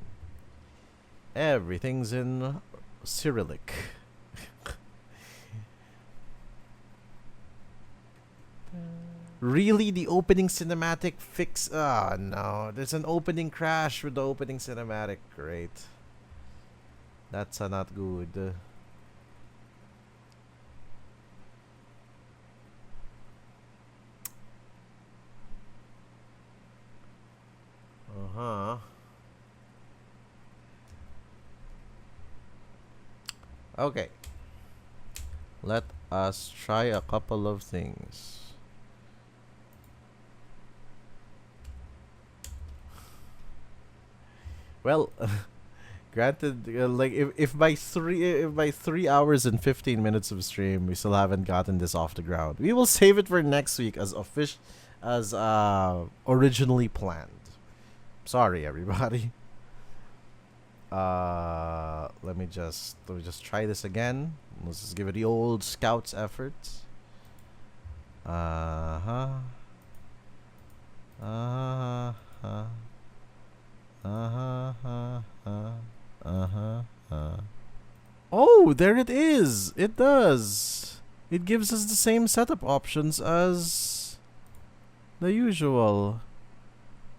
Everything's in Cyrillic. Really, the opening cinematic fix? Ah, no. There's an opening crash with the opening cinematic. Great. That's not good. Okay. Let us try a couple of things. Well, granted, like if by 3 hours and 15 minutes of stream we still haven't gotten this off the ground, we will save it for next week as originally planned. Sorry, everybody. Let me just try this again. Let's just give it the old scouts effort. Oh, there it is. It does. It gives us the same setup options as the usual.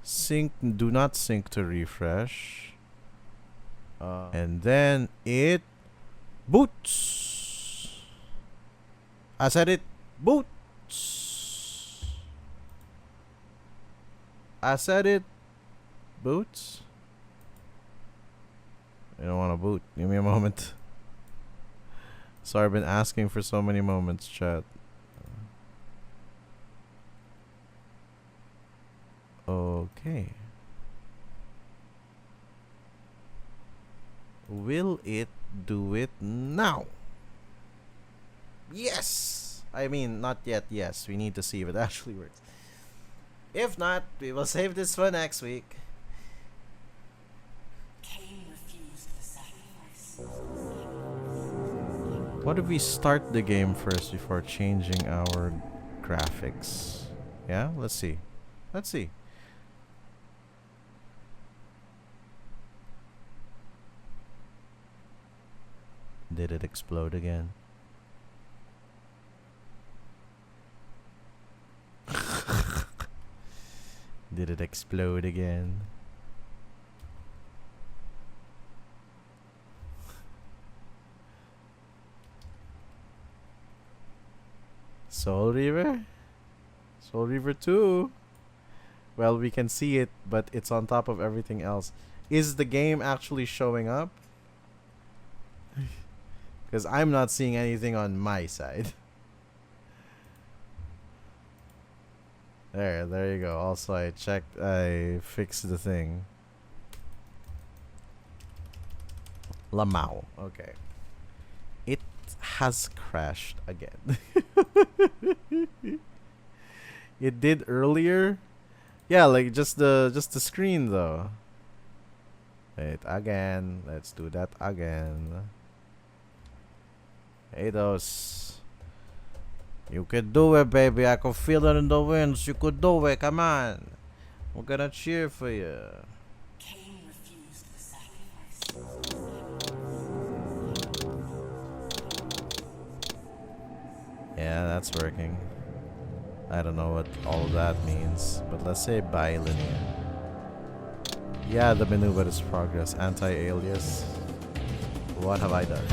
Do not sync to refresh. And then it boots. I said it boots. I said it boots. I don't want to boot. Give me a moment. Sorry, I've been asking for so many moments, chat. Okay. Will it do it now? Yes! I mean, not yet, yes. We need to see if it actually works. If not, we will save this for next week. Kain refused the sacrifice. What if we start the game first before changing our graphics? Yeah, let's see. Let's see. Did it explode again? Did it explode again? Soul Reaver? Soul Reaver 2? Well, we can see it, but it's on top of everything else. Is the game actually showing up? Because I'm not seeing anything on my side. There you go. Also, I fixed the thing. Lamau. Okay. It has crashed again. It did earlier. Yeah, like just the screen though. Wait, again. Let's do that again. Hey, those. You could do it, baby. I can feel it in the winds. You could do it. Come on. We're gonna cheer for you. Kain refused the sacrifice. Yeah, that's working. I don't know what all of that means, but let's say bilinear. Yeah, the menu, but it's progress. Anti-alias. What have I done?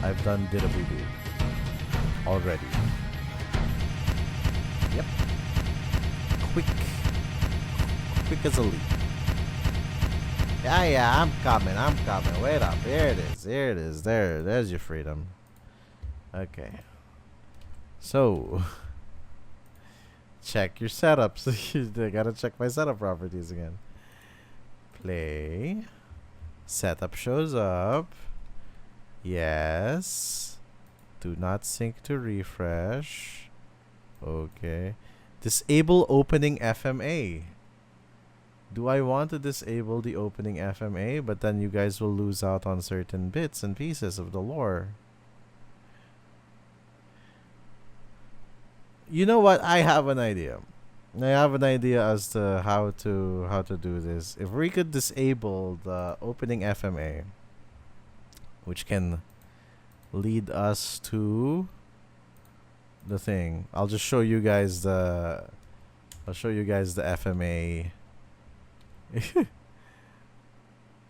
I've done did-a-boo-boo already. Yep. Quick as a leap. Yeah, I'm coming. Wait up. Here it is. There's your freedom. Okay. So, check your setups. I gotta check my setup properties again. Play. Setup shows up. Yes. Do not sync to refresh. Okay. Disable opening FMA. Do I want to disable the opening FMA? But then you guys will lose out on certain bits and pieces of the lore. You know what? I have an idea. I have an idea as to how to do this. If we could disable the opening FMA, which can lead us to the thing. I'll just show you guys the FMA.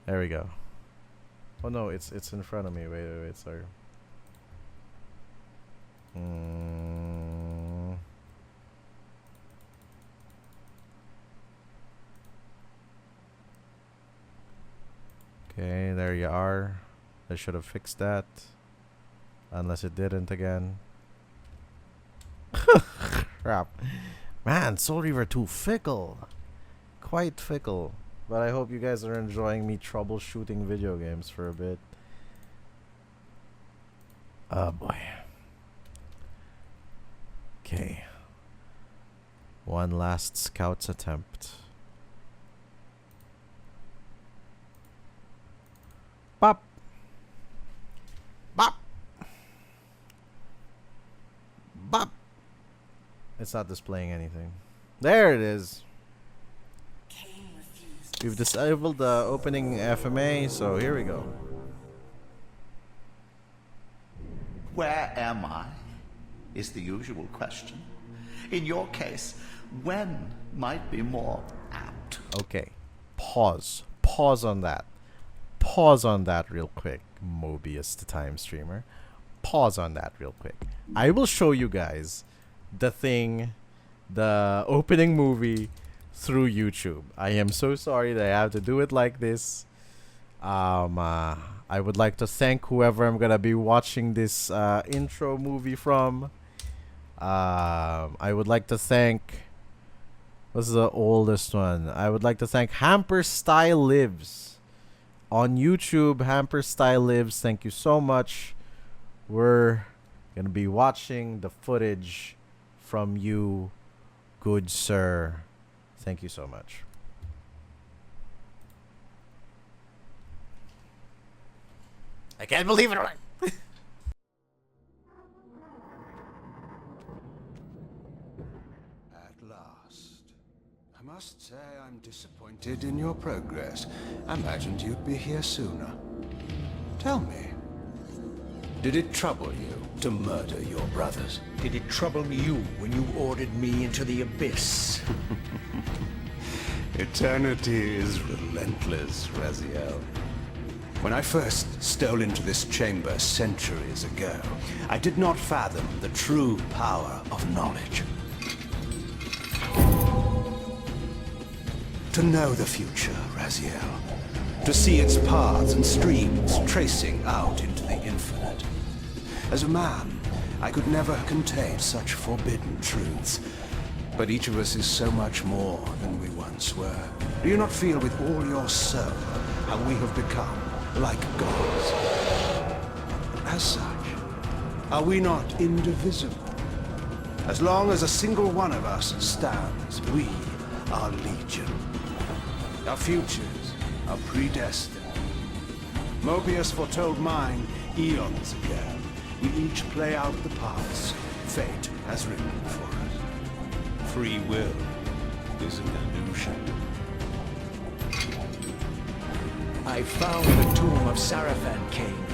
There we go. Oh no, it's in front of me. Wait, sorry. Okay, there you are. I should have fixed that. Unless it didn't again. Crap. Man, Soul Reaver 2 fickle. Quite fickle. But I hope you guys are enjoying me troubleshooting video games for a bit. Oh boy. Okay. One last scout's attempt. Bop. Bop. Bop. It's not displaying anything. There it is. Kain refused. We've disabled the opening FMA, so here we go. Where am I? Is the usual question. In your case, when might be more apt. Okay. Pause. Pause on that. Pause on that real quick, Mobius the Time Streamer. Pause on that real quick. I will show you guys the thing, the opening movie through YouTube. I am so sorry that I have to do it like this. I would like to thank whoever I'm gonna be watching this intro movie from. I would like to thank. What's the oldest one? I would like to thank Hamper Style Lives on YouTube. Hamper Style Lives, thank you so much. We're gonna be watching the footage from you, good sir. Thank you so much. I can't believe it. At last. I must say I'm disappointed in your progress. I imagined you'd be here sooner. Tell me, did it trouble you to murder your brothers? Did it trouble you when you ordered me into the abyss? Eternity is relentless, Raziel. When I first stole into this chamber centuries ago, I did not fathom the true power of knowledge. To know the future, Raziel. To see its paths and streams tracing out into the infinite. As a man, I could never contain such forbidden truths. But each of us is so much more than we once were. Do you not feel with all your soul how we have become like gods? As such, are we not indivisible? As long as a single one of us stands, we are legion. Our futures are predestined. Mobius foretold mine eons ago. We each play out the parts fate has written for us. Free will is an illusion. I found the tomb of Sarafan, Kain.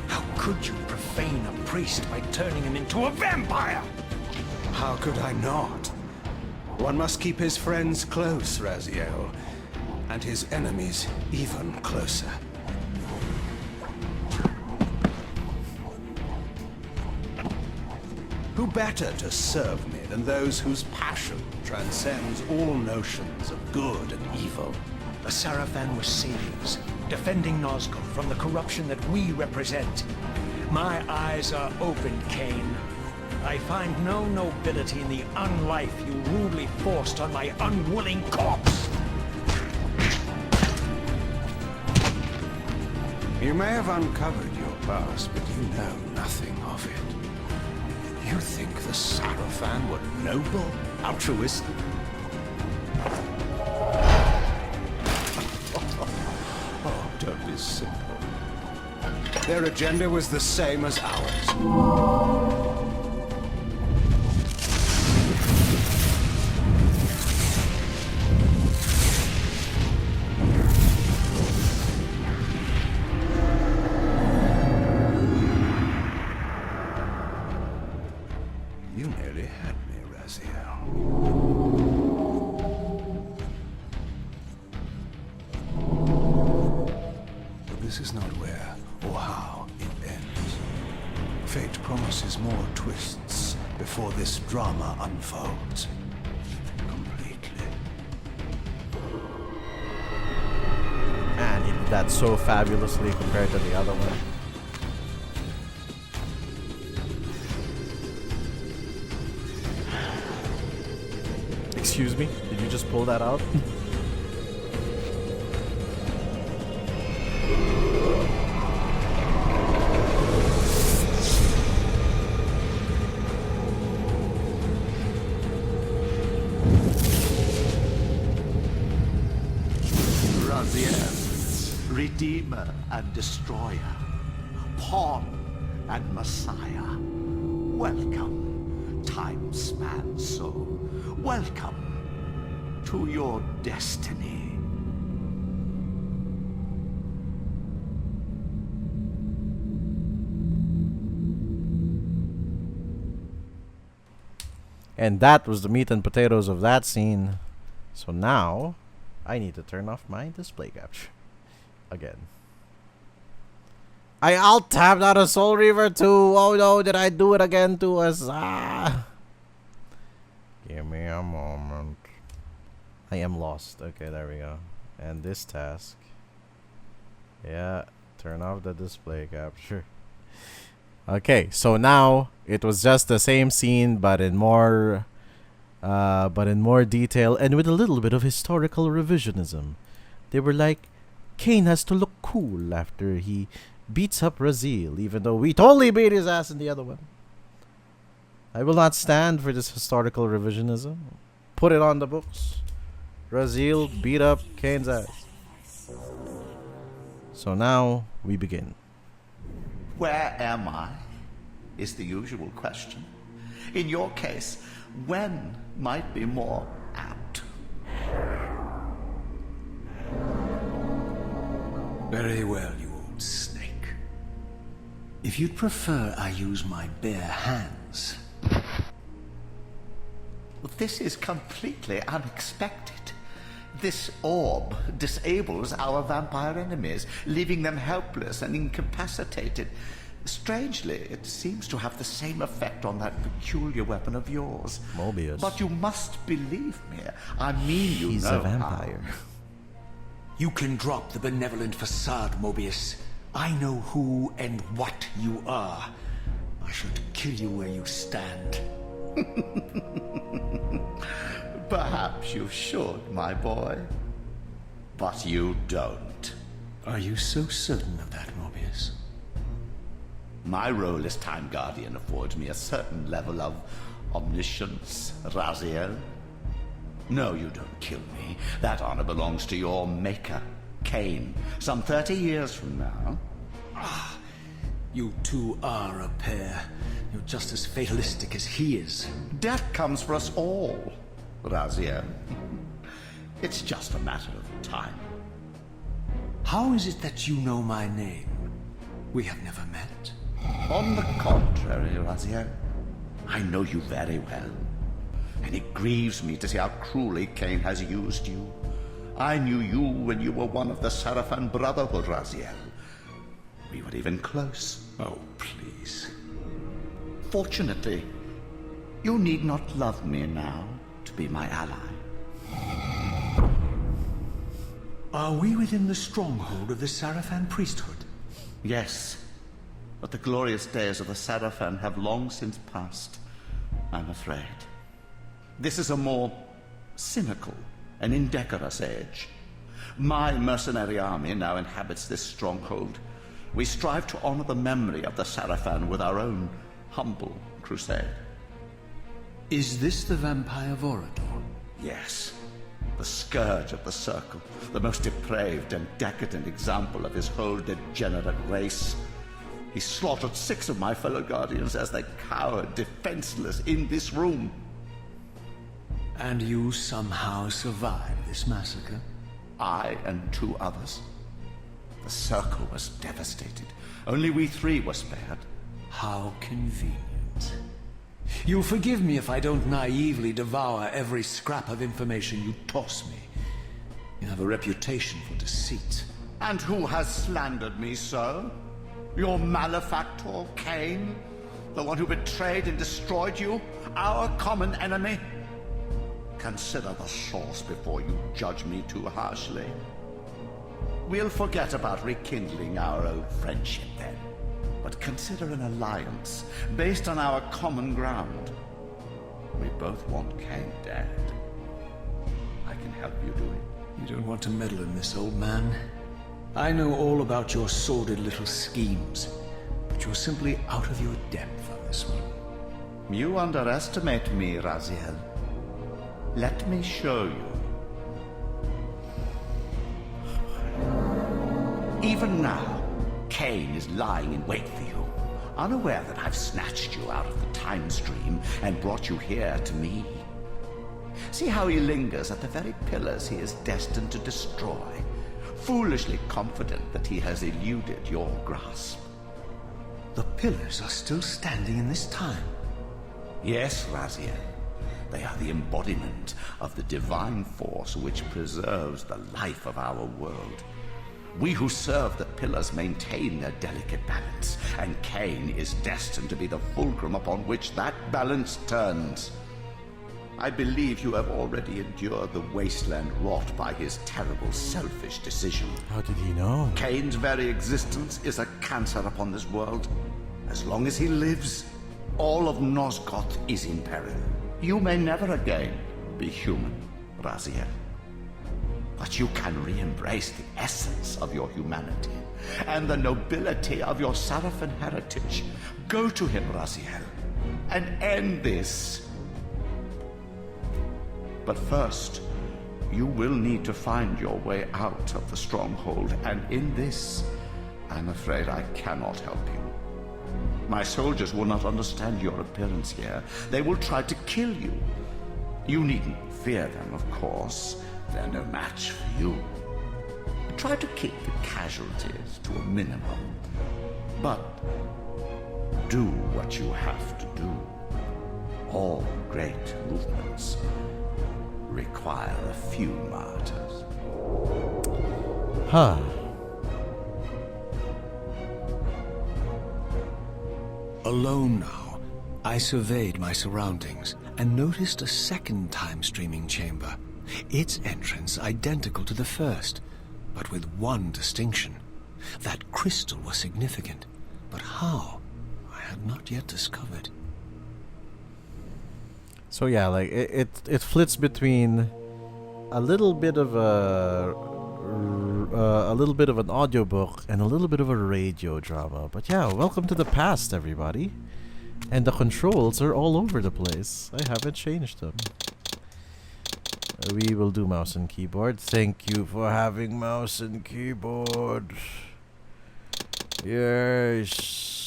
How could you profane a priest by turning him into a vampire? How could I not? One must keep his friends close, Raziel, and his enemies even closer. Who better to serve me than those whose passion transcends all notions of good and evil? The Sarafan were saviors, defending Nosgoth from the corruption that we represent. My eyes are opened, Kain. I find no nobility in the unlife you rudely forced on my unwilling corpse. You may have uncovered your past, but you know nothing of it. You think the Sarafan were noble, altruistic? Oh, don't be simple. Their agenda was the same as ours. You nearly had me, Raziel. But this is not where or how it ends. Fate promises more twists before this drama unfolds completely. Man, he did that so fabulously compared to the other one. Excuse me? Did you just pull that out? Raziel, Redeemer and Destroyer, Pawn and Messiah. Welcome, time-span soul. Welcome to your destiny. And that was the meat and potatoes of that scene. So now, I need to turn off my display capture. Again. I alt-tabbed out of Soul Reaver too. Oh no, did I do it again to us? Ah. Give me a moment. I am lost. Okay, there we go. And this task. Yeah. Turn off the display capture. Okay, so now it was just the same scene, but in more detail and with a little bit of historical revisionism. They were like, Kain has to look cool after he beats up Raziel, even though we totally beat his ass in the other one. I will not stand for this historical revisionism. Put it on the books. Raziel beat up Kain's ass. So now we begin. Where am I? Is the usual question. In your case, when might be more apt. Very well, you old snake. If you'd prefer I use my bare hands. This is completely unexpected. This orb disables our vampire enemies, leaving them helpless and incapacitated. Strangely, it seems to have the same effect on that peculiar weapon of yours. Mobius. But you must believe me. I mean, you He's know a vampire. how. You can drop the benevolent facade, Mobius. I know who and what you are. I should kill you where you stand. Perhaps you should, my boy. But you don't. Are you so certain of that, Mobius? My role as Time Guardian affords me a certain level of omniscience, Raziel. No, you don't kill me. That honor belongs to your maker, Kain, some 30 years from now. Ah, you two are a pair. You're just as fatalistic as he is. Death comes for us all, Raziel. It's just a matter of time. How is it that you know my name? We have never met. On the contrary, Raziel, I know you very well. And it grieves me to see how cruelly Kain has used you. I knew you when you were one of the Sarafan Brotherhood, Raziel. We were even close. Oh, please. Fortunately, you need not love me now to be my ally. Are we within the stronghold of the Sarafan priesthood? Yes, but the glorious days of the Sarafan have long since passed, I'm afraid. This is a more cynical and indecorous age. My mercenary army now inhabits this stronghold. We strive to honor the memory of the Sarafan with our own humble crusade. Is this the vampire Vorador? Yes, the scourge of the Circle, the most depraved and decadent example of his whole degenerate race. He slaughtered 6 of my fellow Guardians as they cowered defenseless in this room. And you somehow survived this massacre? I and 2 others. The Circle was devastated. Only we 3 were spared. How convenient. You'll forgive me if I don't naively devour every scrap of information you toss me. You have a reputation for deceit. And who has slandered me so? Your malefactor, Kain? The one who betrayed and destroyed you? Our common enemy? Consider the source before you judge me too harshly. We'll forget about rekindling our old friendship then. But consider an alliance based on our common ground. We both want Kain dead. I can help you do it. You don't want to meddle in this, old man. I know all about your sordid little schemes, but you're simply out of your depth on this one. You underestimate me, Raziel. Let me show you. Even now, Kain is lying in wait for you, unaware that I've snatched you out of the time stream and brought you here to me. See how he lingers at the very pillars he is destined to destroy, foolishly confident that he has eluded your grasp. The pillars are still standing in this time. Yes, Raziel. They are the embodiment of the divine force which preserves the life of our world. We who serve the pillars maintain their delicate balance, and Kain is destined to be the fulcrum upon which that balance turns. I believe you have already endured the wasteland wrought by his terrible, selfish decision. How did he know? Kain's very existence is a cancer upon this world. As long as he lives, all of Nosgoth is in peril. You may never again be human, Raziel. But you can re-embrace the essence of your humanity and the nobility of your Sarafan heritage. Go to him, Raziel, and end this. But first, you will need to find your way out of the stronghold, and in this, I'm afraid I cannot help you. My soldiers will not understand your appearance here. They will try to kill you. You needn't fear them, of course. They're no match for you. Try to keep the casualties to a minimum. But do what you have to do. All great movements require a few martyrs. Huh. Alone now, I surveyed my surroundings and noticed a second time-streaming chamber. Its entrance identical to the first, but with one distinction. That crystal was significant, but how, I had not yet discovered. So yeah, like it flits between a little bit of an audiobook and a little bit of a radio drama. But yeah, welcome to the past, everybody. And the controls are all over the place. I haven't changed them. We will do mouse and keyboard. Thank you for having mouse and keyboard. Yes.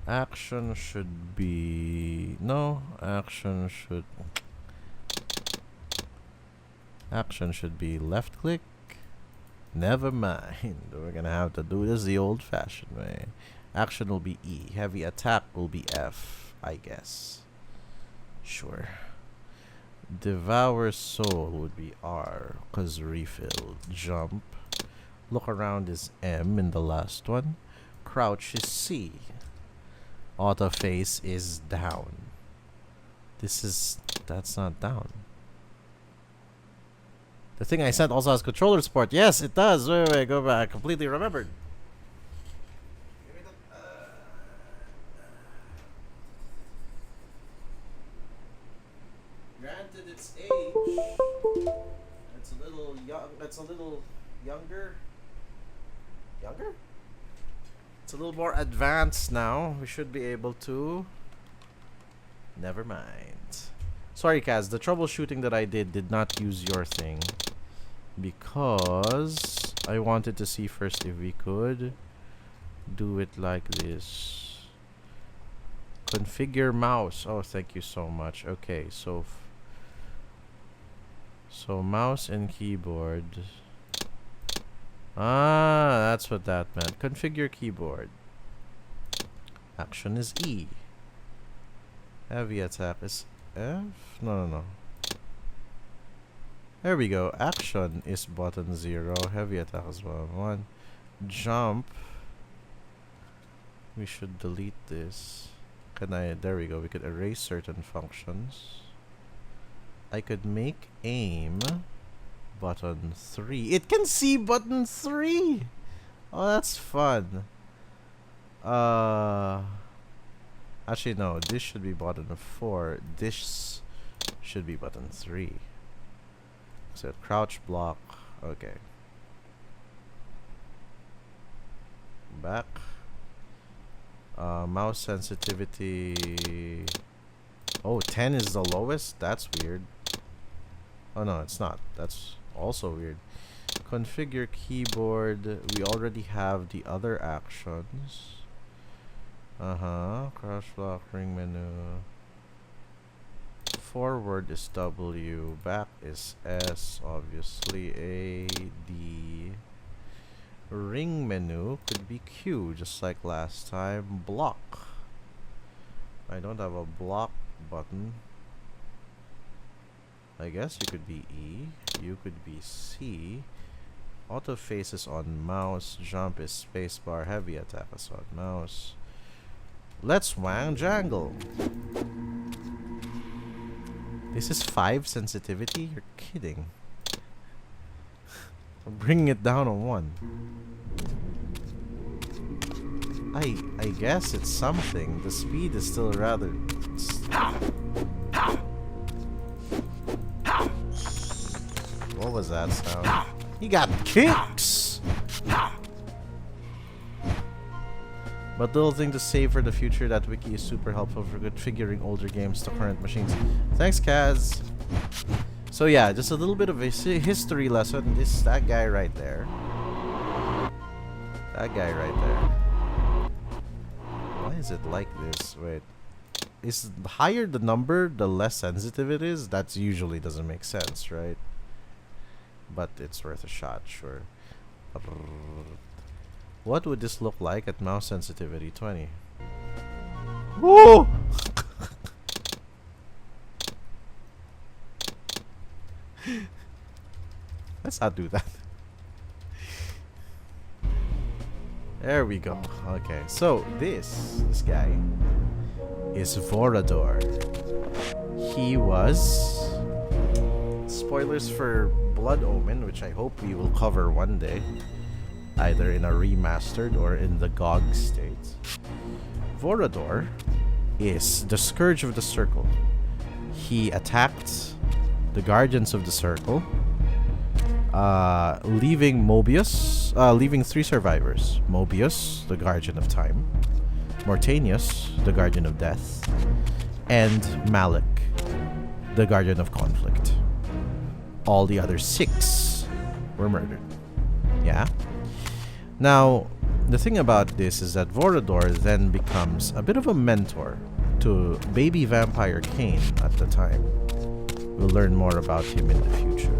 Action should be... No, action should be left click. Never mind. We're gonna have to do this the old-fashioned way. Action will be E. Heavy attack will be F, I guess. Sure. Devour soul would be R, cause refill. Jump. Look around is M in the last one. Crouch is C. Auto face is down. That's not down. The thing I sent also has controller support. Yes, it does. Wait, go back. Completely remembered. Granted, its age. It's a little young. It's a little younger. Younger? It's a little more advanced now. We should be able to. Never mind. Sorry, Kaz. The troubleshooting that I did not use your thing because I wanted to see first if we could do it like this. Configure mouse. Oh, thank you so much. Okay, so mouse and keyboard. Ah, that's what that meant. Configure keyboard. Action is E. Heavy attack is F? No. There we go. Action is button 0. Heavy attack is button 1. Jump. We should delete this. There we go. We could erase certain functions. I could make aim button 3. It can see button 3. Oh, that's fun. Actually, no. This should be button 4. This should be button 3. So crouch block. Okay. Back. Mouse sensitivity. Oh, 10 is the lowest? That's weird. Oh, no, it's not. That's also weird. Configure keyboard. We already have the other actions. Crouch block, ring menu. Forward is W. Back is S. Obviously. A, D. Ring menu could be Q, just like last time. Block. I don't have a block button. I guess you could be E. You could be C. Auto face is on mouse. Jump is spacebar. Heavy attack is on mouse. Let's wang jangle. This is 5 sensitivity? You're kidding. I'm bringing it down on 1. I guess it's something. The speed is still rather... What was that sound? He got kicks! But little thing to say for the future, that wiki is super helpful for configuring older games to current machines. Thanks, Kaz. So yeah, just a little bit of a history lesson. That guy right there. That guy right there. Why is it like this? Wait. Is the higher the number, the less sensitive it is? That usually doesn't make sense, right? But it's worth a shot, sure. What would this look like at mouse sensitivity 20? Whoa! Let's not do that. There we go. Okay, so this guy is Vorador. He was... Spoilers for Blood Omen, which I hope we will cover one day, either in a remastered or in the GOG state. Vorador is the Scourge of the Circle. He attacked the Guardians of the Circle, leaving leaving 3 survivors. Mobius, the Guardian of Time, Mortanius, the Guardian of Death, and Malik, the Guardian of Conflict. All the other 6 were murdered. Yeah? Now, the thing about this is that Vorador then becomes a bit of a mentor to baby vampire Kain at the time. We'll learn more about him in the future.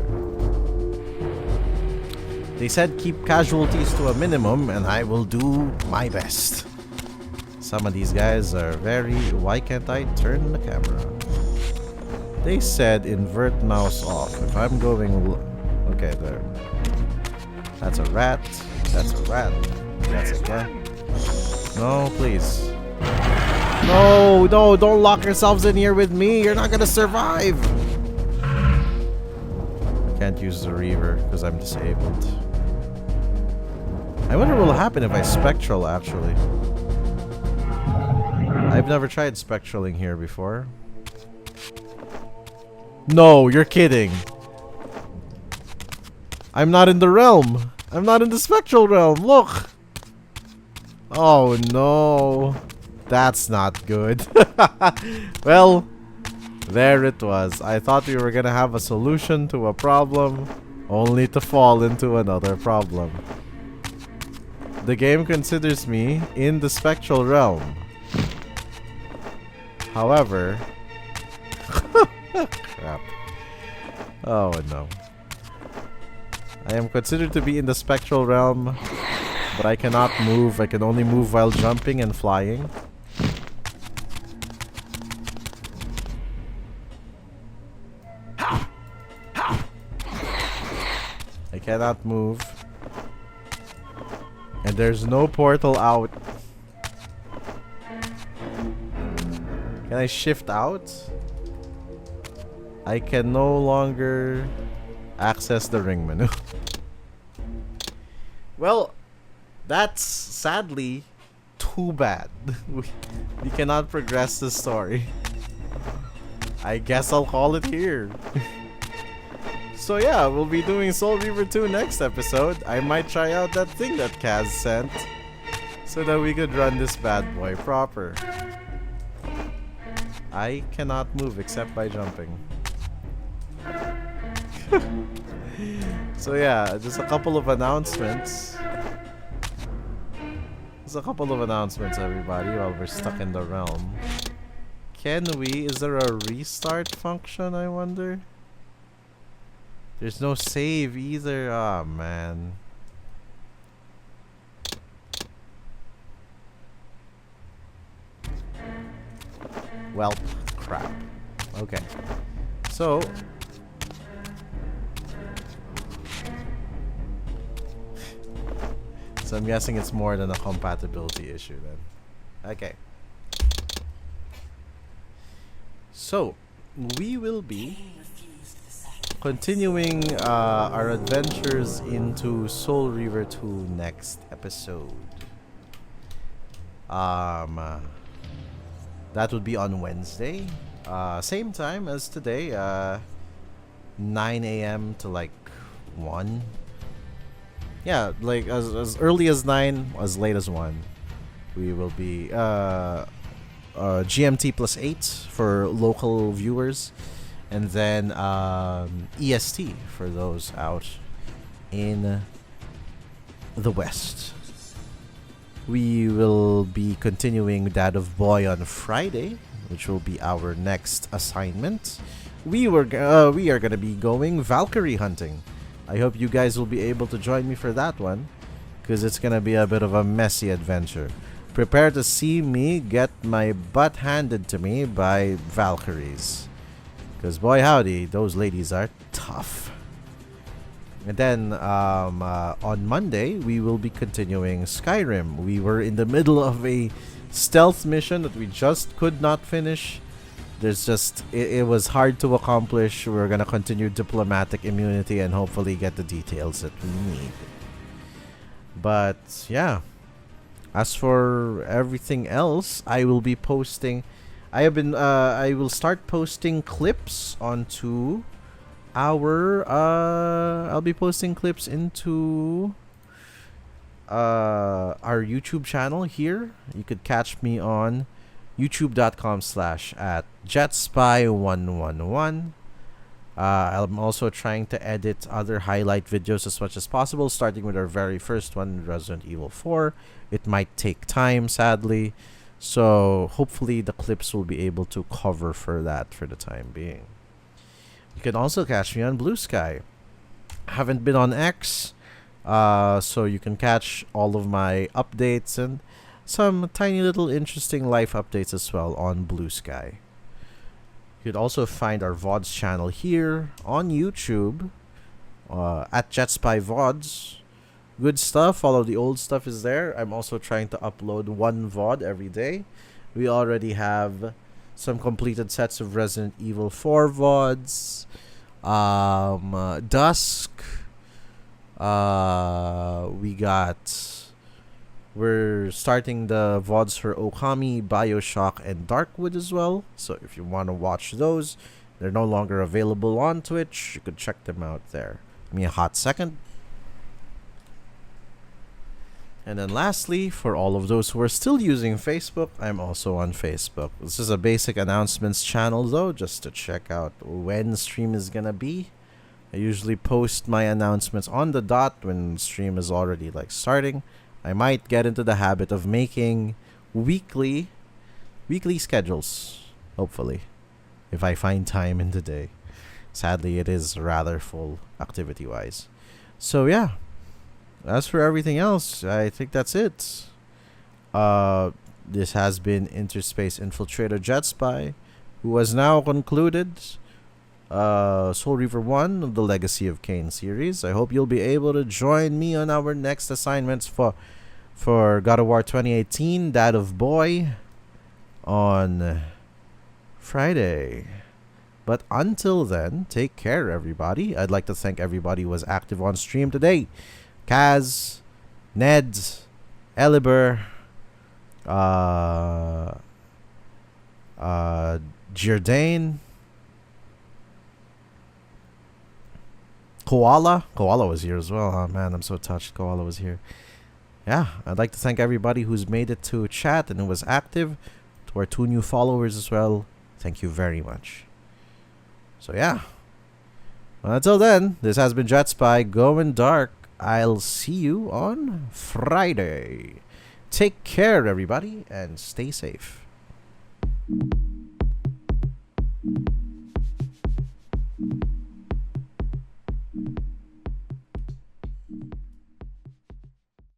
They said keep casualties to a minimum, and I will do my best. Some of these guys are very... Why can't I turn the camera? They said invert mouse off. If I'm going... Okay, there. That's a rat. That's a rat. That's a cat. No, please. No, no, don't lock yourselves in here with me. You're not gonna survive. I can't use the Reaver because I'm disabled. I wonder what will happen if I spectral, actually. I've never tried spectraling here before. No, you're kidding. I'm not in the realm. I'm not in the spectral realm. Look. Oh, no. That's not good. Well, there it was. I thought we were gonna have a solution to a problem, only to fall into another problem. The game considers me in the spectral realm. However... Crap. Oh, no. I am considered to be in the spectral realm, but I cannot move. I can only move while jumping and flying. I cannot move. And there's no portal out. Can I shift out? I can no longer access the ring menu. Well, that's sadly too bad. We cannot progress the story. I guess I'll call it here. So yeah, we'll be doing Soul Reaver 2 next episode. I might try out that thing that Kaz sent so that we could run this bad boy proper. I cannot move except by jumping. So yeah, just a couple of announcements. Just a couple of announcements, everybody, while we're stuck in the realm. Can we... Is there a restart function, I wonder? There's no save either. Ah, man. Well, crap. Okay. So... So I'm guessing it's more than a compatibility issue then. Okay. So, we will be Cain refused the sacrifice. continuing our adventures into Soul Reaver 2 next episode. That would be on Wednesday. Same time as today, 9 a.m. to like 1. Yeah, like as early as 9, as late as 1. We will be GMT plus 8 for local viewers, and then EST for those out in the West. We will be continuing that of Boy on Friday, which will be our next assignment. We are gonna be going Valkyrie hunting. I hope you guys will be able to join me for that one, because it's gonna be a bit of a messy adventure. Prepare to see me get my butt handed to me by Valkyries, because boy howdy, those ladies are tough. And then on Monday, we will be continuing Skyrim. We were in the middle of a stealth mission that we just could not finish. It was hard to accomplish. We're going to continue diplomatic immunity and hopefully get the details that we need. But yeah, as for everything else, I will be posting. I will start posting clips onto I'll be posting clips into our YouTube channel here. You could catch me on youtube.com/@jetspy111. I'm also trying to edit other highlight videos as much as possible, starting with our very first one, Resident Evil 4. It might take time, sadly, so hopefully the clips will be able to cover for that for the time being. You can also catch me on Blue Sky. Haven't been on X, so you can catch all of my updates and some tiny little interesting life updates as well on Blue Sky. You could also find our VODs channel here on YouTube at Jetspy VODs. Good stuff. All of the old stuff is there. I'm also trying to upload one VOD every day. We already have some completed sets of Resident Evil 4 VODs. Dusk. We're starting the VODs for Okami, Bioshock, and Darkwood as well. So if you want to watch those, they're no longer available on Twitch. You could check them out there. Give me a hot second. And then lastly, for all of those who are still using Facebook, I'm also on Facebook. This is a basic announcements channel though, just to check out when stream is gonna be. I usually post my announcements on the dot when stream is already like starting. I might get into the habit of making weekly schedules, hopefully, if I find time in the day. Sadly, it is rather full activity-wise. So yeah. As for everything else, I think that's it. This has been Interspace Infiltrator Jetspy, who has now concluded Soul Reaver 1 of the Legacy of Kain series. I hope you'll be able to join me on our next assignments for God of War 2018, that of Boy, on Friday. But until then, take care, everybody. I'd like to thank everybody who was active on stream today. Kaz, Ned, Eliber, Giordane, Koala was here as well. Oh man, I'm so touched Koala was here. Yeah, I'd like to thank everybody who's made it to chat and who was active. To our 2 new followers as well, thank you very much. So yeah, well, until then, this has been Jetspy going dark. I'll see you on Friday. Take care, everybody, and stay safe.